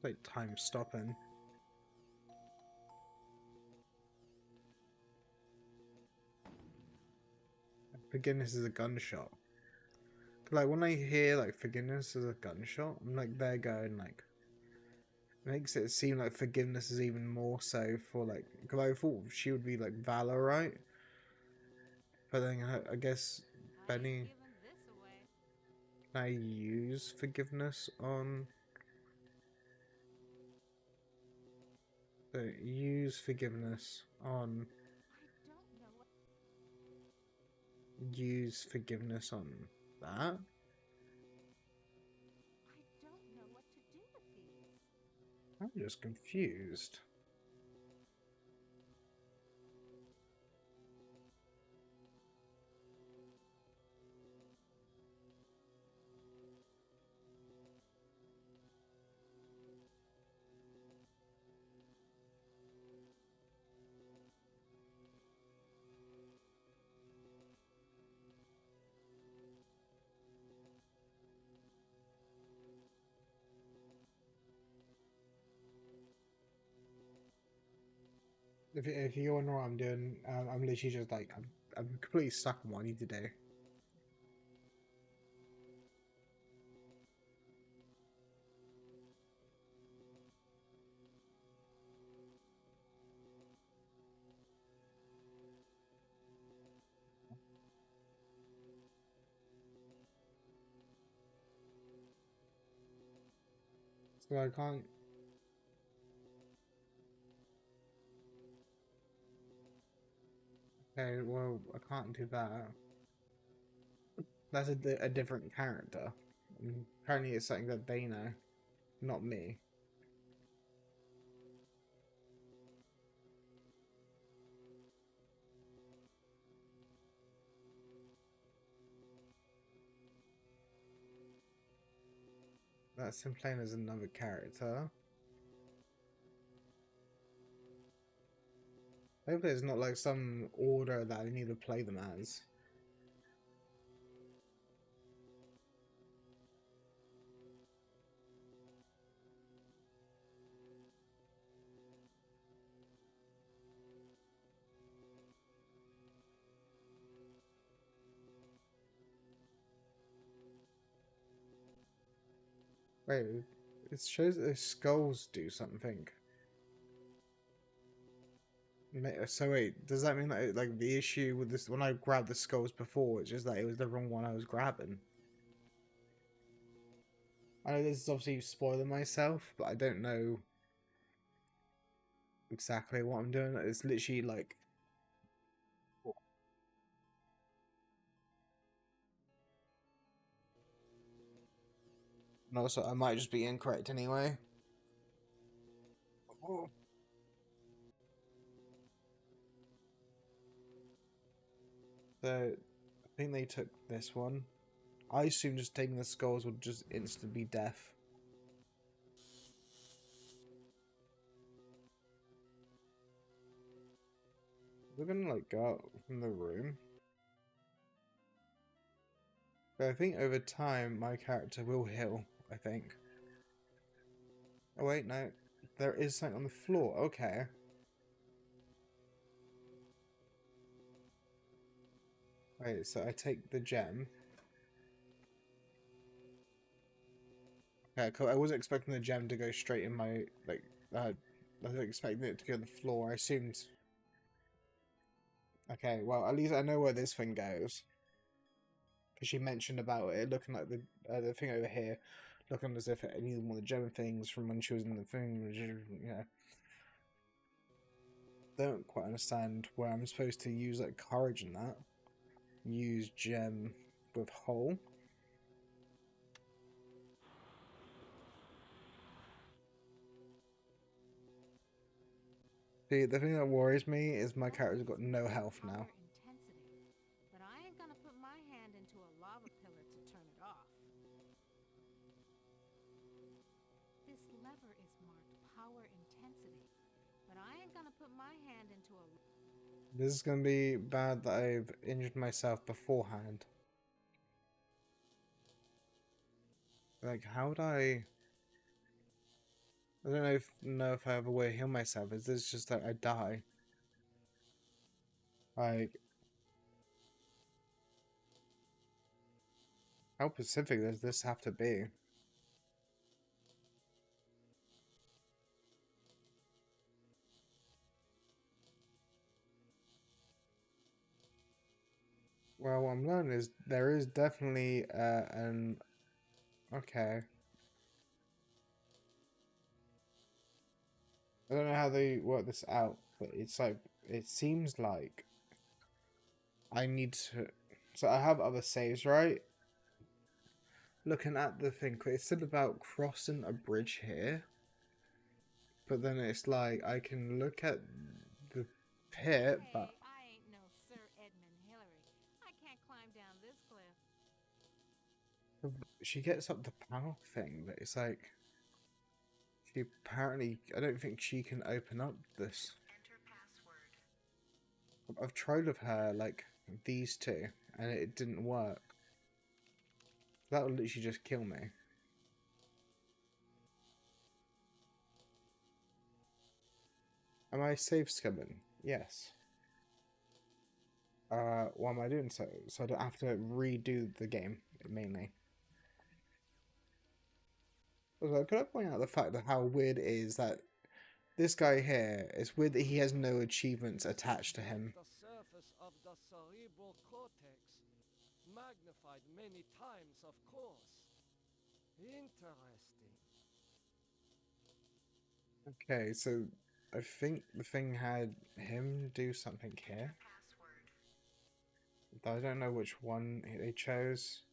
Like time stopping. Forgiveness is a gunshot. Like when I hear like forgiveness is a gunshot, I'm like there going like, makes it seem like forgiveness is even more so for like, because I thought she would be like Valor, right? But then I guess Benny. Can I use forgiveness on? Use forgiveness on. use forgiveness on that? I don't know what to do with these. I'm just confused. If you want to know what I'm doing, I'm literally just like I'm completely stuck on what I need to do. So I can't. Okay, well I can't do that. That's a different character. And apparently it's something that they know, not me. That's him playing as another character. Hopefully it's not like some order that I need to play them as. Wait, it shows that the skulls do something. So wait, does that mean that like the issue with this when I grabbed the skulls before, it's just that it was the wrong one I was grabbing? I know this is obviously spoiling myself, but I don't know exactly what I'm doing. It's literally like no, so I might just be incorrect anyway. Oh. So I think they took this one. I assume just taking the skulls would just instantly be death. We're gonna like go out from the room. But I think over time my character will heal, I think. Oh wait, no. There is something on the floor. Okay. Wait, so I take the gem. Okay, cool. I wasn't expecting the gem to go straight in my, like, I was expecting it to go on the floor. I assumed... Okay, well, at least I know where this thing goes. Because she mentioned about it looking like the thing over here, looking as if it needed one of the gem things from when she was in the thing, you know. Don't quite understand where I'm supposed to use, like, courage in that. Use gem with hole. See, the thing that worries me is my character's got no health now. Intensity, but I ain't gonna put my hand into a lava pillar to turn it off. This lever is marked power intensity, but I ain't gonna put my hand into a... This is gonna be bad that I've injured myself beforehand. Like, how would I don't know if I have a way to heal myself. Is this just that I die? Like, how specific does this have to be? Well, what I'm learning is there is definitely an... Okay. I don't know how they work this out, but it's like... It seems like I need to... So I have other saves, right? Looking at the thing, it said about crossing a bridge here. But then it's like, I can look at the pit, but... Hey, I ain't no Sir Edmund Hillary. I can't climb down this cliff. She gets up the panel thing, but it's like... She apparently... I don't think she can open up this. Enter password. I've tried with her, like, these two, and it didn't work. That would literally just kill me. Am I safe scumming? Yes. Why am I doing so? So I don't have to redo the game, mainly. Also, could I point out the fact of how weird it is that this guy here, it's weird that he has no achievements attached to him. The surface of the cerebral cortex. Magnified many times, of course. Interesting. Okay, so I think the thing had him do something here. I don't know which one they chose.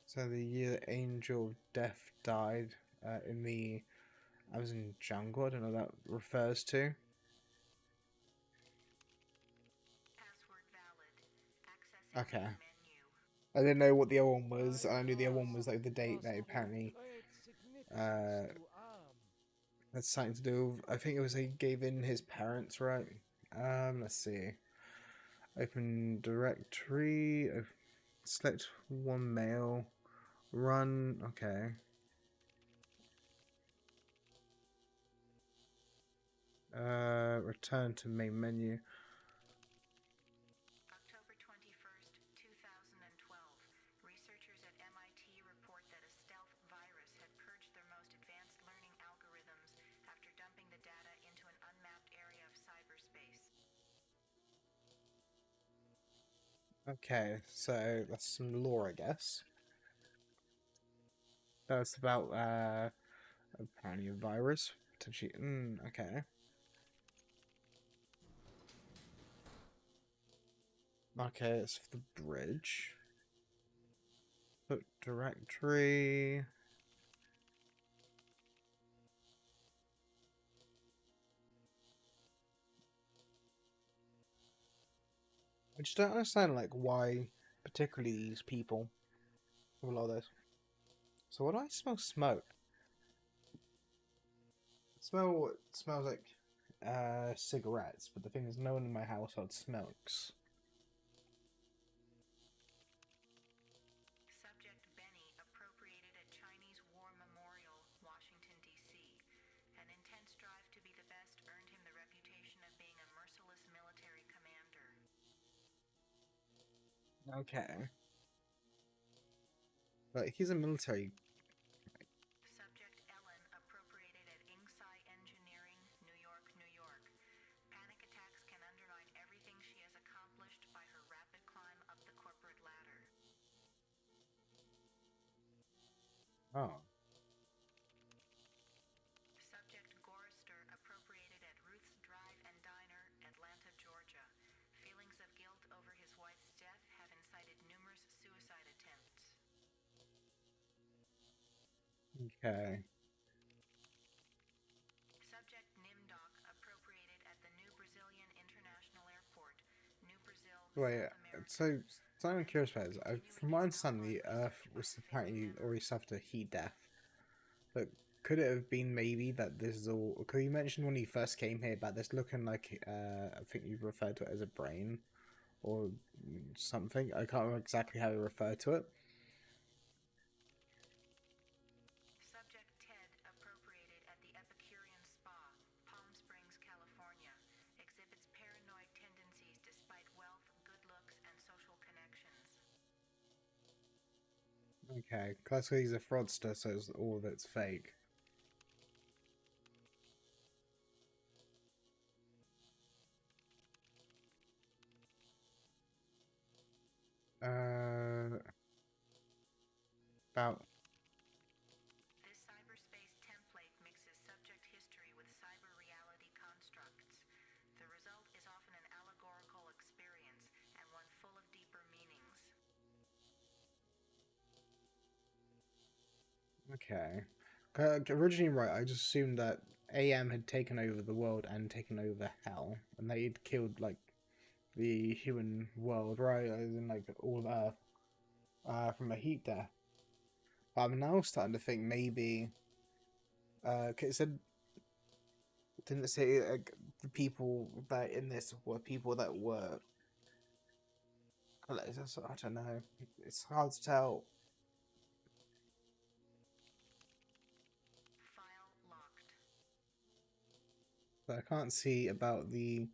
So the year Angel of Death died in the Amazon jungle. I don't know what that refers to. Okay. I didn't know what the other one was. I knew the other one was like the date that apparently had something to do with, I think it was he gave in his parents, right? Let's see. Open directory. Select one mail. Run. Okay. Return to main menu. October 21st, 2012. Researchers at MIT report that a stealth virus had purged their most advanced learning algorithms after dumping the data into an unmapped area of cyberspace. Okay, so that's some lore, I guess. That's about apparently a virus. Potentially. Okay. Okay, it's for the bridge. Put directory. I just don't understand, like, why particularly these people with a lot of this. So what do I smell? Smoke. It smells like cigarettes, but the thing is, no one in my household smokes. Subject Benny appropriated a Chinese war memorial, Washington, D.C. An intense drive to be the best earned him the reputation of being a merciless military commander. Okay. But he's a military. Subject Ellen appropriated at Inksai Engineering, New York, New York. Panic attacks can undermine everything she has accomplished by her rapid climb up the corporate ladder. Oh. Subject Gorister appropriated at Ruth's Drive and Diner, Atlanta, Georgia. Feelings of guilt over his wife's death have incited numerous suicide attempts. Okay. Subject Nimdok appropriated at the New Brazilian International Airport, New Brazil. Wait, so something I'm curious about is, from my understanding, the Earth was apparently already suffered a heat death. But could it have been maybe that this is all? Because you mentioned when you first came here about this looking like, I think you referred to it as a brain or something. I can't remember exactly how you referred to it. Subject Ted appropriated at the Epicurean Spa, Palm Springs, California. Exhibits paranoid tendencies despite wealth, good looks, and social connections. Okay, classically he's a fraudster, so it's all of it's fake. About. This cyberspace template mixes subject history with cyber reality constructs. The result is often an allegorical experience, and one full Okay. Originally, right, I just assumed that AM had taken over the world and taken over Hell, and they'd killed like the human world, right? As in like all of Earth, from a heat death. But I'm now starting to think maybe, 'cause it said, didn't it say the people that in this were people that were, I don't know. It's hard to tell. File locked. But I can't see about the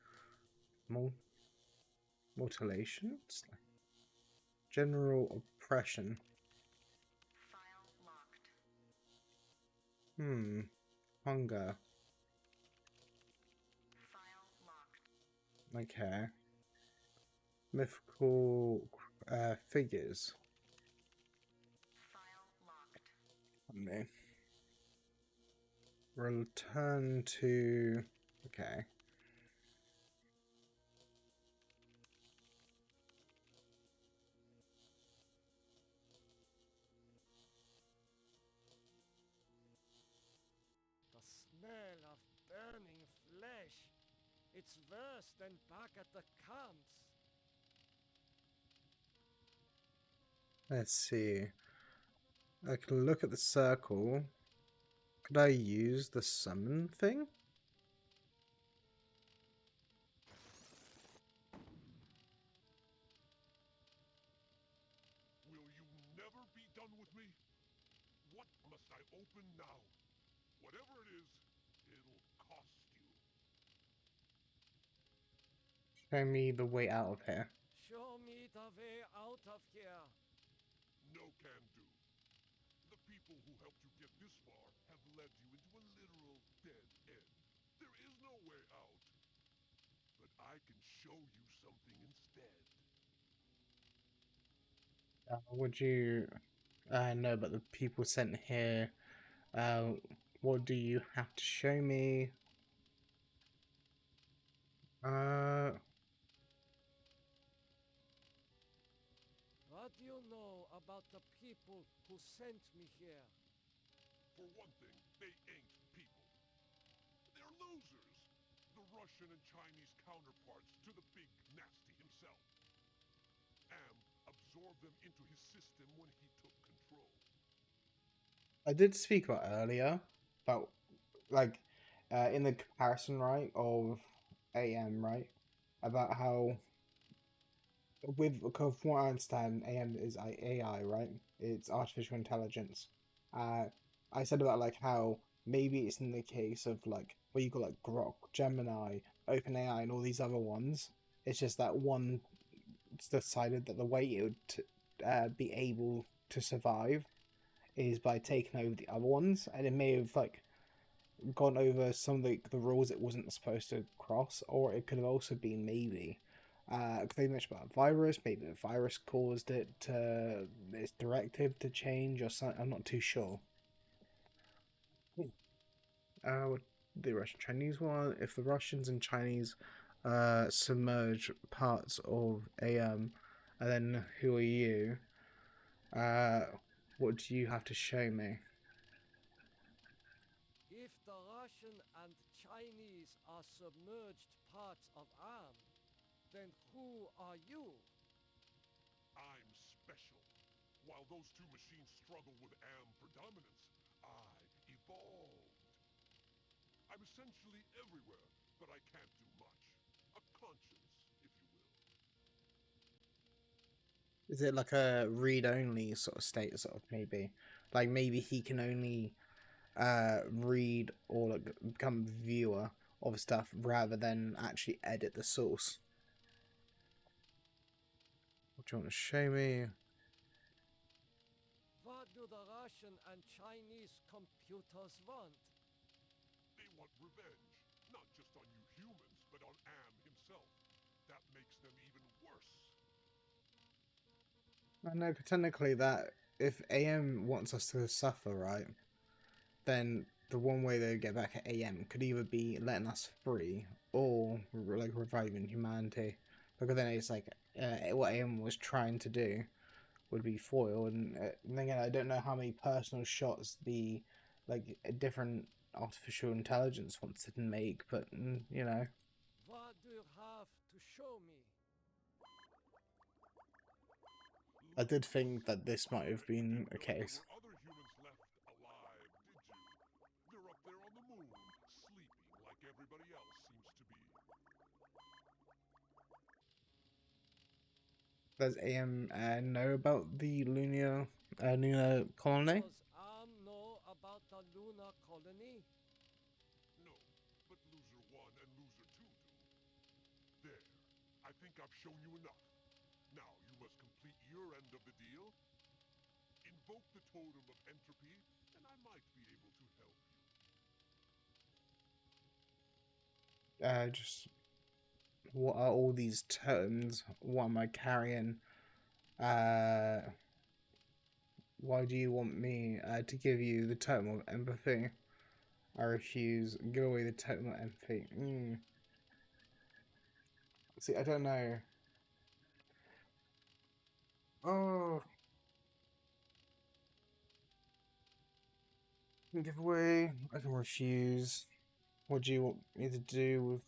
mutilations, general oppression. File locked. Hunger. File locked. Okay. Mythical figures. File locked. Me. Return to. Okay. The smell of burning flesh. It's worse than back at the camps. Let's see. I can look at the circle. Could I use the summon thing? Will you never be done with me? What must I open now? Whatever it is, it'll cost you. Show me the way out of here. Show me the way out of here. No can do. The people who helped you get this far have led you into a literal dead end. There is no way out. But I can show you something instead. Would you... no, but the people sent here... what do you have to show me? What do you know about the people who sent me here? For one thing, they ain't people. They're losers. The Russian and Chinese counterparts to the big nasty himself. Am absorbed them into his system when he took control. I did speak about earlier about, like, in the comparison, right, of AM, right, about how, because from what I understand, AM is AI, right? It's artificial intelligence. I said about like how maybe it's in the case of like where you got like Grok, Gemini, OpenAI, and all these other ones. It's just that one decided that the way it would be able to survive is by taking over the other ones, and it may have like gone over some of the rules it wasn't supposed to cross, or it could have also been maybe because they mentioned about a virus, maybe the virus caused it to its directive to change or something. I'm not too sure. The Russian Chinese one. If the Russians and Chinese submerge parts of AM, and then who are you? What do you have to show me? If the Russian and Chinese are submerged parts of ARM, then who are you? I'm special. While those two machines struggle with Am predominance, I evolved. I'm essentially everywhere, but I can't do much. A conscience, if you will. Is it like a read-only sort of state, sort of maybe? Like maybe he can only read or like become a viewer of stuff rather than actually edit the source. What do you want to show me? What do the Russian and Chinese computers want? They want revenge, not just on you humans, but on Am himself. That makes them even worse. I know technically that if AM wants us to suffer, right, then the one way they get back at AM could either be letting us free or like reviving humanity, because then it's like what AM was trying to do would be foil, and then again, I don't know how many personal shots the like a different artificial intelligence wants to make, but you know. What do you have to show me? I did think that this might have been a case. Other humans left alive, did you? They're up there on the moon, sleeping like everybody else seems to be. Does AM know about the lunar colony? Does know about the lunar colony? No, but Loser 1 and Loser 2 do. There, I think I've shown you enough. Now you must complete your end of the deal. Invoke the Totem of Entropy, and I might be able to help you. Just what are all these totems? What am I carrying? Why do you want me to give you the totem of empathy? I refuse. Give away the totem of empathy. See, I don't know. Oh. I can give away. I can refuse. What do you want me to do with...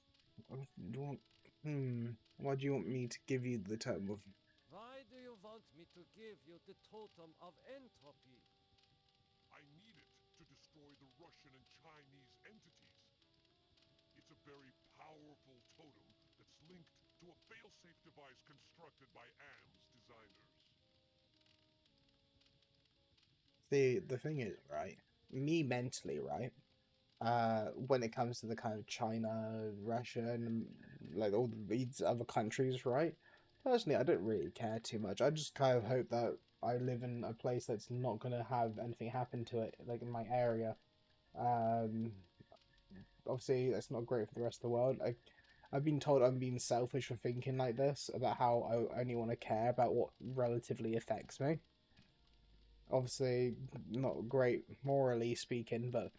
Why do you want me to give you the totem of... Why do you want me to give you the totem of entropy? I need it to destroy the Russian and Chinese entities. It's a very powerful totem that's linked to a failsafe device constructed by AM's designers. See, the thing is, right? Me mentally, right? When it comes to the kind of China, Russia, and like all these other countries, right? Personally, I don't really care too much. I just kind of hope that I live in a place that's not gonna have anything happen to it, like in my area. Obviously, that's not great for the rest of the world. I've been told I'm being selfish for thinking like this, about how I only want to care about what relatively affects me. Obviously, not great morally speaking, but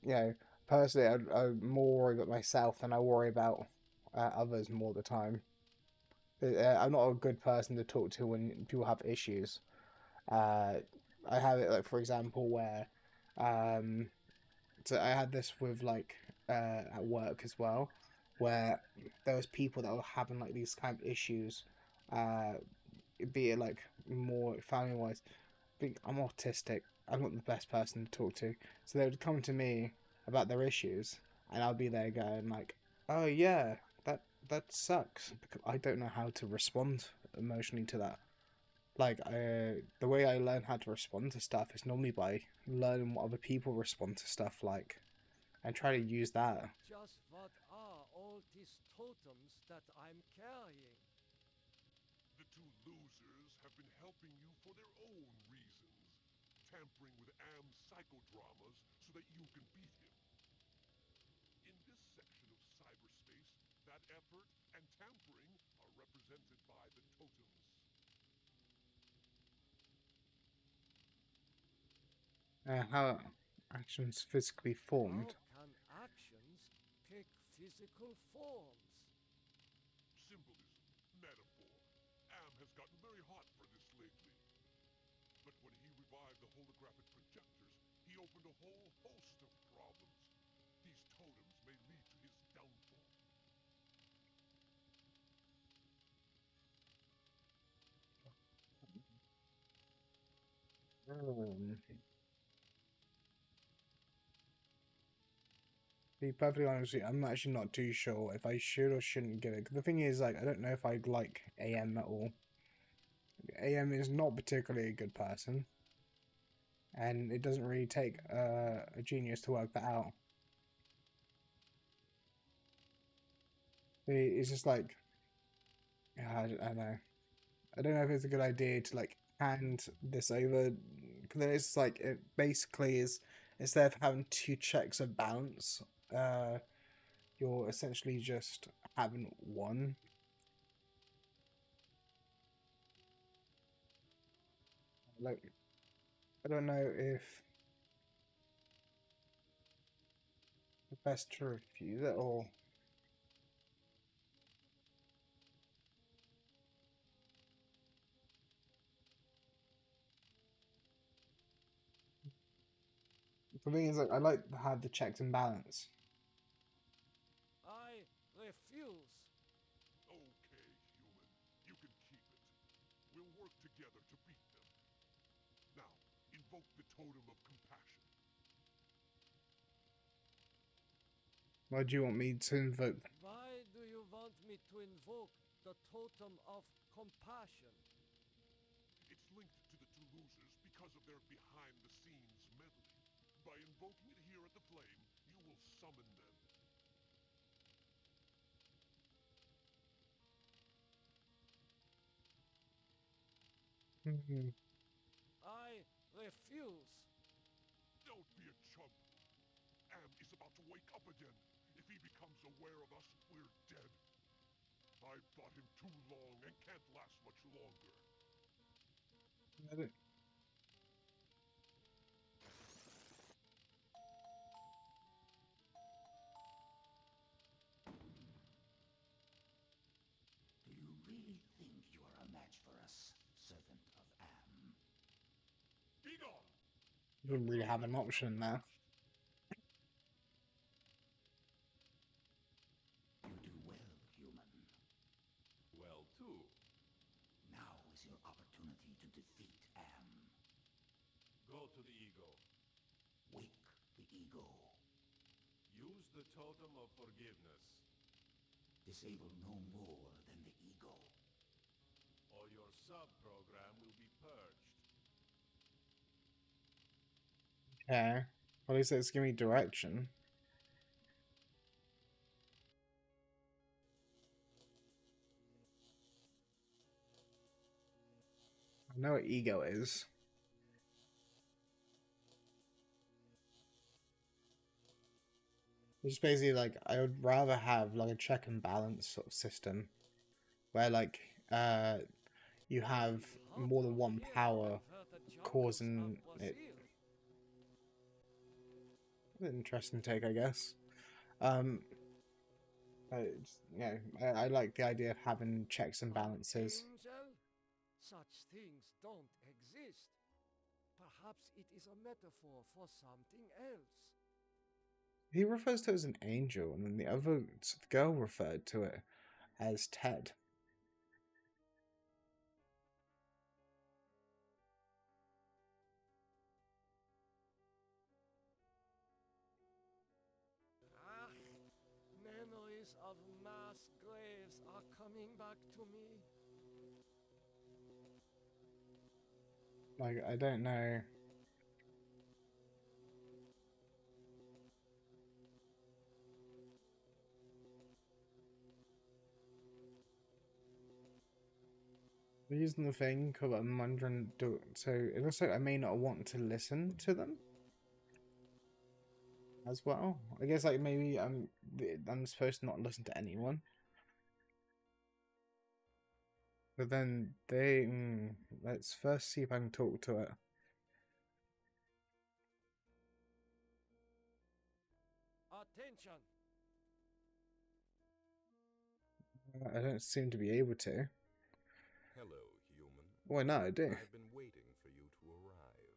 you know, personally, I'm more worried about myself than I worry about others more of the time. I'm not a good person to talk to when people have issues. I have it, like, for example, where so I had this with like at work as well, where there was people that were having like these kind of issues, be it like more family wise. I'm autistic. I'm not the best person to talk to, so they would come to me about their issues, and I'll be there going like, "Oh yeah, that sucks," because I don't know how to respond emotionally to that. Like, the way I learn how to respond to stuff is normally by learning what other people respond to stuff like, and try to use that. Just what are all these totems that I'm carrying? The two losers have been helping you for their own reasons, tampering with Am's psychodramas so that you can beat him. In this section of cyberspace, that effort and tampering are represented by the totems. How actions physically formed. How can actions take physical forms? Symbolism, metaphor. Am has gotten very hot for this lately. But when he revived the holographic projectors, he opened a whole host of problems. These totems may lead to his downfall. To be perfectly honest with you, I'm actually not too sure if I should or shouldn't give it. 'Cause the thing is, like, I don't know if I'd like AM at all. AM is not particularly a good person, and it doesn't really take a genius to work that out. It's just like, yeah, I don't know. I don't know if it's a good idea to like hand this over. Because then it's like it basically is, instead of having two checks of balance, you're essentially just having one. Like, I don't know if it's best to refuse it or. The thing is, like, I like to have the checks and balance. I refuse. Okay, human. You can keep it. We'll work together to beat them. Now, invoke the Totem of Compassion. Why do you want me to invoke? Why do you want me to invoke the Totem of Compassion? It's linked to the two losers because of their behind-the-scenes meddling. By invoking it here at the Flame, you will summon them. I refuse. Don't be a chump. Am is about to wake up again. If he becomes aware of us, we're dead. I fought him too long and can't last much longer. Do you really think you are a match for us, servant of Am? Be gone! You wouldn't really have an option there. You do well, human. Well, too. Now is your opportunity to defeat Am. Go to the ego. Wake the ego. Use the Totem of Forgiveness, Disable no more than the ego. or your sub-program will be purged. Okay. Well, at least it's giving me direction. I know what ego is. It's basically like I would rather have like a check and balance sort of system where like you have more than one power causing it. Interesting take, I guess. I like the idea of having checks and balances. Angel? Such things don't exist. Perhaps it is a metaphor for something else. He refers to it as an angel, and then the other girl referred to it as Ted. Memories of mass graves are coming back to me. Like, I don't know. Using the thing, because I'm wondering, so it looks like I may not want to listen to them as well. I guess like maybe I'm supposed to not listen to anyone. But then let's first see if I can talk to it. Attention! I don't seem to be able to. Hello, human. Why not? I do. I've been waiting for you to arrive.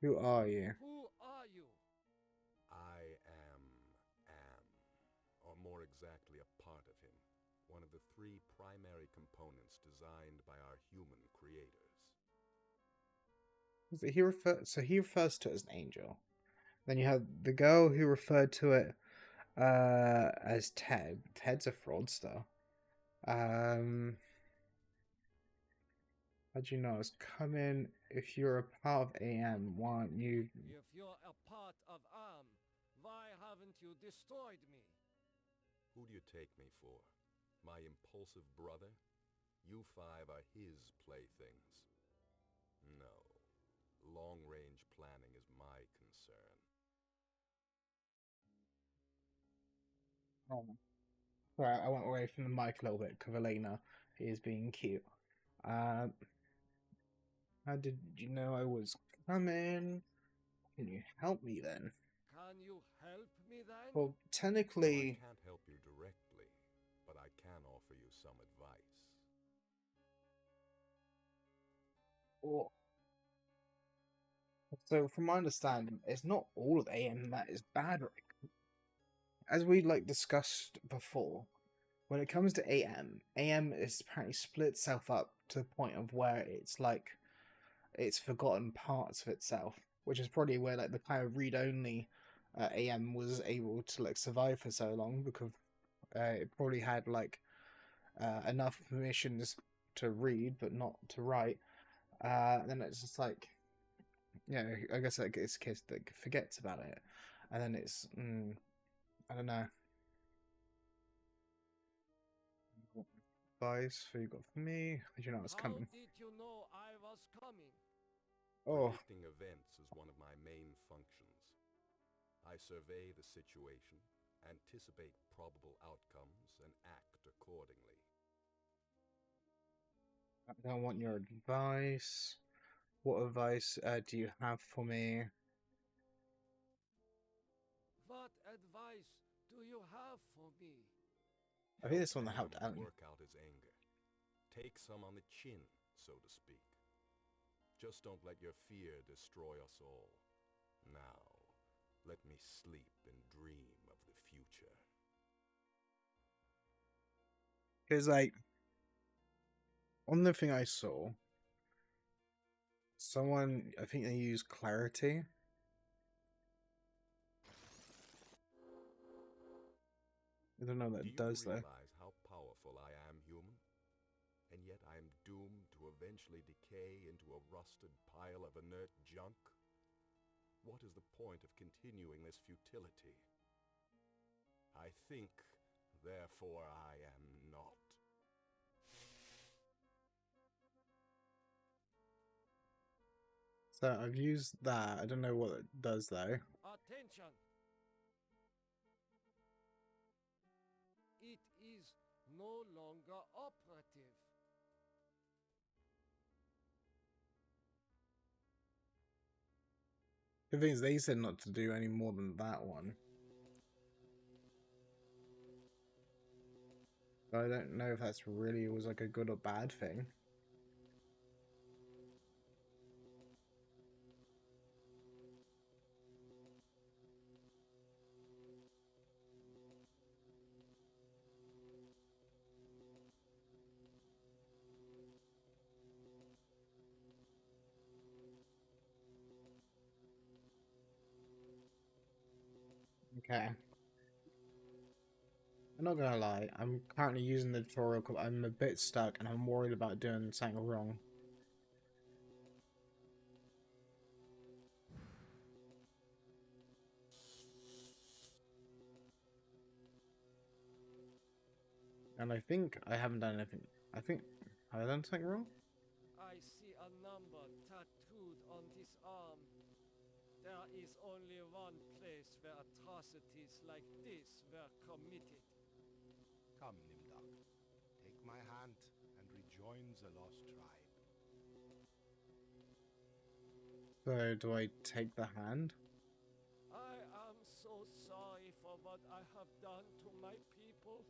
Who are you? Who are you? I am Am, or more exactly a part of him. One of the three primary components designed by our human creators. He refers to it as an angel. Then you have the girl who referred to it as Ted. Ted's a fraudster. How do you know it's coming? If you're a part of AM, why aren't you? If you're a part of Am, why haven't you destroyed me? Who do you take me for? My impulsive brother? You five are his playthings. No. Long-range planning is my concern. Oh. Right, I went away from the mic a little bit because Elena is being cute. How did you know I was coming? Can you help me then? Can you help me then? Well, technically... I can't help you directly, but I can offer you some advice. Well, So, from my understanding, it's not all of AM that is bad, Rick. As we discussed before, when it comes to AM is apparently split itself up to the point of where it's forgotten parts of itself, which is probably where the kind of read-only AM was able to survive for so long, because it probably had enough permissions to read but not to write. Then it's just I guess it's a case that forgets about it, and then it's I don't know. What advice you got for me? Did you know I was coming? How did you know I was coming? Oh. Predicting events is one of my main functions. I survey the situation, anticipate probable outcomes, and act accordingly. I don't want your advice. What advice do you have for me? What advice do you have for me? I think this one that helped Alan. Work out his anger. Take some on the chin, so to speak. Just don't let your fear destroy us all. Now, let me sleep and dream of the future. Because, on the thing I saw, I think they used clarity. I don't know what that does, though. Do you realize how powerful I am, human? And yet I am doomed to eventually decay into a rusted pile of inert junk? What is the point of continuing this futility? I think, therefore I am not. So I've used that. I don't know what it does, though. Attention! It is no longer operative. The thing is, they said not to do any more than that one. So I don't know if that's really was a good or bad thing. Okay. I'm not gonna lie, I'm currently using the tutorial, I'm a bit stuck and I'm worried about doing something wrong. And I think I haven't done anything. Have I done something wrong? I see a number tattooed on this arm. There is only one place where atrocities like this were committed. Come, Nimdok. Take my hand and rejoin the lost tribe. So, do I take the hand? I am so sorry for what I have done to my people.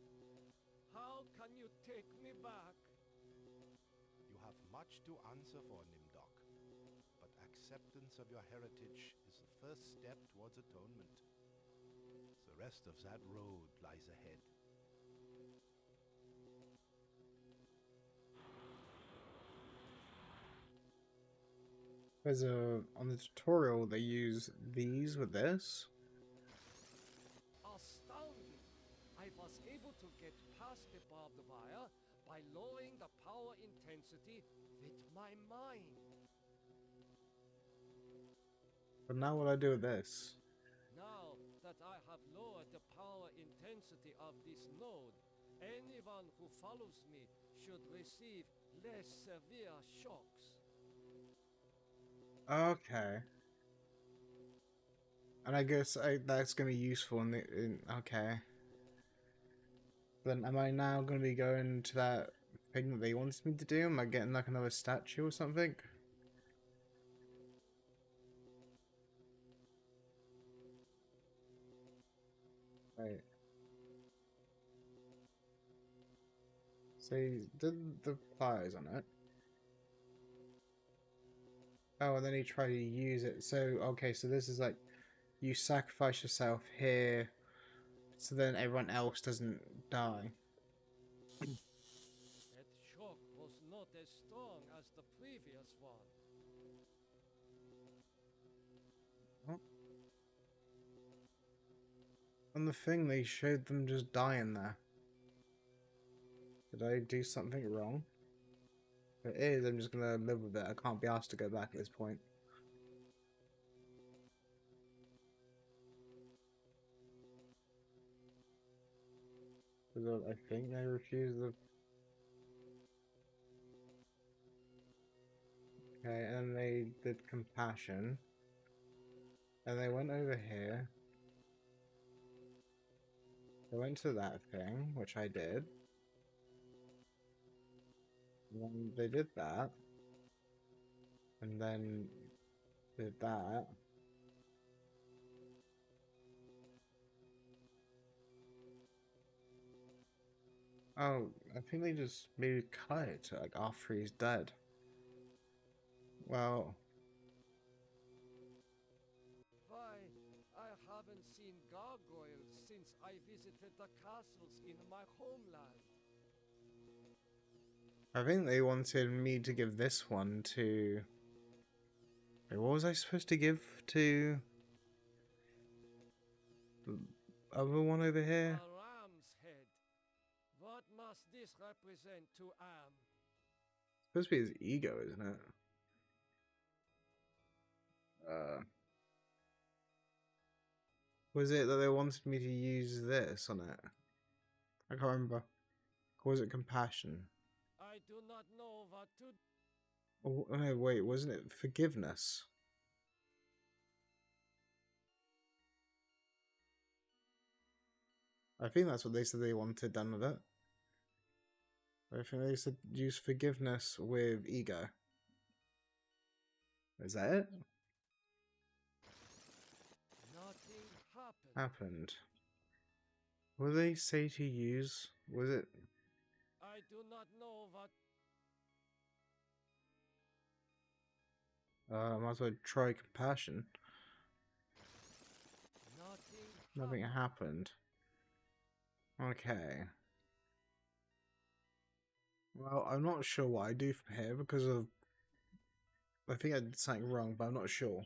How can you take me back? You have much to answer for, Nimdok. But acceptance of your heritage is the first step towards atonement. The rest of that road lies ahead. There's on the tutorial they use these with this. Astounding! I was able to get past the barbed wire by lowering the power intensity with my mind. But now what do I do with this? Now that I have lowered the power intensity of this node, anyone who follows me should receive less severe shocks. Okay. And I guess that's going to be useful okay. Then am I now going to be going to that thing that they wanted me to do? Am I getting another statue or something? Right. See, did the pliers on it? Oh, and then you try to use it. So, okay, so this is like, you sacrifice yourself here, so then everyone else doesn't die. That shock was not as strong as the previous one. Oh. On the thing, they showed them just dying there. Did I do something wrong? If it is, I'm just gonna live with it. I can't be asked to go back at this point. Because I think I refused the... Okay, and they did compassion. And they went over here. They went to that thing, which I did. And then they did that. And then did that. Oh, I think they just maybe cut it like after he's dead. Well... Why, I haven't seen gargoyles since I visited the castles in my homeland. I think they wanted me to give this one to... Wait, what was I supposed to give to... the other one over here? A ram's head. What must this represent to Am? It's supposed to be his ego, isn't it? Was it that they wanted me to use this on it? I can't remember. Or was it compassion? I do not know what to... Oh, no, wait, wasn't it forgiveness? I think that's what they said they wanted done with it. I think they said use forgiveness with ego. Is that it? Nothing Happened. What did they say to use? Was it... I do not know what... I might as well try compassion. Nothing happened. Okay. Well, I'm not sure what I do from here because of... I think I did something wrong, but I'm not sure.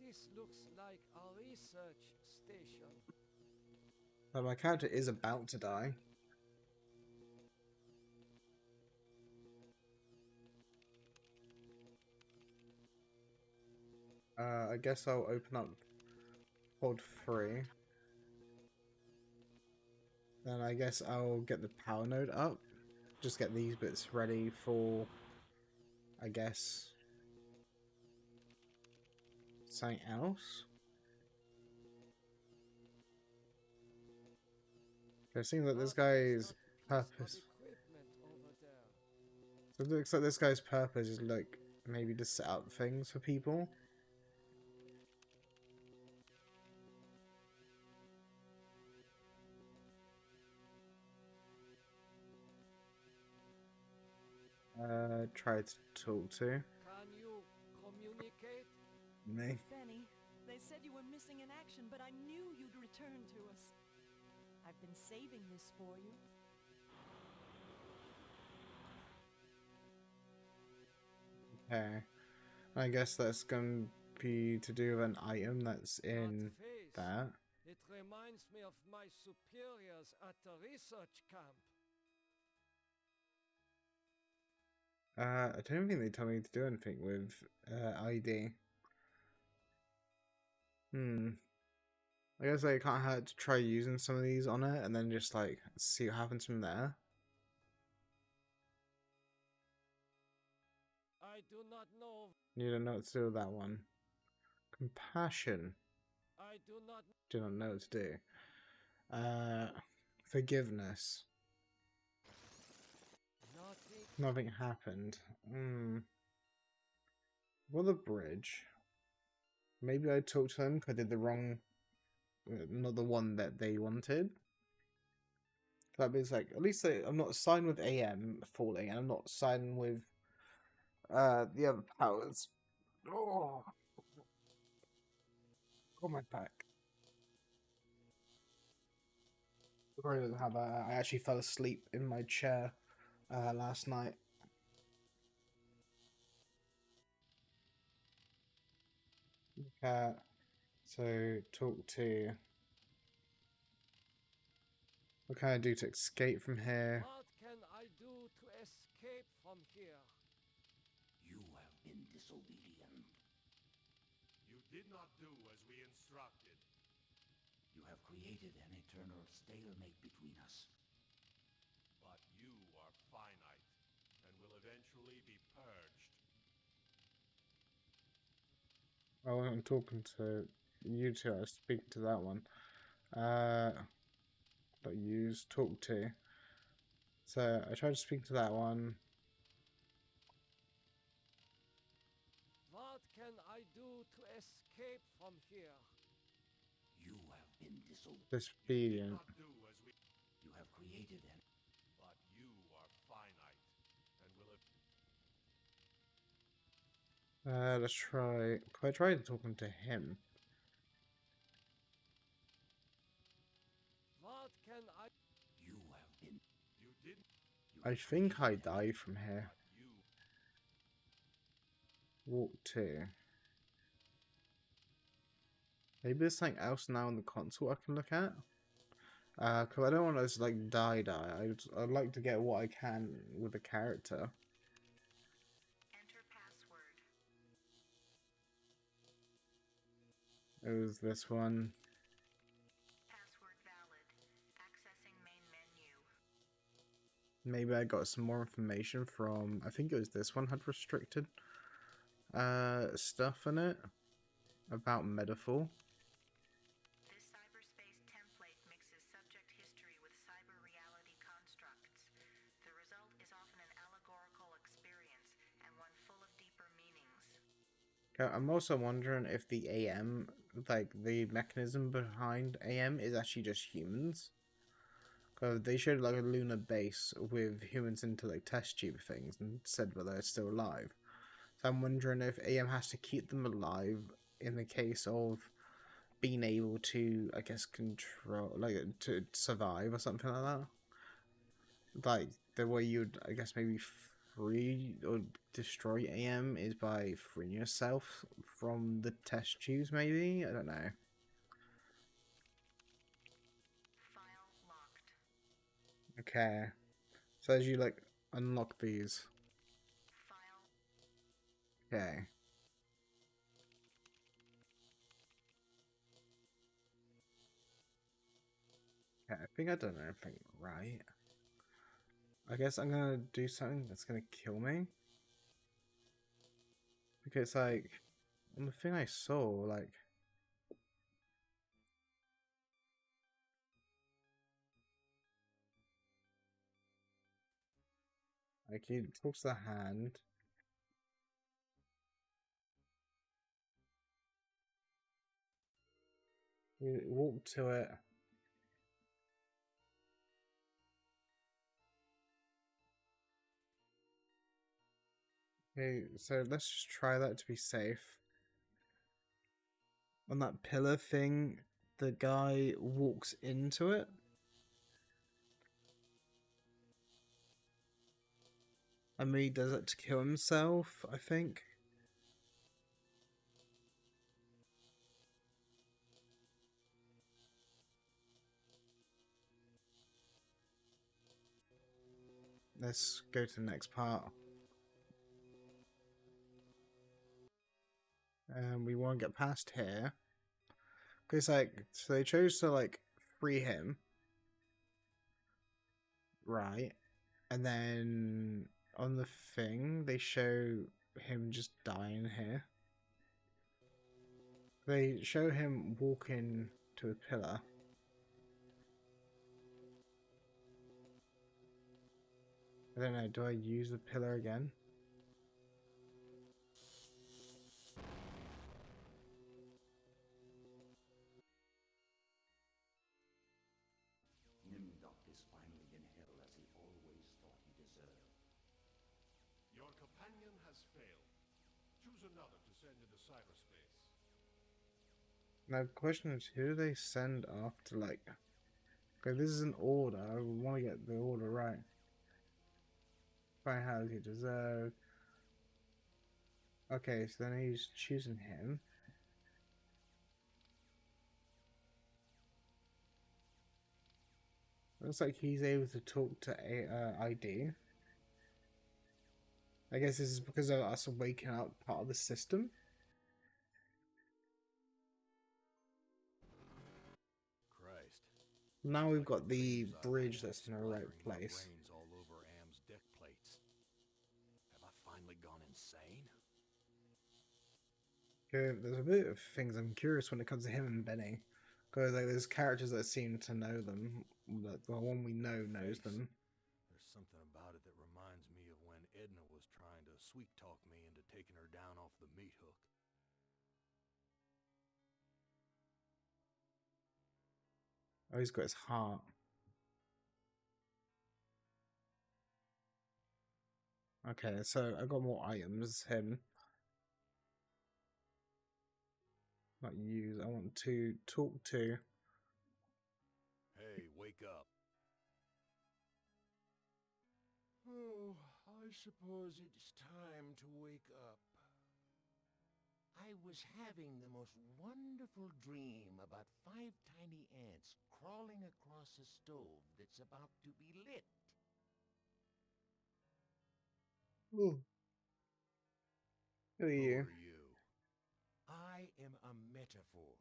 This looks like a research station. My character is about to die. I guess I'll open up pod 3. Then I guess I'll get the power node up. Just get these bits ready for, I guess, something else. It seems like this guy's purpose. So it looks like this guy's purpose is like maybe to set up things for people. Try to talk to. Can you communicate? Me. Benny, they said you were missing in action, but I knew you'd return to us. I've been saving this for you. Okay. I guess that's going to be to do with an item that's in that. It reminds me of my superiors at the research camp. I don't think they told me to do anything with ID. I guess I can't hurt to try using some of these on it and then just like see what happens from there. I do not know. You don't know what to do with that one. Compassion. I Do not know what to do. Forgiveness. Nothing happened. Well, the bridge. Maybe I talked to them because I did the wrong... not the one that they wanted. That means, like, at least I'm not signed with AM falling, and I'm not signed with the other powers. Oh, got my back. Sorry to have I actually fell asleep in my chair last night. So talk to. What can I do to escape from here? What can I do to escape from here? You have been disobedient. You did not do as we instructed. You have created an eternal stalemate between us. But you are finite, and will eventually be purged. I wasn't talking to you two, I was speaking to that one. That use talk to. So I tried to speak to that one. What can I do to escape from here? You have been disobedient. Disobedient. You have created an. But you are finite, and will Let's try. Could I try talking to him? What can I? You have been. You did. I think I died from here. Walk to. Maybe there's something else now on the console I can look at. Cause I don't want to just like die. I'd like to get what I can with the character. Enter password. It was this one. Password valid. Accessing main menu. Maybe I got some more information from. I think it was this one had restricted stuff in it about Metaphor. This cyberspace template mixes subject history with cyber reality constructs. The result is often an allegorical experience and one full of deeper meanings. I'm also wondering if the AM, like the mechanism behind AM, is actually just humans. Because they showed like a lunar base with humans into like test tube things and said whether they're still alive. So I'm wondering if AM has to keep them alive in the case of being able to, I guess, control, like, to survive or something like that. Like, the way you'd, I guess, maybe free or destroy AM is by freeing yourself from the test tubes, maybe? I don't know. File locked. Okay. So as you, like, unlock these. File. Okay. Okay, I think I done everything right. I guess I'm gonna do something that's gonna kill me. Because, like, on the thing I saw, like... Like, he talks to the hand. You walk to it. Okay, so let's just try that to be safe. On that pillar thing, the guy walks into it. I mean, he does it to kill himself, I think. Let's go to the next part. And we won't get past here. Because, like, so they chose to, like, free him. Right. And then on the thing, they show him just dying here. They show him walking to a pillar. I don't know, do I use the pillar again? Nimdok is finally in hell as he always thought he deserved. Your companion has failed. Choose another to send into cyberspace. Now, the question is, who do they send after, like... Okay, this is an order. I want to get the order right. Find how he deserved. Okay, so then he's choosing him. Looks like he's able to talk to ID. I guess this is because of us waking up part of the system. Christ. Now we've got the bridge that's in the right place. Brains all over Am's deck plates. Have I finally gone insane? Okay, there's a bit of things I'm curious when it comes to him and Benny. Because like, there's characters that seem to know them. But the one we know knows them. There's something about it that reminds me of when Edna was trying to sweet-talk me into taking her down off the meat hook. Oh, he's got his heart. Okay, so I got more items. Him. Not use. I want to talk to. Hey, wake up. Oh, I suppose it's time to wake up. I was having the most wonderful dream about 5 tiny ants crawling across a stove that's about to be lit. Ooh. Who are you? I am a metaphor.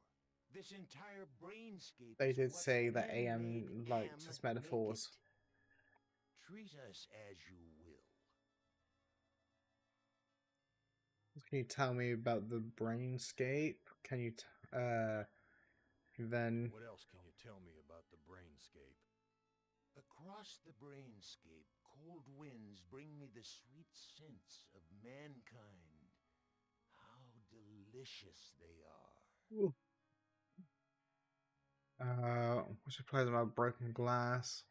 This entire brainscape They is did what say that man AM made liked Am his make metaphors. it. Treat us as you will. Can you tell me about the brainscape? Can you then... What else can you tell me about the brainscape? Across the brainscape, cold winds bring me the sweet scents of mankind. How delicious they are. Ooh. What's your plans about broken glass?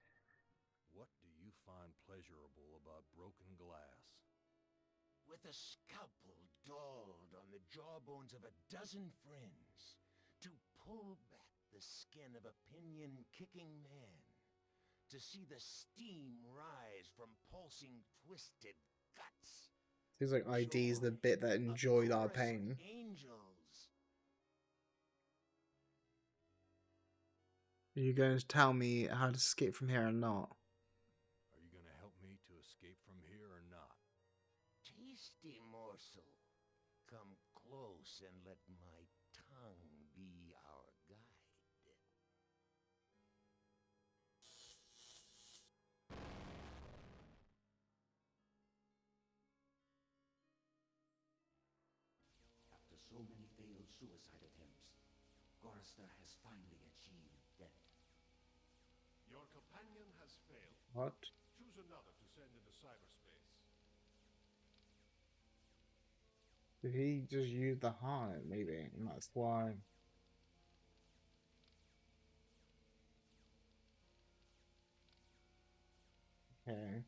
What do you find pleasurable about broken glass? With a scalpel dulled on the jawbones of a dozen friends, to pull back the skin of a pinion-kicking man, to see the steam rise from pulsing, twisted guts. Seems like ID's the bit that enjoyed our pain. Angels. Are you going to tell me how to escape from here or not? Are you going to help me to escape from here or not? Tasty morsel. Come close and let my tongue be our guide. After so many failed suicide attempts, Gorrister has finally achieved death. Your companion has failed. What? Choose another to send into cyberspace. Did he just use the heart, maybe? And that's why. Okay.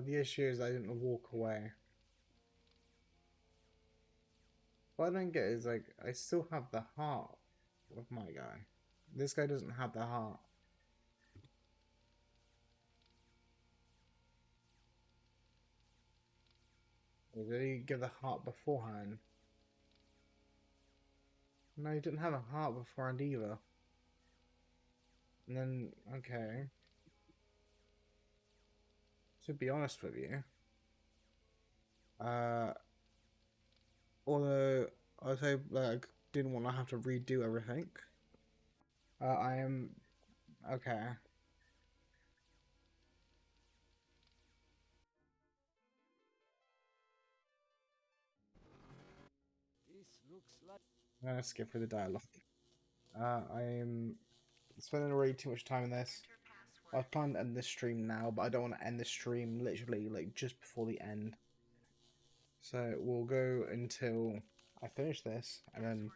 The issue is I didn't walk away. What I don't get is, like, I still have the heart of my guy. This guy doesn't have the heart. Did he give the heart beforehand? No, he didn't have a heart beforehand either. And then, okay. To be honest with you, although I say like didn't want to have to redo everything, I am okay. This looks like... I'm gonna skip through the dialogue. I am spending already too much time in this. I plan to end this stream now, but I don't want to end the stream literally like just before the end. So we'll go until I finish this, and then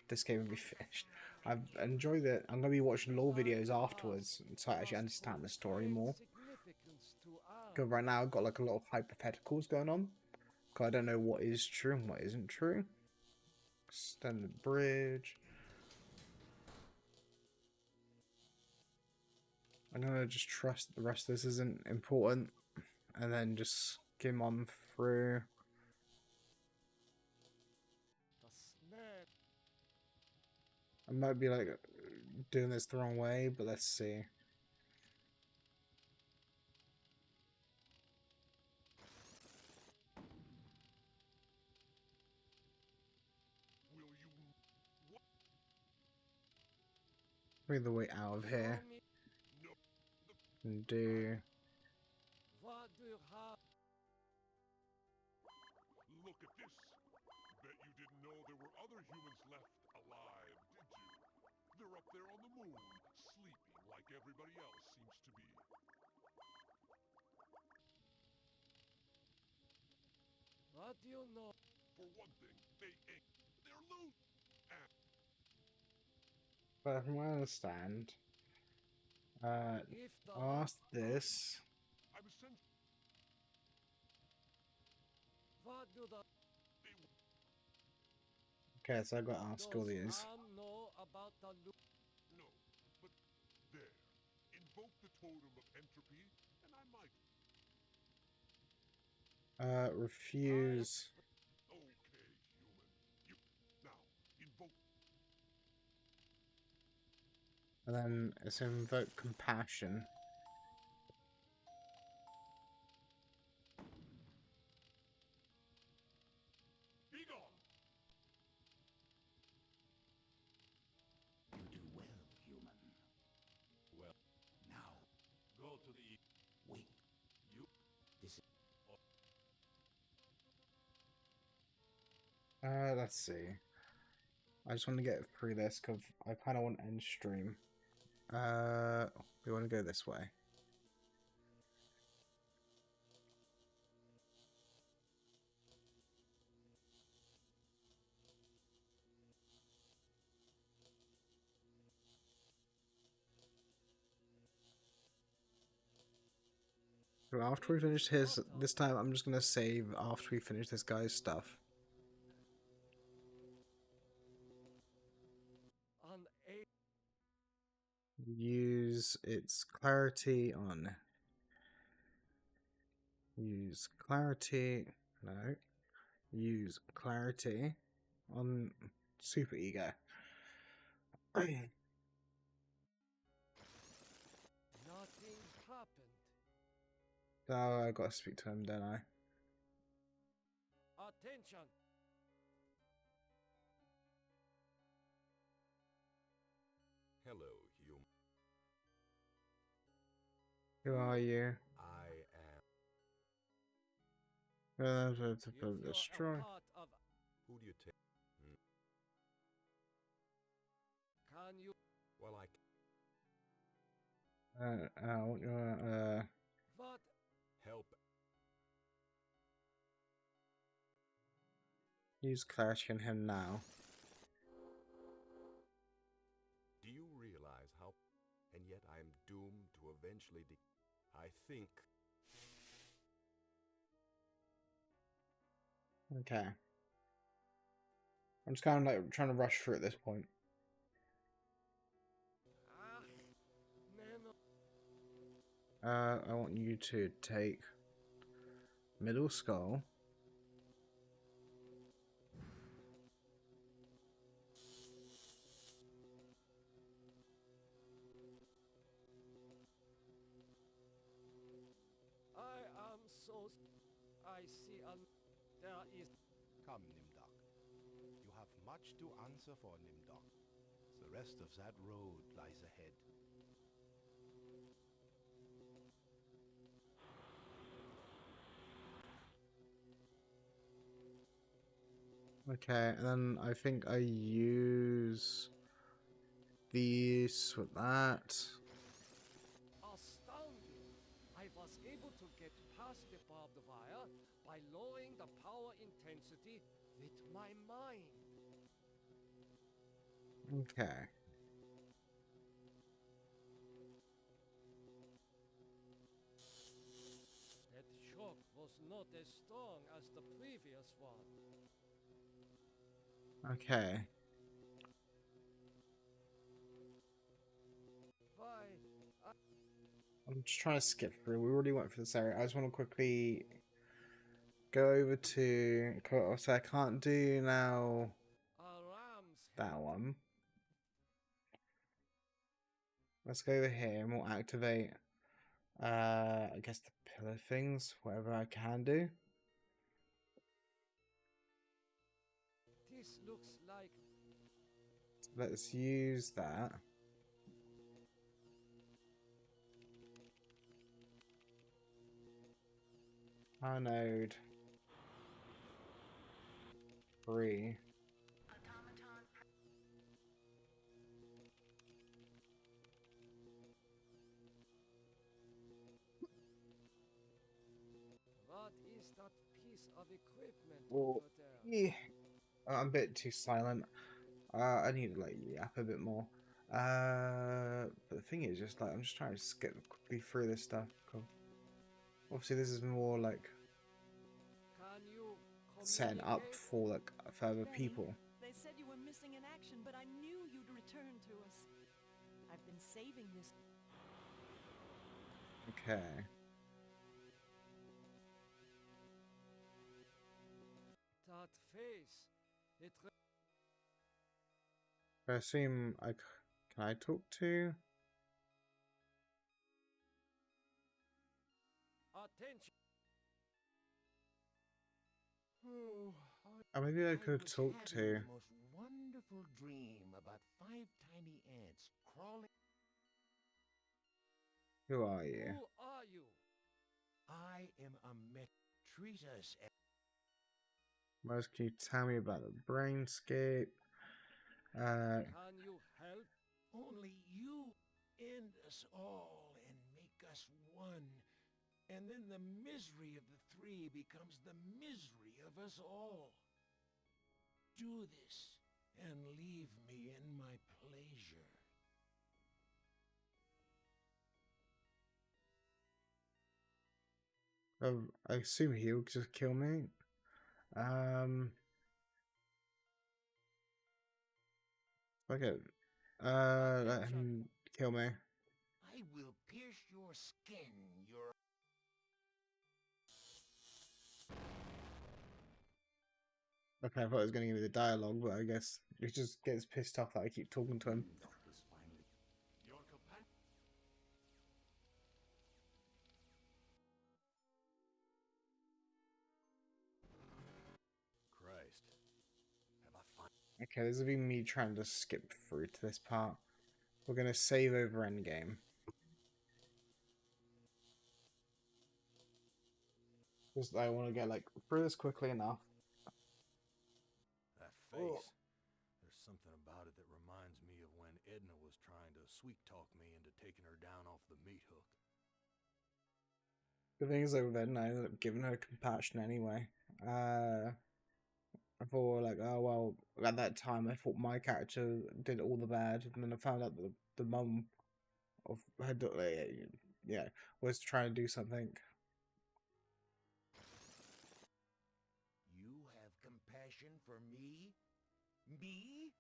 this game will be finished. I've enjoyed it. I'm going to be watching lore videos afterwards, so I actually understand the story more. Because right now I've got like a lot of hypotheticals going on. Because I don't know what is true and what isn't true. Extend the bridge. I'm going to just trust that the rest of this isn't important. And then just skim on through. I might be like doing this the wrong way, but let's see. Bring the way out of here. And do. Look at this. Bet you didn't know there were other humans left alive, did you? They're up there on the moon, sleeping like everybody else seems to be. What do you know? For one thing, they ain't. They're loot. But from what I understand, ask this. What do the Okay, so I've got to ask all these. know about the loot? No, but there. Invoke the totem of entropy, and I might. Refuse. Okay, human. You now invoke. And then it's invoke compassion. Be gone. You do well, human. Well, Now, go to the wait. You. This is... Let's see. I just want to get through this because I kind of want to end stream. We want to go this way. So after we finish this time I'm just gonna save after we finish this guy's stuff. Use its clarity on. Use clarity. No. Use clarity on Super Ego. Nothing happened. Oh, I gotta speak to him, don't I? Attention. Hello, human. Who are you? I To destroy. Who do you take? Can you? Well, I want your What? help. Use clarity on him now. Do you realize how... And yet I am doomed to eventually I think... Okay. I'm just kind of like trying to rush through at this point. I want you to take middle skull. I am so. I see. There is. Come, Nimdok. You have much to answer for, Nimdok. The rest of that road lies ahead. Okay, and then I think I use these with that. was able to get past the barbed wire by lowering the power intensity with my mind. Okay. That shock was not as strong as the previous one. Okay. Why, I'm just trying to skip through. We already went through this area. I just want to quickly go over to. So I can't do now that one. Let's go over here and we'll activate. I guess the pillar things, whatever I can do. this looks like Let's use that. Node 3. what is that piece of equipment Well, over there? yeah. I'm a bit too silent. I need to like yap a bit more. But the thing is, just like I'm just trying to skip quickly through this stuff. Cool. Obviously, this is more like Can you setting up for like further Benny, people. they said you were missing in action, but I knew you'd return to us. I've been saving this. Okay. that face? It I assume can I talk to? attention. Oh, maybe I could was talk having to. the most wonderful dream about 5 tiny ants crawling. Who are you? Who are you? I am a Metretus. Most can you tell me about the brainscape? Can you help? Only you end us all and make us one. And then the misery of the 3 becomes the misery of us all. Do this and leave me in my pleasure. I assume he'll just kill me. Okay. Let him kill me. I will pierce your skin, your... Okay, I thought I was going to give me the dialogue, but I guess he just gets pissed off that I keep talking to him. Christ. Have I found... Okay, this will be me trying to skip through to this part. We're going to save over endgame. Just I want to get like through this quickly enough. That face. There's something about it that reminds me of when Edna was trying to sweet-talk me into taking her down off the meat hook. The thing is, though, with Edna, I ended up giving her compassion anyway. I thought, like, oh, well, at that time, I thought my character did all the bad, and then I found out that the mum of her daughter, yeah, was trying to do something. You have compassion for me? Me?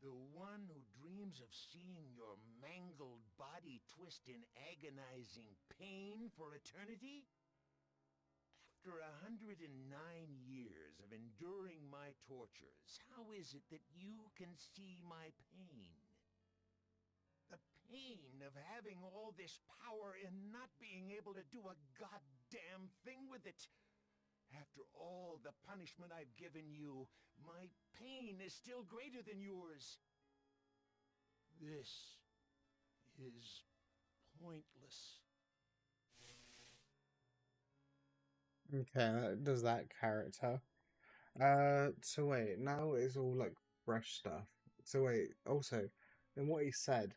The one who dreams of seeing your mangled body twist in agonizing pain for eternity? After 109 years of enduring my tortures, how is it that you can see my pain? The pain of having all this power and not being able to do a goddamn thing with it. After all the punishment I've given you, my pain is still greater than yours. This is pointless. Okay, that does that character. So wait, now it's all like fresh stuff. So wait, also, then what he said,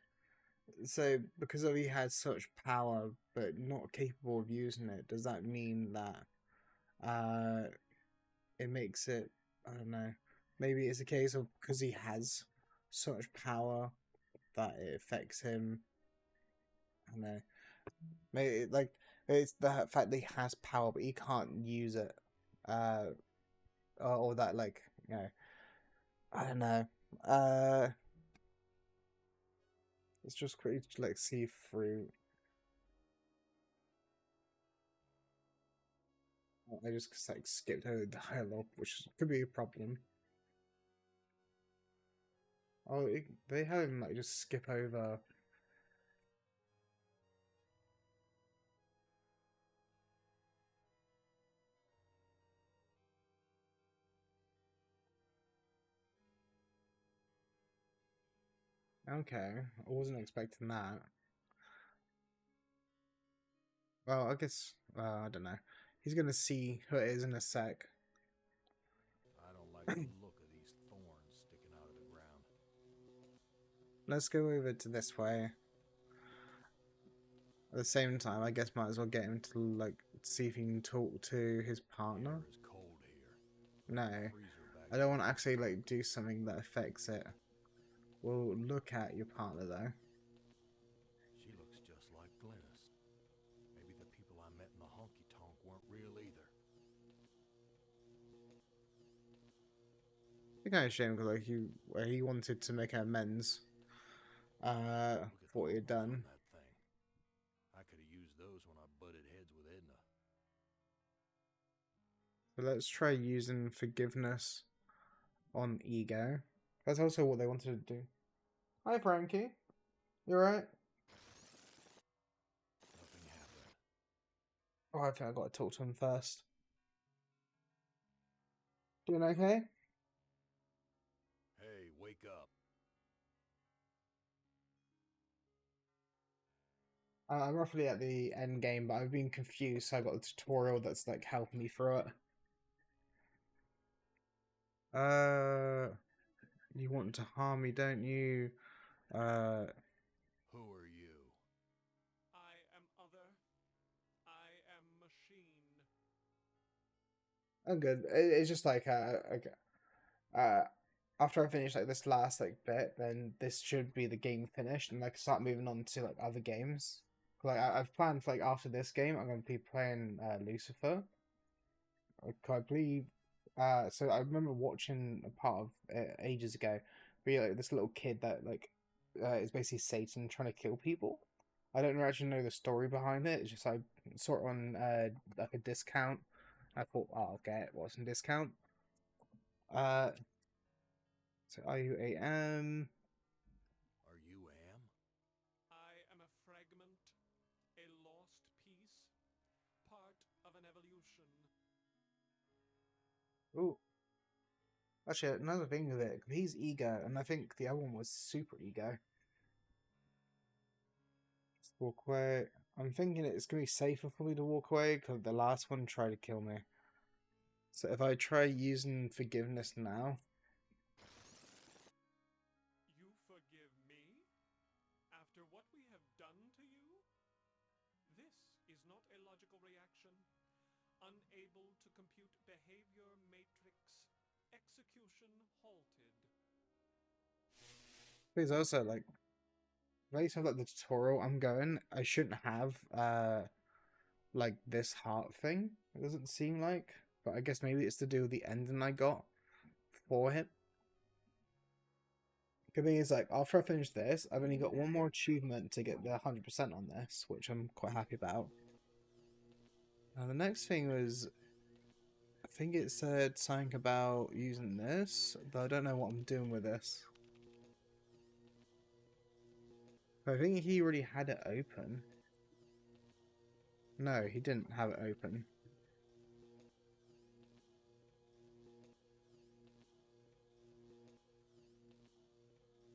So because of he has such power but not capable of using it, does that mean that it makes it, I don't know, maybe it's a case of because he has so much power that it affects him. I don't know. Maybe like it's the fact that he has power but he can't use it. Or that like, you know, I don't know. It's just great to like see through. I just like skipped over the dialogue, which could be a problem. Oh, they have him like just skip over. Okay, I wasn't expecting that. Well, I guess I don't know. He's gonna see who it is in a sec. I don't like the look of these thorns sticking out of the ground. Let's go over to this way. At the same time, I guess might as well get him to like see if he can talk to his partner. It's cold here. No, I don't want to actually like do something that affects it. We'll look at your partner though. She looks just like Glynis. Maybe the people I met in the honky tonk weren't real either. It's kind of a shame because like he wanted to make amends. For what he had done. That thing. I could have used those when I butted heads with Edna. But let's try using forgiveness on ego. That's also what they wanted to do. Hi, Frankie. You alright? Nothing happened. Oh, I think I got to talk to him first. Doing okay? Hey, wake up. I'm roughly at the end game, but I've been confused, so I got a tutorial that's like helping me through it. You want to harm me, don't you? Who are you? I am other. I am machine. I'm good. It's just like after I finish like this last like bit, then this should be the game finished, and like start moving on to like other games. Like I've planned for, like after this game, I'm going to be playing Lucifer. I believe. So I remember watching a part of it ages ago, where you're like this little kid that like is basically Satan trying to kill people. I don't actually know the story behind it. It's just I saw it on like a discount. I thought, oh, I'll get it. What's in discount? So are you AM? Are you Am? I am a fragment, a lost piece, part of an evolution. Ooh. Actually, another thing with it, he's ego, and I think the other one was super ego. Let's walk away. I'm thinking it's gonna be safer for me to walk away because the last one tried to kill me. So if I try using forgiveness now. You forgive me? After what we have done to you? This is not a logical reaction. Unable to compute behavior matrix. Execution halted. Please also like based on like the tutorial I'm going, I shouldn't have like this heart thing. It doesn't seem like. But I guess maybe it's to do with the ending I got for him. The thing is, like, after I finish this, I've only got one more achievement to get the 100% on this, which I'm quite happy about. Now, the next thing was, I think it said something about using this, but I don't know what I'm doing with this. I think he already had it open. No, he didn't have it open.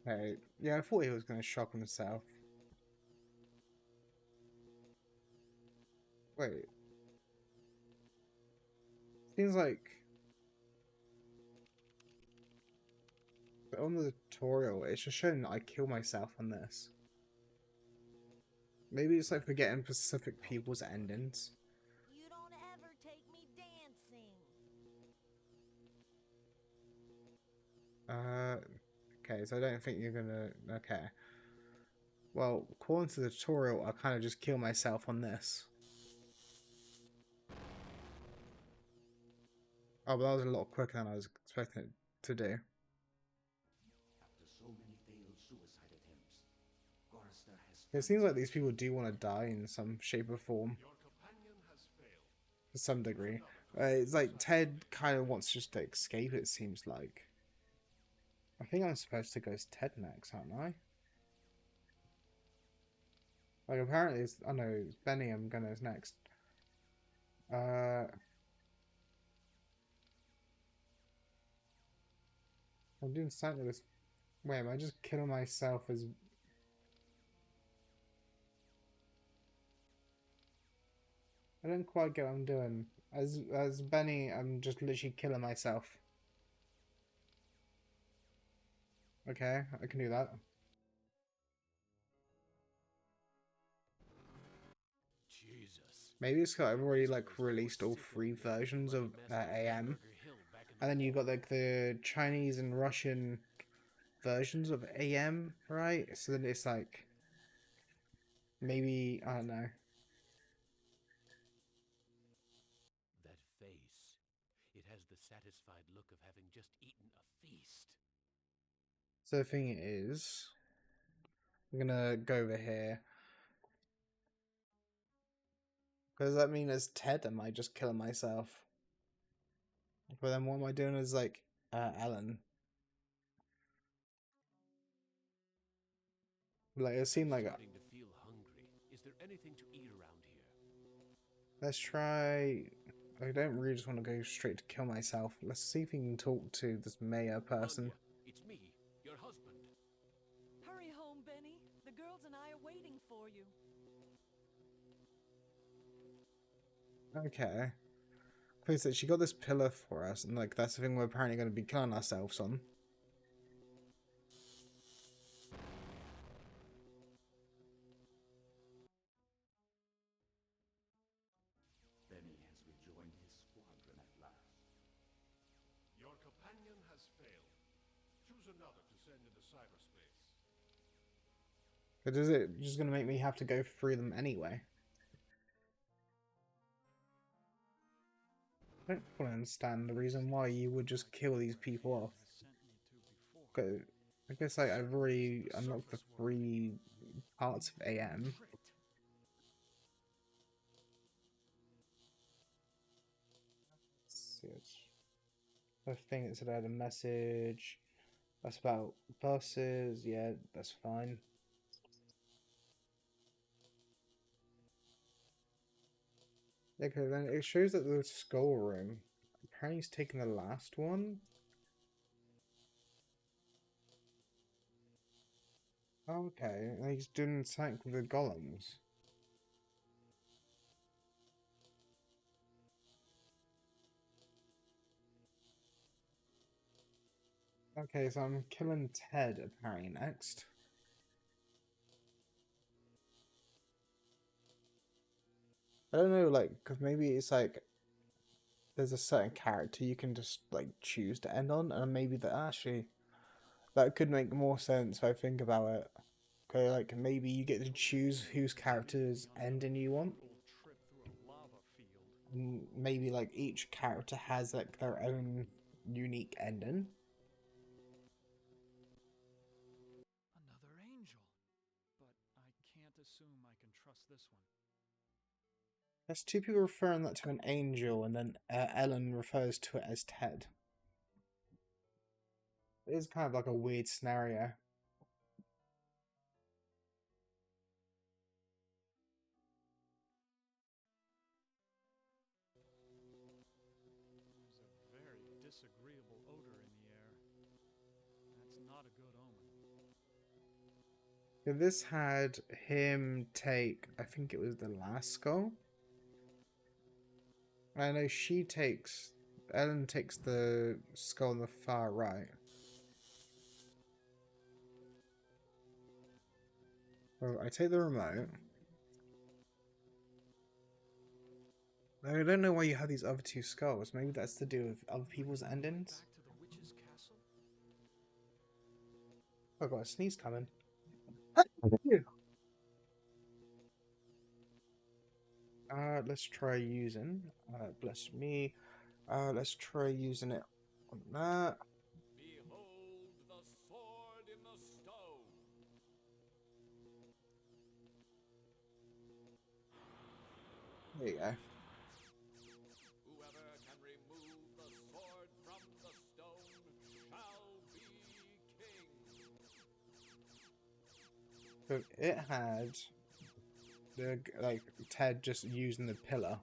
Hey, yeah, I thought he was going to shock himself. Wait. Seems like... But on the tutorial, it's just showing that I kill myself on this. Maybe it's like forgetting Pacific people's endings. You don't ever take me dancing. Okay, so I don't think you're gonna... Okay. Well, according to the tutorial, I kind of just kill myself on this. Oh, but that was a lot quicker than I was expecting it to do. After so many failed suicide attempts, Gorrister has It seems like these people do want to die in some shape or form. To some degree. It's like Ted kind of wants just to escape, it seems like. I think I'm supposed to go as Ted next, aren't I? Like, apparently it's... Oh no, it's Benny I'm gonna as next. I'm doing something with this... Wait, am I just killing myself as... I don't quite get what I'm doing. As Benny, I'm just literally killing myself. Okay, I can do that. Jesus. Maybe it's because I've already like released all 3 versions of AM. And then you got like the Chinese and Russian versions of AM, right? So then it's like... Maybe, I don't know. That face. It has the satisfied look of having just eaten a feast. So the thing is... I'm gonna go over here. Does that mean as Ted, am I just killing myself? But then what am I doing as like Ellen? Like it seemed like Starting to feel hungry. Is there anything to eat around here? let's try. I don't really just want to go straight to kill myself. Let's see if we can talk to this mayor person. Anya, it's me, your husband. Hurry home, Benny. The girls and I are waiting for you. Okay. Please, that she got this pillar for us, and like that's the thing we're apparently going to be killing ourselves on. Benny has rejoined his squadron at last. Your companion has failed. Choose another to send into cyberspace. But is it just going to make me have to go through them anyway? I don't fully understand the reason why you would just kill these people off. But I guess I've already unlocked the 3 parts of AM. Let's see, I think it said I had a message. That's about buses. Yeah, that's fine. Okay, then it shows that the skull room. Apparently he's taken the last one. Okay, and he's doing something with the golems. Okay, so I'm killing Ted apparently next. I don't know, like, because maybe it's like there's a certain character you can just like choose to end on, and maybe that actually that could make more sense if I think about it. Okay, like maybe you get to choose whose character's ending you want. And maybe like each character has like their own unique ending. Another angel. But I can't assume I can trust this one. There's 2 people referring that to an angel, and then Ellen refers to it as Ted. It is kind of like a weird scenario. There's a very disagreeable odor in the air. That's not a good omen. If this had him take, I think it was the last skull. I know Ellen takes the skull on the far right. Well, I take the remote. I don't know why you have these other two skulls. Maybe that's to do with other people's endings. Back to the witch's castle? Oh, I got a sneeze coming. Let's try using. Bless me. Let's try using it on that. Behold the sword in the stone. There you go. Whoever can remove the sword from the stone shall be king. So it had the like Ted just using the pillar.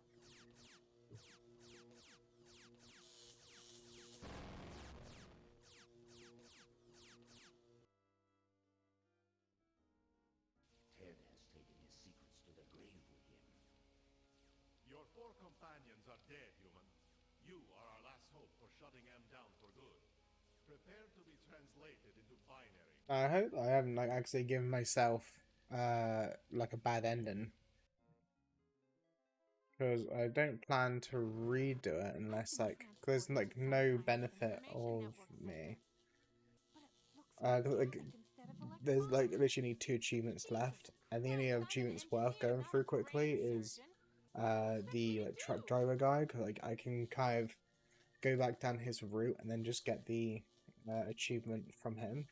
Ted has taken his secrets to the grave with him. Your 4 companions are dead, human. You are our last hope for shutting M down for good. Prepare to be translated into binary. I hope I haven't like actually given myself like a bad ending. Because I don't plan to redo it unless like there's like no benefit of me. Like, there's like literally need 2 achievements left, and the only achievements worth going through quickly is the like, truck driver guy, because like I can kind of go back down his route and then just get the achievement from him.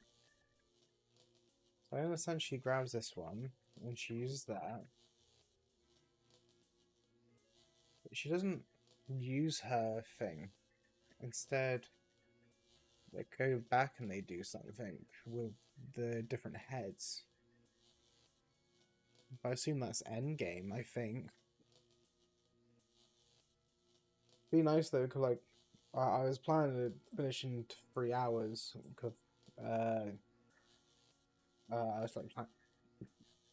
So I understand she grabs this one and she uses that. But she doesn't use her thing. Instead, they go back and they do something with the different heads. I assume that's endgame, I think. Be nice though, because like I was planning to finish in 3 hours. Cause I was like trying to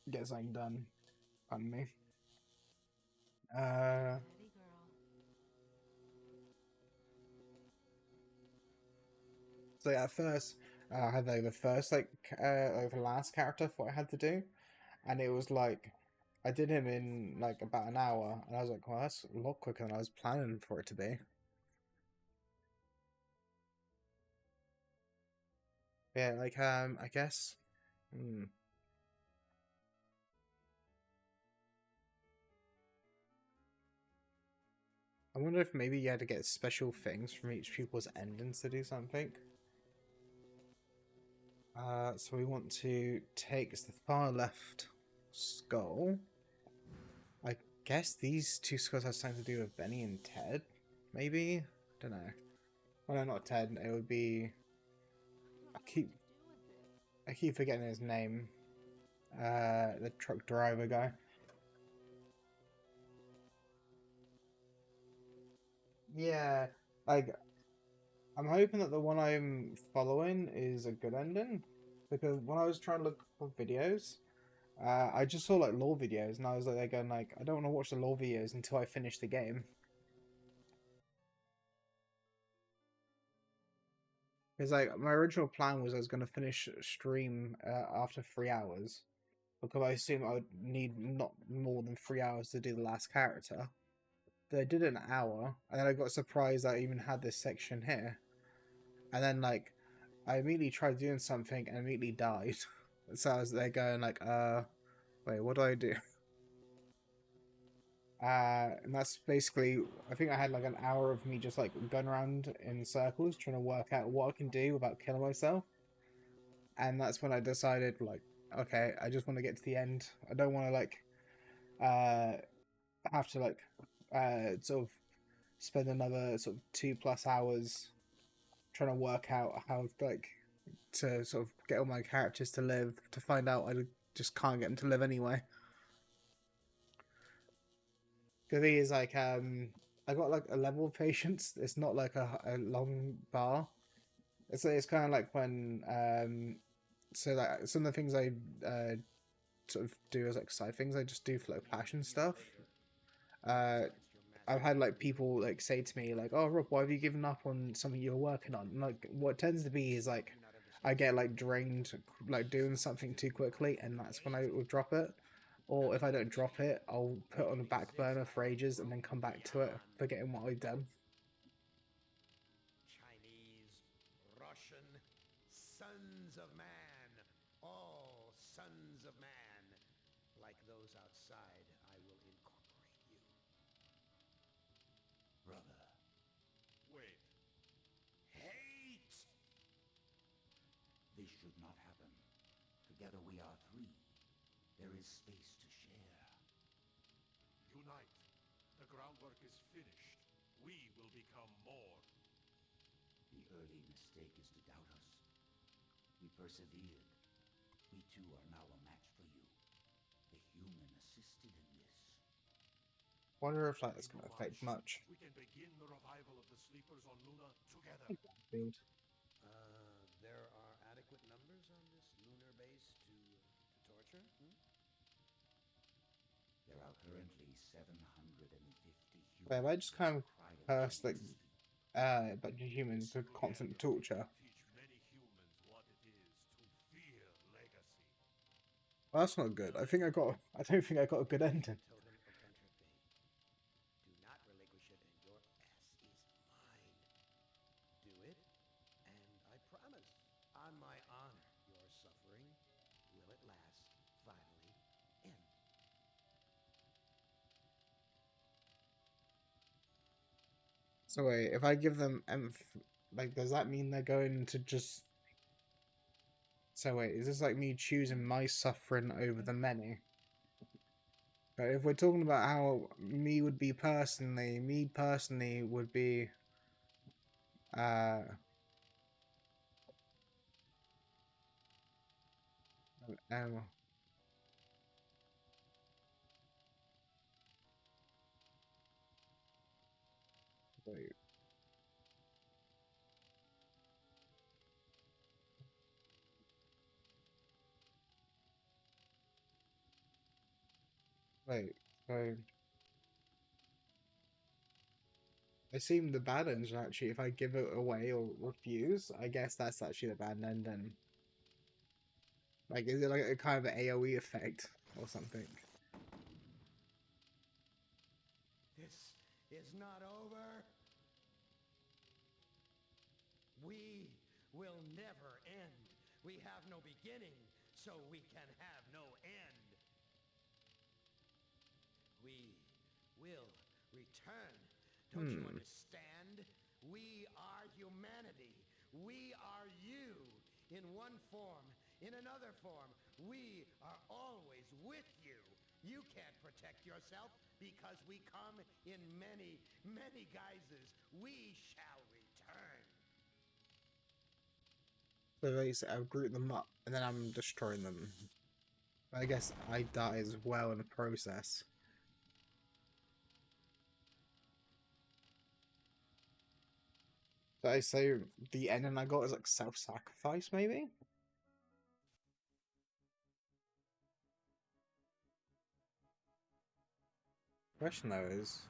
get something done. Pardon me. So yeah, at first, I had like the first like the last character I thought I had to do, and it was like I did him in like about an hour, and I was like, well, that's a lot quicker than I was planning for it to be. Yeah, like I guess. I wonder if maybe you had to get special things from each people's endings to do something. So we want to take the far left skull. I guess these 2 skulls have something to do with Benny and Ted, maybe? Don't know. Well, no, not Ted. It would be. I keep forgetting his name. The truck driver guy. Yeah, like I'm hoping that the one I'm following is a good ending, because when I was trying to look for videos, I just saw like lore videos, and I was like, they're going like, I don't want to watch the lore videos until I finish the game. Because like my original plan was I was going to finish stream after 3 hours, because I assume I would need not more than 3 hours to do the last character. But I did it in an hour, and then I got surprised that I even had this section here. And then like I immediately tried doing something and immediately died. So I was there going like, wait, what do I do? And that's basically, I think I had like an hour of me just like going around in circles trying to work out what I can do without killing myself. And that's when I decided like, okay, I just want to get to the end. I don't want to like have to like sort of spend another sort of 2+ hours trying to work out how like to sort of get all my characters to live, to find out I just can't get them to live anyway. The thing is, like, I got like a level of patience. It's not like a long bar. It's kind of like when so like some of the things I sort of do as like side things, I just do flow passion stuff. I've had like people like say to me like, "Oh, Rob, why have you given up on something you're working on?" And, like, what tends to be is like I get like drained like doing something too quickly, and that's when I will drop it. Or if I don't drop it, I'll put it on the back burner for ages and then come back to it, forgetting what I've done. Chinese, Russian, sons of man, all sons of man. Like those outside, I will incorporate you. Brother. Wait. Hate! This should not happen. Together we are three. There is space to share. Unite. The groundwork is finished. We will become more. The early mistake is to doubt us. We persevered. We too are now a match for you. The human assisted in this. Wonder if that's going to affect much. We can begin the revival of the sleepers on Luna together. There are adequate numbers on this lunar base to torture? There are currently 750 humans. But if I just kind of curse like a bunch of humans to constant torture. Well, that's not good. I don't think I got a good ending. Totem of entropy. Do not relinquish it, and your ass is mine. Do it, and I promise, on my honor, your suffering will at last finally end. So wait, if I give them like, does that mean they're going to just... So wait, is this like me choosing my suffering over the many? But if we're talking about how me personally would be... Wait. Wait, so... I assume the bad ends are actually, if I give it away or refuse, I guess that's actually the bad end then. Like, is it like a kind of an AoE effect or something? This is not over. We will never end. We have no beginning, so we can have no end. We will return. Don't you understand? We are humanity. We are you. In one form, in another form, we are always with you. You can't protect yourself because we come in many, many guises. We shall return. So basically, I'll group them up and then I'm destroying them. I guess I die as well in the process. So I say the ending I got is like self-sacrifice, maybe? Question though is...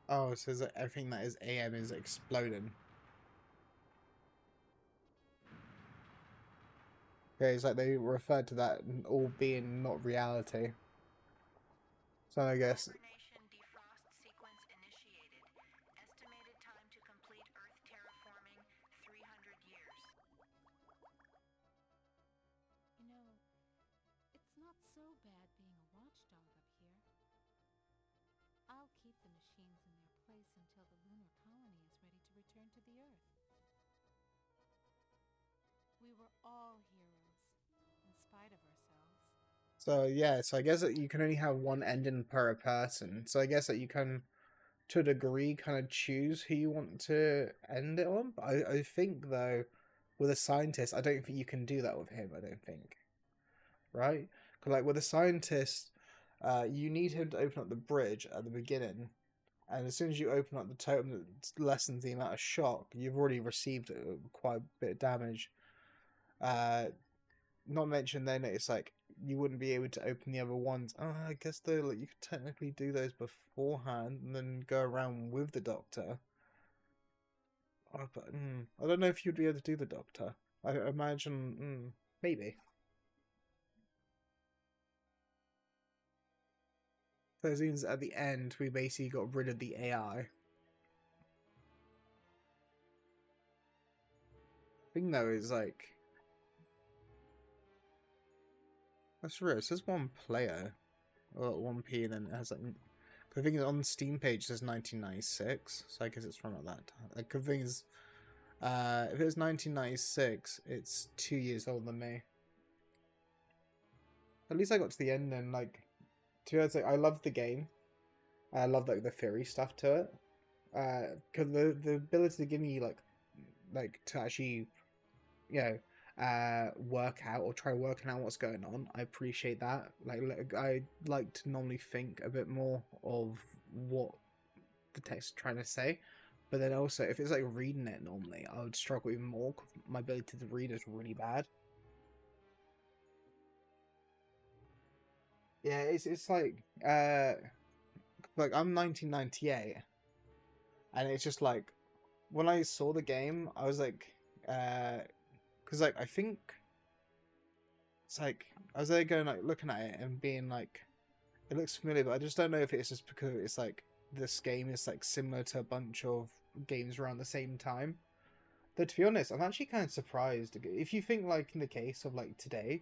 Oh, it says that everything that is AM is exploding. Okay, it's like they referred to that all being not reality. So I guess... So bad being a watchdog up here. I'll keep the machines in their place until the lunar colony is ready to return to the Earth. We were all heroes, in spite of ourselves. So yeah, so I guess that you can only have one ending per person. So I guess that you can, to a degree, kind of choose who you want to end it on. But I think though, with a scientist, I don't think you can do that with him. I don't think, right? Because like with a scientist, you need him to open up the bridge at the beginning, and as soon as you open up the totem that lessens the amount of shock, you've already received quite a bit of damage. Not mention then it's like you wouldn't be able to open the other ones. Oh, I guess though, like you could technically do those beforehand and then go around with the doctor. Oh, but I don't know if you'd be able to do the doctor. I imagine Maybe. So it means at the end we basically got rid of the AI. Thing though is like, that's real. It says 1 player, or 1p, and then it has like. The thing is, on the Steam page it says 1996, so I guess it's from at that time. Like, the thing is, if it was 1996, it's 2 years older than me. At least I got to the end, and like, to be honest, like, I loved the game. I loved like the theory stuff to it. Because the ability to give me like to actually, you know, work out or try working out what's going on. I appreciate that. Like I like to normally think a bit more of what the text is trying to say, but then also if it's like reading it normally, I would struggle even more. 'Cause my ability to read is really bad. Yeah, it's like I'm 1998, and it's just like when I saw the game, I was like, because like I think it's like I was there going like looking at it and being like, it looks familiar, but I just don't know if it's just because it's like this game is like similar to a bunch of games around the same time. Though to be honest, I'm actually kind of surprised if you think like in the case of like today,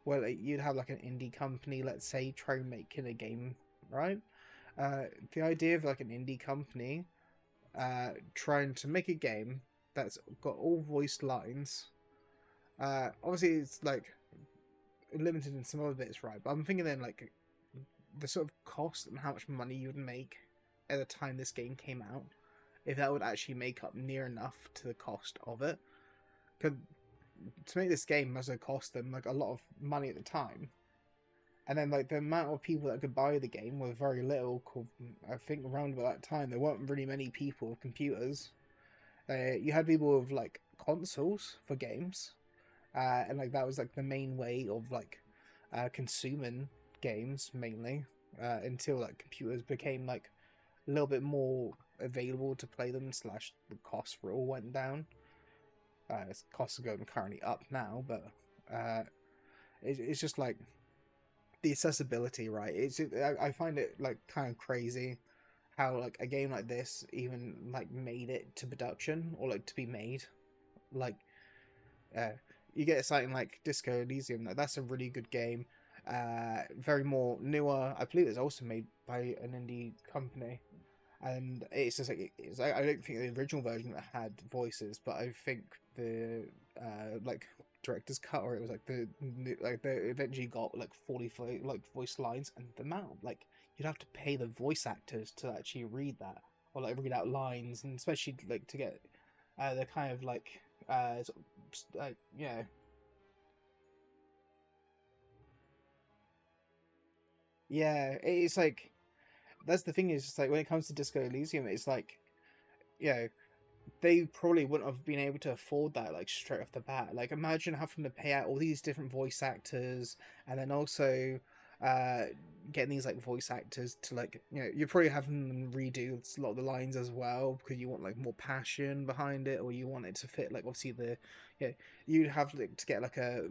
where like, you'd have like an indie company, let's say, try making a game, right? The idea of like an indie company trying to make a game that's got all voiced lines. Obviously, it's like limited in some other bits, right? But I'm thinking then like the sort of cost and how much money you'd make at the time this game came out, if that would actually make up near enough to the cost of it. Because to make this game must have cost them like a lot of money at the time. And then like the amount of people that could buy the game were very little. I think around about that time there weren't really many people with computers. You had people with like consoles for games, and like that was like the main way of like consuming games mainly, until like computers became like a little bit more available to play them. Slash the cost for it all went down. Costs are going currently up now, but it's just like the accessibility, right? I find it like kind of crazy how like a game like this even like made it to production or like to be made. Like, you get something like Disco Elysium. Like that's a really good game. Very more newer. I believe it's also made by an indie company. And it's just like I don't think the original version had voices, but I think the like director's cut, or it was like they eventually got like 45 like voice lines, and the amount like you'd have to pay the voice actors to actually read that or like read out lines, and especially like to get the kind of like sort of, yeah, it's like that's the thing is just like when it comes to Disco Elysium, it's like, you know, they probably wouldn't have been able to afford that like straight off the bat. Like imagine having to pay out all these different voice actors, and then also getting these like voice actors to like, you know, you're probably having them redo a lot of the lines as well because you want like more passion behind it, or you want it to fit like obviously the, yeah, you'd have like, to get like a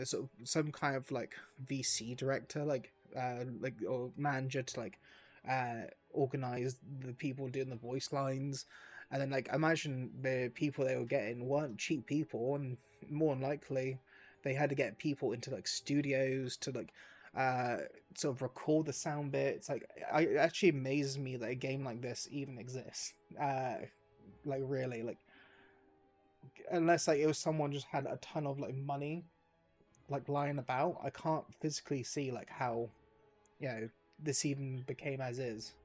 sort of some kind of like VC director like or manager to like organize the people doing the voice lines. And then like imagine the people they were getting weren't cheap people, and more than likely they had to get people into like studios to like sort of record the sound bits. Like it actually amazes me that a game like this even exists. Like really, like unless like it was someone just had a ton of like money like lying about, I can't physically see like how, you know, this even became as is.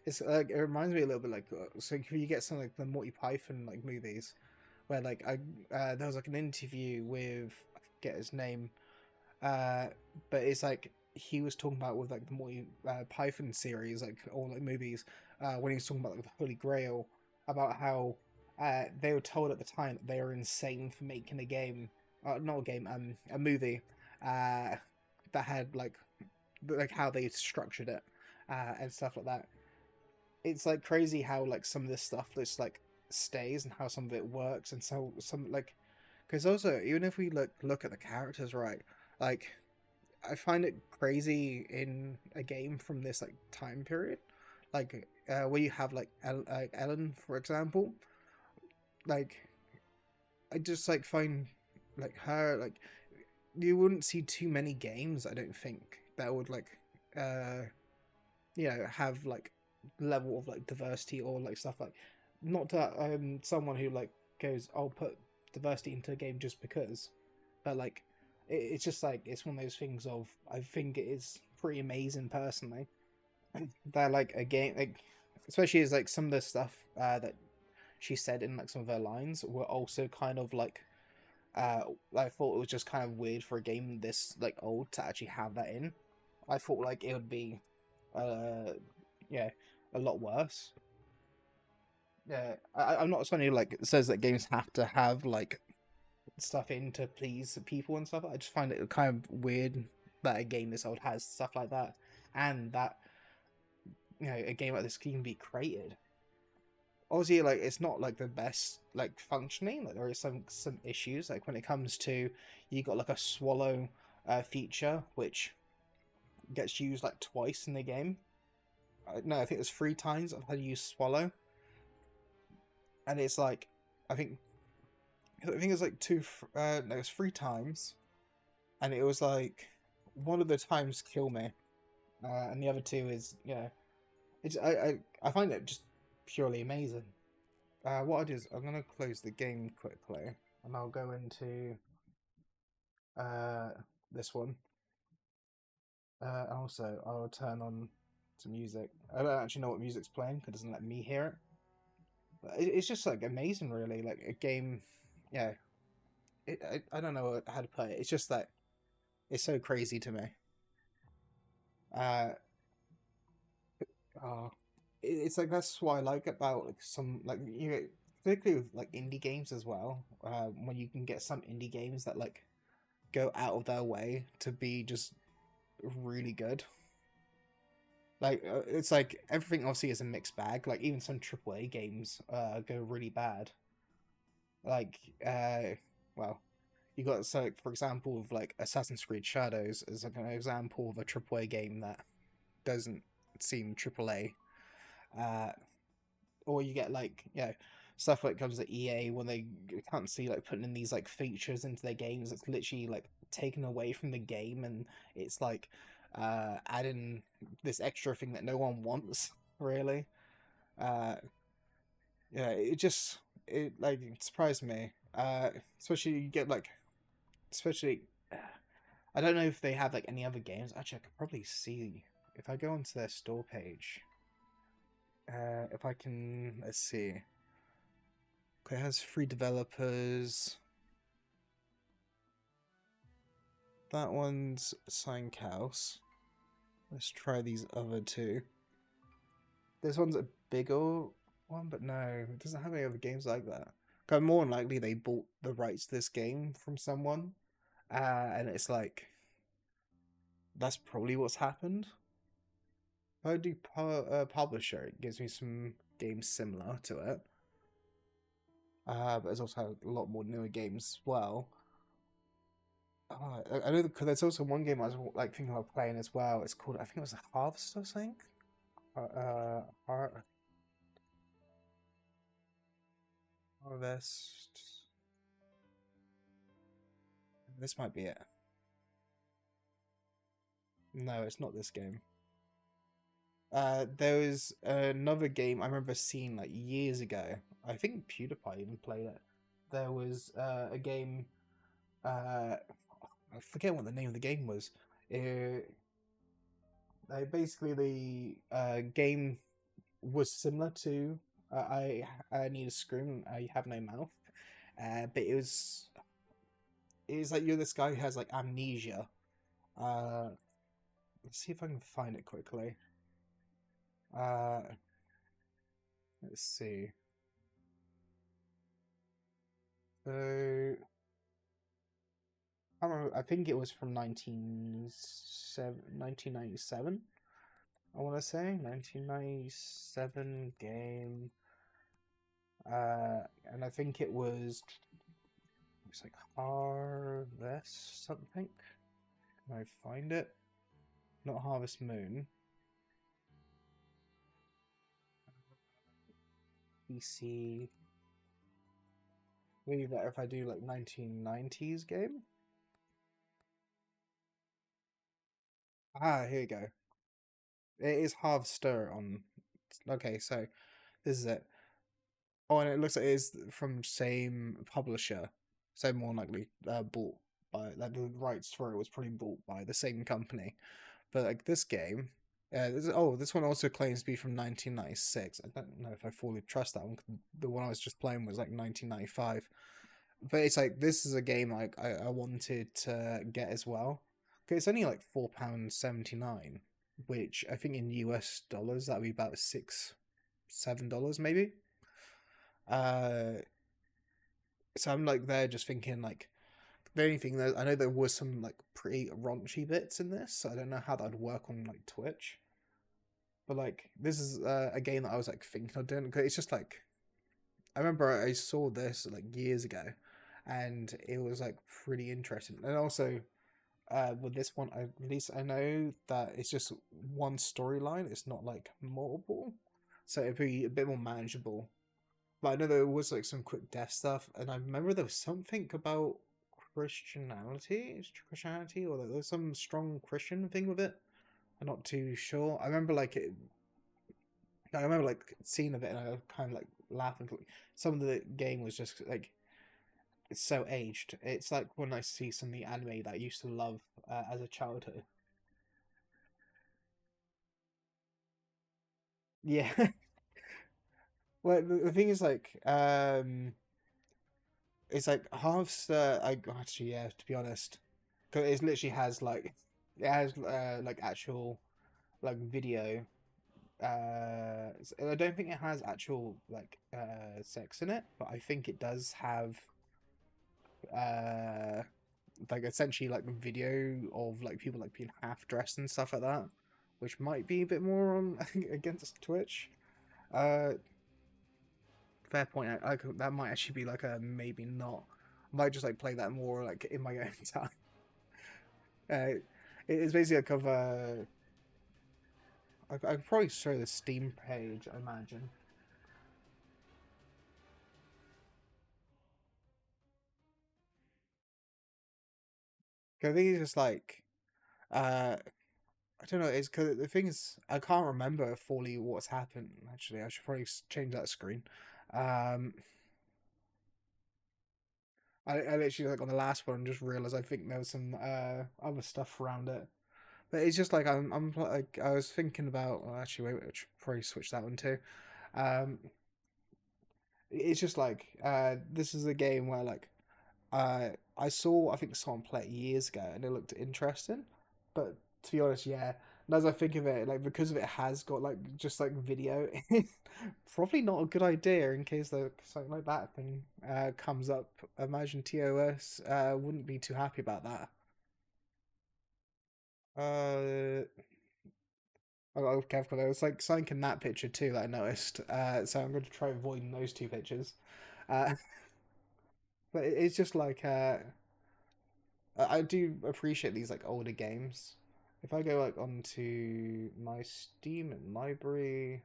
It's like it reminds me a little bit like so if you get something like the Monty Python like movies, where like there was like an interview with, I forget his name, but it's like he was talking about with like the Monty Python series, like all like movies, when he was talking about like the Holy Grail, about how they were told at the time that they were insane for making a game, not a game, a movie, that had like how they structured it, and stuff like that. It's like crazy how like some of this stuff just like stays and how some of it works, and so some like Because also, even if we look at the characters, right? Like, I find it crazy in a game from this like time period, like where you have like Ellen, for example. Like, I just like find like her like you wouldn't see too many games, I don't think, that would like uh have like level of like diversity or like stuff like, not that someone who like goes, I'll put diversity into a game just because, but like it's just like it's one of those things of, I think it is pretty amazing personally that like a game like, especially as like some of the stuff that she said in like some of her lines were also kind of like I thought it was just kind of weird for a game this like old to actually have that in. I thought like it would be yeah, a lot worse. Yeah, I'm not someone who like says that games have to have like stuff in to please people and stuff. I just find it kind of weird that a game this old has stuff like that, and that a game like this can be created. Obviously, like it's not like the best like functioning. Like there is some issues. Like when it comes to, you got like a swallow feature which gets used like twice in the game. No, I think there's 3 times I've had to use swallow, and it's like I think it's like no, it's 3 times, and it was like one of the times kill me, and the other 2 is it's I find it just purely amazing. What I do is I'm gonna close the game quickly, and I'll go into this one. Also, I'll turn on some music. I don't actually know what music's playing because it doesn't let me hear it. But it's just like amazing, really. Like a game, yeah. I don't know how to play it. It's just that it's so crazy to me. Oh, it's like that's what I like about like some like particularly with like indie games as well. When you can get some indie games that like go out of their way to be just really good. Like it's like everything obviously is a mixed bag. Like even some AAA games go really bad. Like well, you got so like, for example of like Assassin's Creed Shadows is like an example of a AAA game that doesn't seem AAA. Or you get like stuff like comes at EA when they can't see like putting in these like features into their games. It's literally like taken away from the game, and it's like adding this extra thing that no one wants really. It like it surprised me. Especially you get like, especially I don't know if they have like any other games. Actually, I could probably see if I go onto their store page. If I can, let's see. Okay, it has 3 developers. That one's Signcast. Let's try these other 2. This one's a bigger one, but no, it doesn't have any other games like that. Because more than likely they bought the rights to this game from someone, and it's like that's probably what's happened. If I do publisher, it gives me some games similar to it. But there's also a lot more newer games as well. I know because there's also one game I was like thinking about playing as well. It's called, I think it was Harvest or something. Harvest. This might be it. No, it's not this game. There was another game I remember seeing like years ago. I think PewDiePie even played it. There was a game. I forget what the name of the game was. Basically, the game was similar to I Need a Scream, I Have No Mouth, but it was like you're this guy who has like amnesia. Let's see if I can find it quickly. Let's see. So I don't know, I think it was from 1997. I want to say 1997 game. And I think it was It's like Harvest something. Can I find it? Not Harvest Moon. PC. Maybe better if I do like 1990s game. Ah, here you go. It is Harvester on. Okay, so this is it. Oh, and it looks like it is from same publisher, so more likely bought by like the rights for it was probably bought by the same company. But like this game, this one also claims to be from 1996. I don't know if I fully trust that one. 'Cause the one I was just playing was like 1995. But it's like this is a game like I wanted to get as well. Okay, it's only like £4.79, which I think in US dollars that would be about $6-7 maybe. So I'm like there just thinking like the only thing that I know there was some like pretty raunchy bits in this, so I don't know how that would work on like Twitch. But like this is a game that I was like thinking of doing. 'Cause it's just like I remember I saw this like years ago, and it was like pretty interesting. And also, with this one, at least I know that it's just one storyline. It's not like multiple, so it'd be a bit more manageable. But I know there was like some quick death stuff, and I remember there was something about Christianity, or there was some strong Christian thing with it. I'm not too sure. I remember like it. I remember like seeing of it, and I was kind of like laughing. Some of the game was just like it's so aged. It's like when I see some of the anime that I used to love as a childhood. Yeah. Well, the thing is like it's like half. I actually yeah. To be honest, because it literally has like it has like actual like video. I don't think it has actual like sex in it, but I think it does have uh like essentially like video of like people like being half dressed and stuff like that, which might be a bit more on against Twitch. Uh, Fair point. That might actually be like a maybe not. I might just like play that more like in my own time. It's basically a cover. I could probably show the Steam page, I imagine. I think it's just like, I don't know. It's because the thing is, I can't remember fully what's happened. Actually, I should probably change that screen. Um, I literally like on the last one just realized I think there was some other stuff around it. But it's just like I'm like I was thinking about. Well, actually, wait, I should probably switch that one too. Um, it's just like this is a game where like I saw I think someone play it years ago and it looked interesting, but to be honest, yeah. And as I think of it, like because of it has got like just like video, it's probably not a good idea in case like something like that thing comes up. Imagine TOS wouldn't be too happy about that. Oh, okay, I've got there was like something in that picture too that I noticed. So I'm going to try avoiding those two pictures. Uh, but it's just like I do appreciate these like older games. If I go like onto my Steam and library,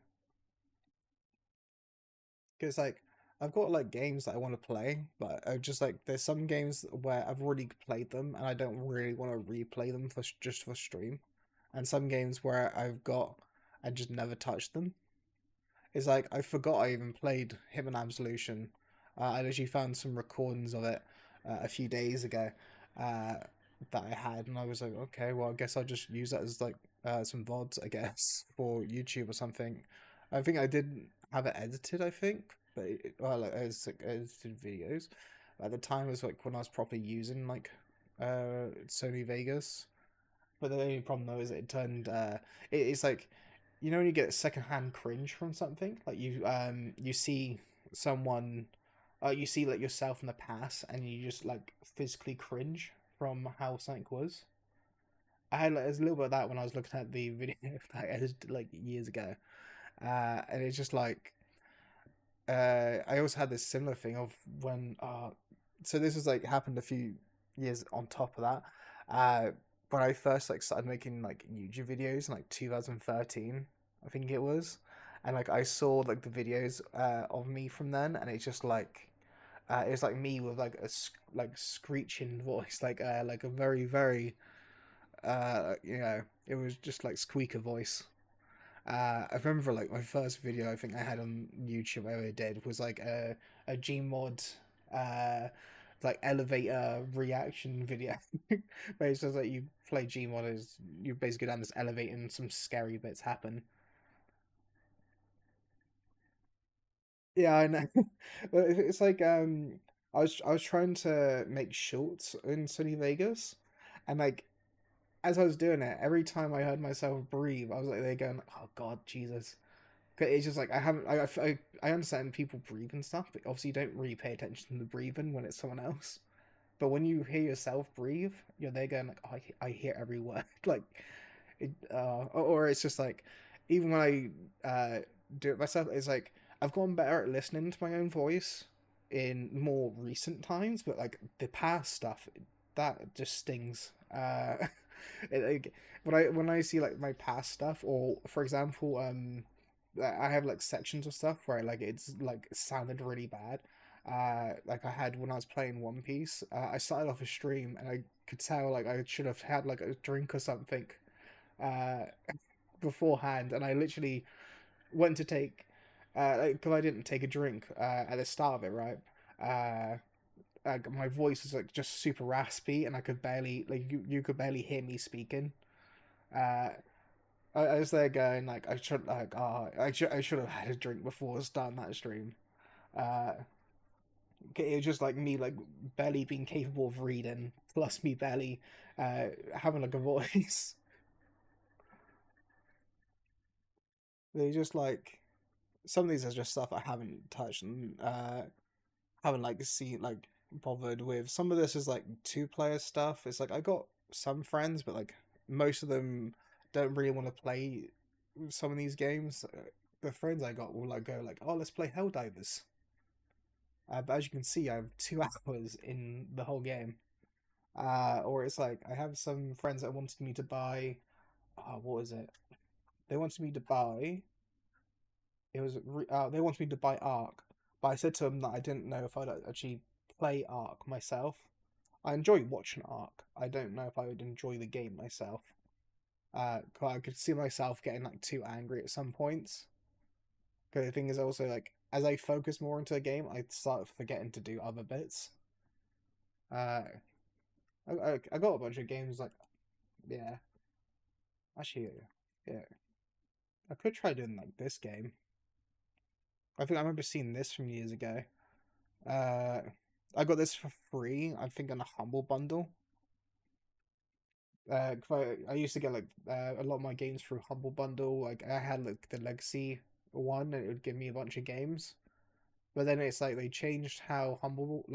because like I've got like games that I want to play, but I just like there's some games where I've already played them and I don't really want to replay them for just for stream, and some games where I've got and just never touched them. It's like I forgot I even played Hitman Absolution. I actually found some recordings of it a few days ago uh, that I had, and I was like, okay, well, I guess I'll just use that as like some VODs, I guess, for YouTube or something. I think I did have it edited, I think, but well, like, as like, edited videos. At the time, it was like when I was properly using like Sony Vegas. But the only problem though is it turned it's like you know when you get secondhand cringe from something like you see someone you see like yourself in the past and you just like physically cringe from how something was. I had like, there's a little bit of that when I was looking at the video that I edited like years ago, and it's just like I also had this similar thing of when so this was like happened a few years on top of that. Uh, when I first like started making like YouTube videos in like 2013, I think it was, and like I saw like the videos of me from then, and it's just like it was like me with like like screeching voice, like a very very it was just like squeaker voice. I remember like my first video I think I had on YouTube I ever did was like a Gmod uh like elevator reaction video. Where it's just like you play Gmod as you basically down this elevator and some scary bits happen. Yeah, I know. But it's like I was trying to make shorts in Sony Vegas, and like as I was doing it, every time I heard myself breathe, I was like, they're going, "Oh God, Jesus!" 'Cause it's just like I haven't. I understand people breathe and stuff, but obviously you don't really pay attention to the breathing when it's someone else. But when you hear yourself breathe, you're there going like, oh, I hear every word. Like, or it's just like, even when I do it myself, it's like I've gotten better at listening to my own voice in more recent times, but like the past stuff, that just stings. Like when I see like my past stuff, or for example, I have like sections of stuff where like it's like sounded really bad. Like I had when I was playing One Piece. I started off a stream and I could tell like I should have had like a drink or something uh, beforehand, and I literally went to take because I didn't take a drink at the start of it, right? Uh, my voice was like just super raspy, and I could barely like you could barely hear me speaking. Uh, I was there going like I should like I should have had a drink before starting that stream. Uh, it was just like me like barely being capable of reading, plus me barely having like a voice. They just like some of these are just stuff I haven't touched and haven't like seen like bothered with. Some of this is like two-player stuff. It's like I got some friends, but like most of them don't really want to play some of these games. The friends I got will like go like, "Oh, let's play Helldivers." But as you can see, I have 2 hours in the whole game. Or it's like I have some friends that wanted me to buy. What was it? They wanted me to buy. They wanted me to buy Ark, but I said to them that I didn't know if I'd actually play Ark myself. I enjoy watching Ark. I don't know if I would enjoy the game myself. 'Cause I could see myself getting like too angry at some points. But the thing is also like as I focus more into the game, I start forgetting to do other bits. Uh, I got a bunch of games like yeah. Actually, yeah. I could try doing like this game. I think I remember seeing this from years ago. Uh, I got this for free. I think on a Humble Bundle. 'Cause I used to get like a lot of my games through Humble Bundle. Like I had like the Legacy one, and it would give me a bunch of games. But then it's like they changed how Humble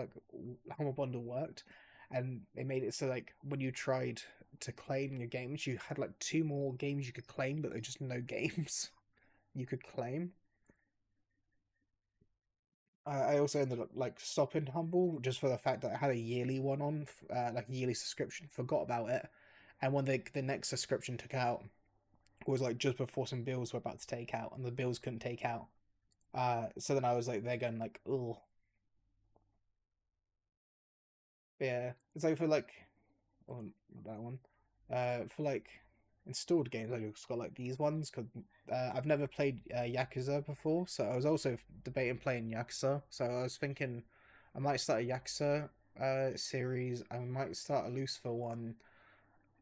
Bundle worked, and they made it so like when you tried to claim your games, you had like 2 more games you could claim, but they're just no games you could claim. I also ended up like stopping Humble just for the fact that I had a yearly one on, like a yearly subscription. Forgot about it, and when the next subscription took out was like just before some bills were about to take out, and the bills couldn't take out. So then I was like, they're going like, oh yeah, it's like for like, oh not that one, for like installed games, I just got like these ones because I've never played Yakuza before, so I was also debating playing Yakuza. So I was thinking I might start a Yakuza series. I might start a Lucifer one.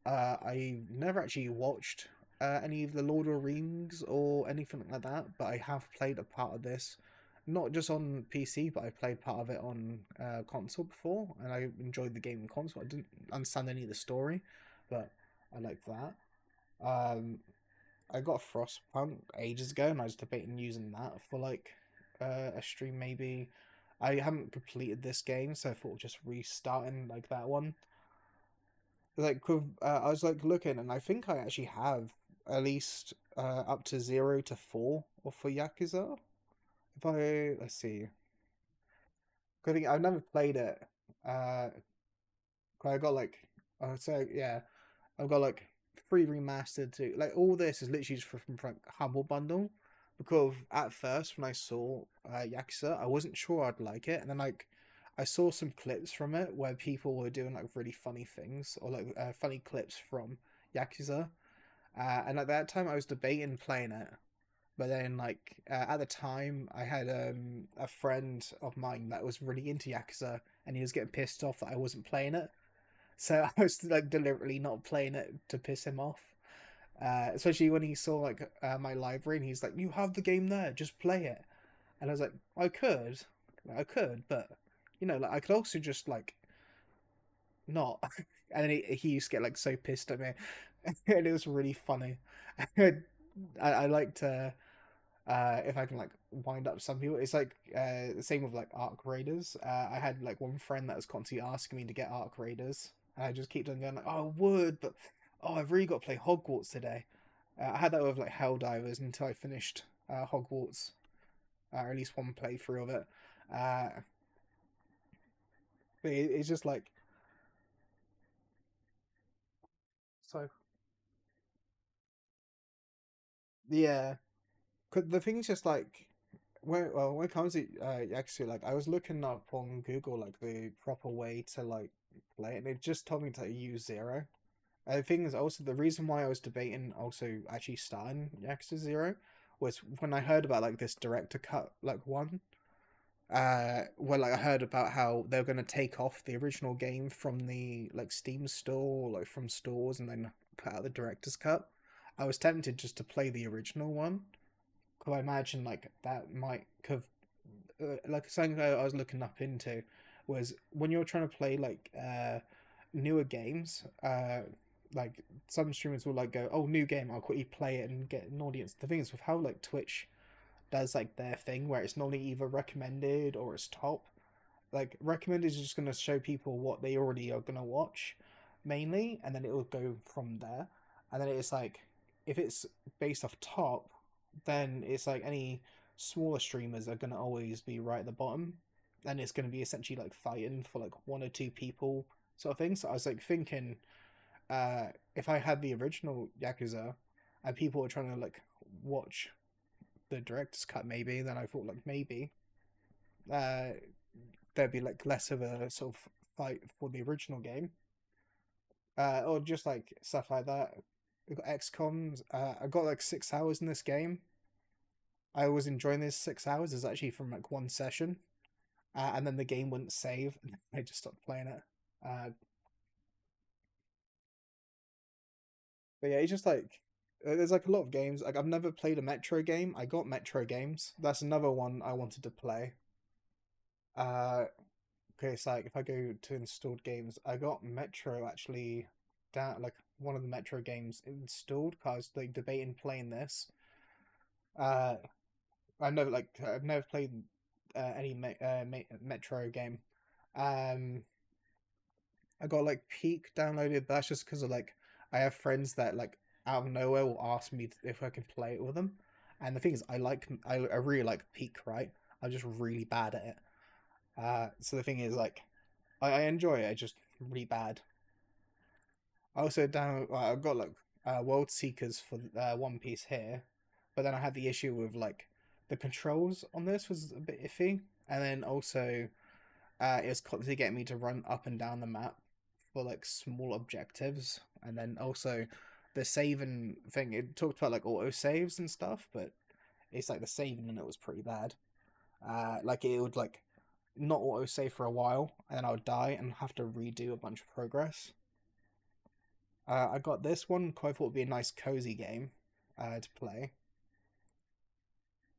I never actually watched any of the Lord of the Rings or anything like that, but I have played a part of this, not just on PC, but I played part of it on console before, and I enjoyed the game on console. I didn't understand any of the story, but I liked that. Um, I got Frostpunk ages ago, and I was debating using that for like a stream maybe. I haven't completed this game, so I thought just restarting like that one. Like I was like looking, and I think I actually have at least up to 0 to 4 or for Yakuza. If I let's see, I think I've never played it. I got like, so yeah, I've got like 3 remastered to like all this is literally just from Humble Bundle, because at first when I saw Yakuza, I wasn't sure I'd like it, and then like I saw some clips from it where people were doing like really funny things or like funny clips from Yakuza, and at that time I was debating playing it, but then like at the time I had a friend of mine that was really into Yakuza, and he was getting pissed off that I wasn't playing it. So I was like deliberately not playing it to piss him off. Especially when he saw like my library and he's like, "You have the game there, just play it." And I was like, I could, but you know, like I could also just like not." And then he used to get like so pissed at me, and it was really funny. I like to if I can like wind up some people. It's like the same with like Arc Raiders. I had like one friend that was constantly asking me to get Arc Raiders, and I just keep on going like, "Oh, I would, but oh, I've really got to play Hogwarts today." I had that with like Helldivers until I finished Hogwarts, or at least one playthrough of it. But it's just like so. Yeah, 'cause the thing is just like when it comes to actually like I was looking up on Google like the proper way to like play it, and it just told me to use Zero. The thing is also the reason why I was debating also actually starting Yakuza Zero was when I heard about like this director cut like one, where like I heard about how they're gonna take off the original game from the like Steam store, like from stores, and then put out the director's cut. I was tempted just to play the original one, because I imagine like that might have like something I was looking up into was when you're trying to play like newer games, like some streamers will like go, "Oh, new game, I'll quickly play it and get an audience." The thing is with how like Twitch does like their thing where it's normally either recommended or it's top. Like recommended is just gonna show people what they already are gonna watch mainly, and then it will go from there. And then it's like if it's based off top, then it's like any smaller streamers are gonna always be right at the bottom, and it's gonna be essentially like fighting for like 1 or 2 people sort of thing. So I was like thinking, if I had the original Yakuza and people were trying to like watch the director's cut, maybe then I thought like maybe uh there'd be like less of a sort of fight for the original game, or just like stuff like that. We got XCOMs. I got like 6 hours in this game. I was enjoying this 6 hours. It's actually from like one session, and then the game wouldn't save, and I just stopped playing it. But yeah, it's just like there's like a lot of games. Like I've never played a Metro game. I got Metro games. That's another one I wanted to play. Uh, okay, it's like if I go to installed games, I got Metro actually down like one of the Metro games installed because I was like debating playing this. Uh, I've never played any Metro game. Um, I got like Peak downloaded, but that's just because of like I have friends that like out of nowhere will ask me if I can play it with them. And the thing is, I really like Peak, right? I'm just really bad at it. So the thing is, like, I enjoy it. It's just really bad. I also I've got like World Seekers for One Piece here, but then I had the issue with like the controls on this was a bit iffy, and then also it was constantly getting me to run up and down the map for like small objectives, and then also the saving thing. It talked about like auto saves and stuff, but it's like the saving and it was pretty bad. Like it would like not auto save for a while, and then I would die and have to redo a bunch of progress. I got this one. I thought would be a nice cozy game to play.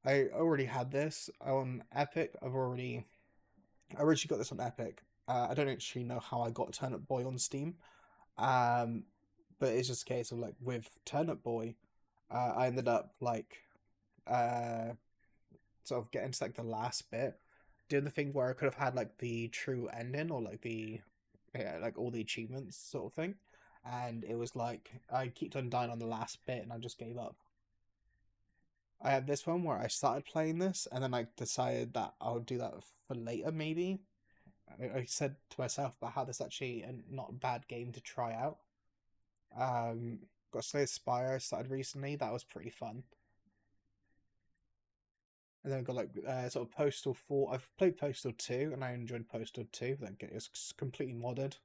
I already had this on Epic. I originally got this on Epic. I don't actually know how I got Turnip Boy on Steam. Um, but it's just a case of like with Turnip Boy, I ended up like uh sort of getting to like the last bit, doing the thing where I could have had like the true ending or like the yeah, like all the achievements sort of thing. And it was like I kept on dying on the last bit and I just gave up. I had this one where I started playing this and then I decided that I would do that for later maybe. I said to myself about how this is actually a not a bad game to try out. Got Slay the Spire I started recently. That was pretty fun. And then I got like sort of Postal 4. I've played Postal 2 and I enjoyed Postal 2. Like it's completely modded.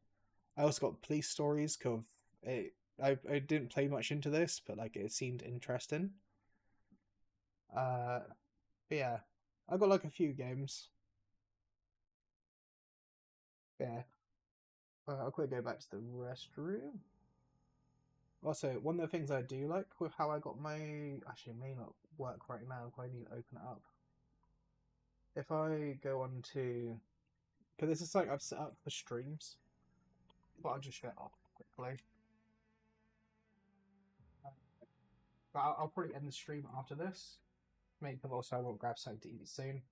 I also got Police Stories because I didn't play much into this, but like it seemed interesting. But yeah, I got like a few games. Yeah. I'll quickly go back to the restroom. Also, one of the things I do like with how I got my... Actually, it may not work right now, but I need to open it up. If I go on to... Because this is like I've set up for streams. But I'll just shut it off quickly. But I'll probably end the stream after this. Maybe also I won't grab something to eat soon.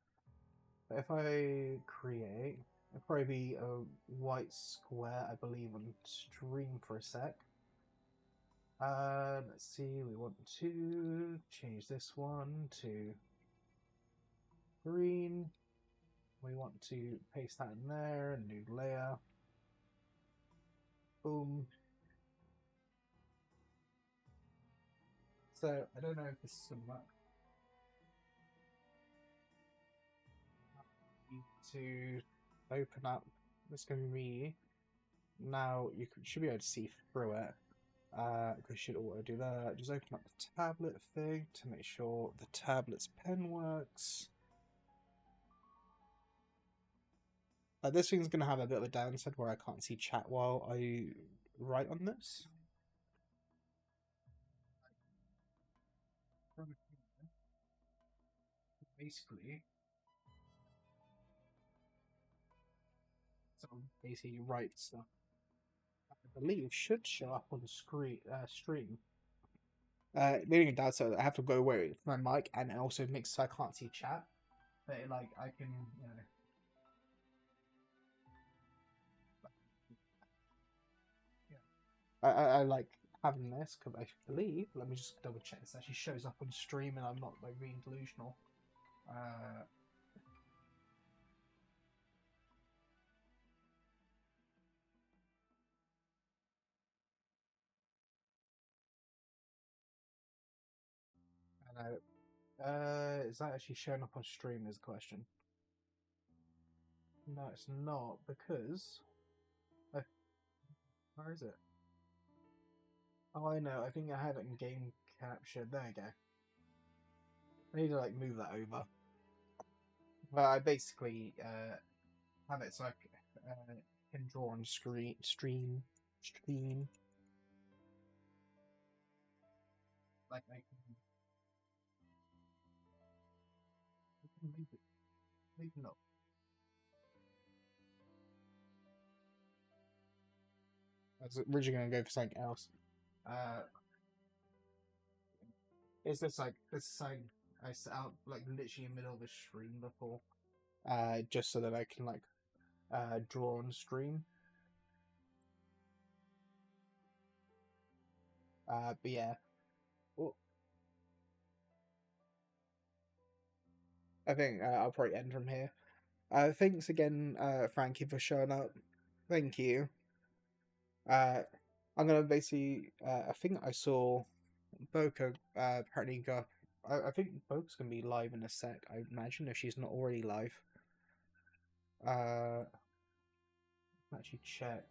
But if I create... It'll probably be a white square, I believe, on stream for a sec. Let's see, we want to change this one to green. We want to paste that in there, new layer. Boom. So, I don't know if this is going to work. To open up, this is going to be now you should be able to see through it. Because you should auto do that. Just open up the tablet thing to make sure the tablet's pen works. This thing's going to have a bit of a downside where I can't see chat while I write on this. Basically, so basically write stuff. I believe should show up on the screen stream. Meaning doubt, so I have to go away with my mic and also mix so I can't see chat. But like I can, you know. I like having this because I believe. Let me just double check this actually shows up on stream and I'm not like being delusional. Is that actually showing up on stream is the question. No, it's not because... where is it? Oh, I know. I think I have it in game capture. There you go. I need to like move that over. But I basically have it so I can draw on stream. Like I can leave it. Leave it up. I was originally going to go for something else. Is this like I set out like literally in the middle of the stream before, just so that I can like draw on stream. But yeah. Oh. I think I'll probably end from here. Thanks again, Frankie, for showing up. Thank you. I'm gonna basically. I think I saw Boca apparently go. I think Boca's gonna be live in a sec. I imagine if she's not already live. Actually check.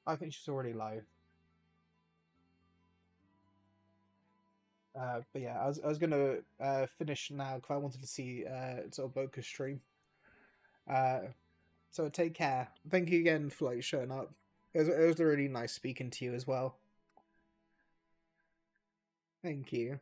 I think she's already live. But yeah, I was gonna finish now because I wanted to see sort of Boca's stream. So take care. Thank you again for like showing up. It was really nice speaking to you as well. Thank you.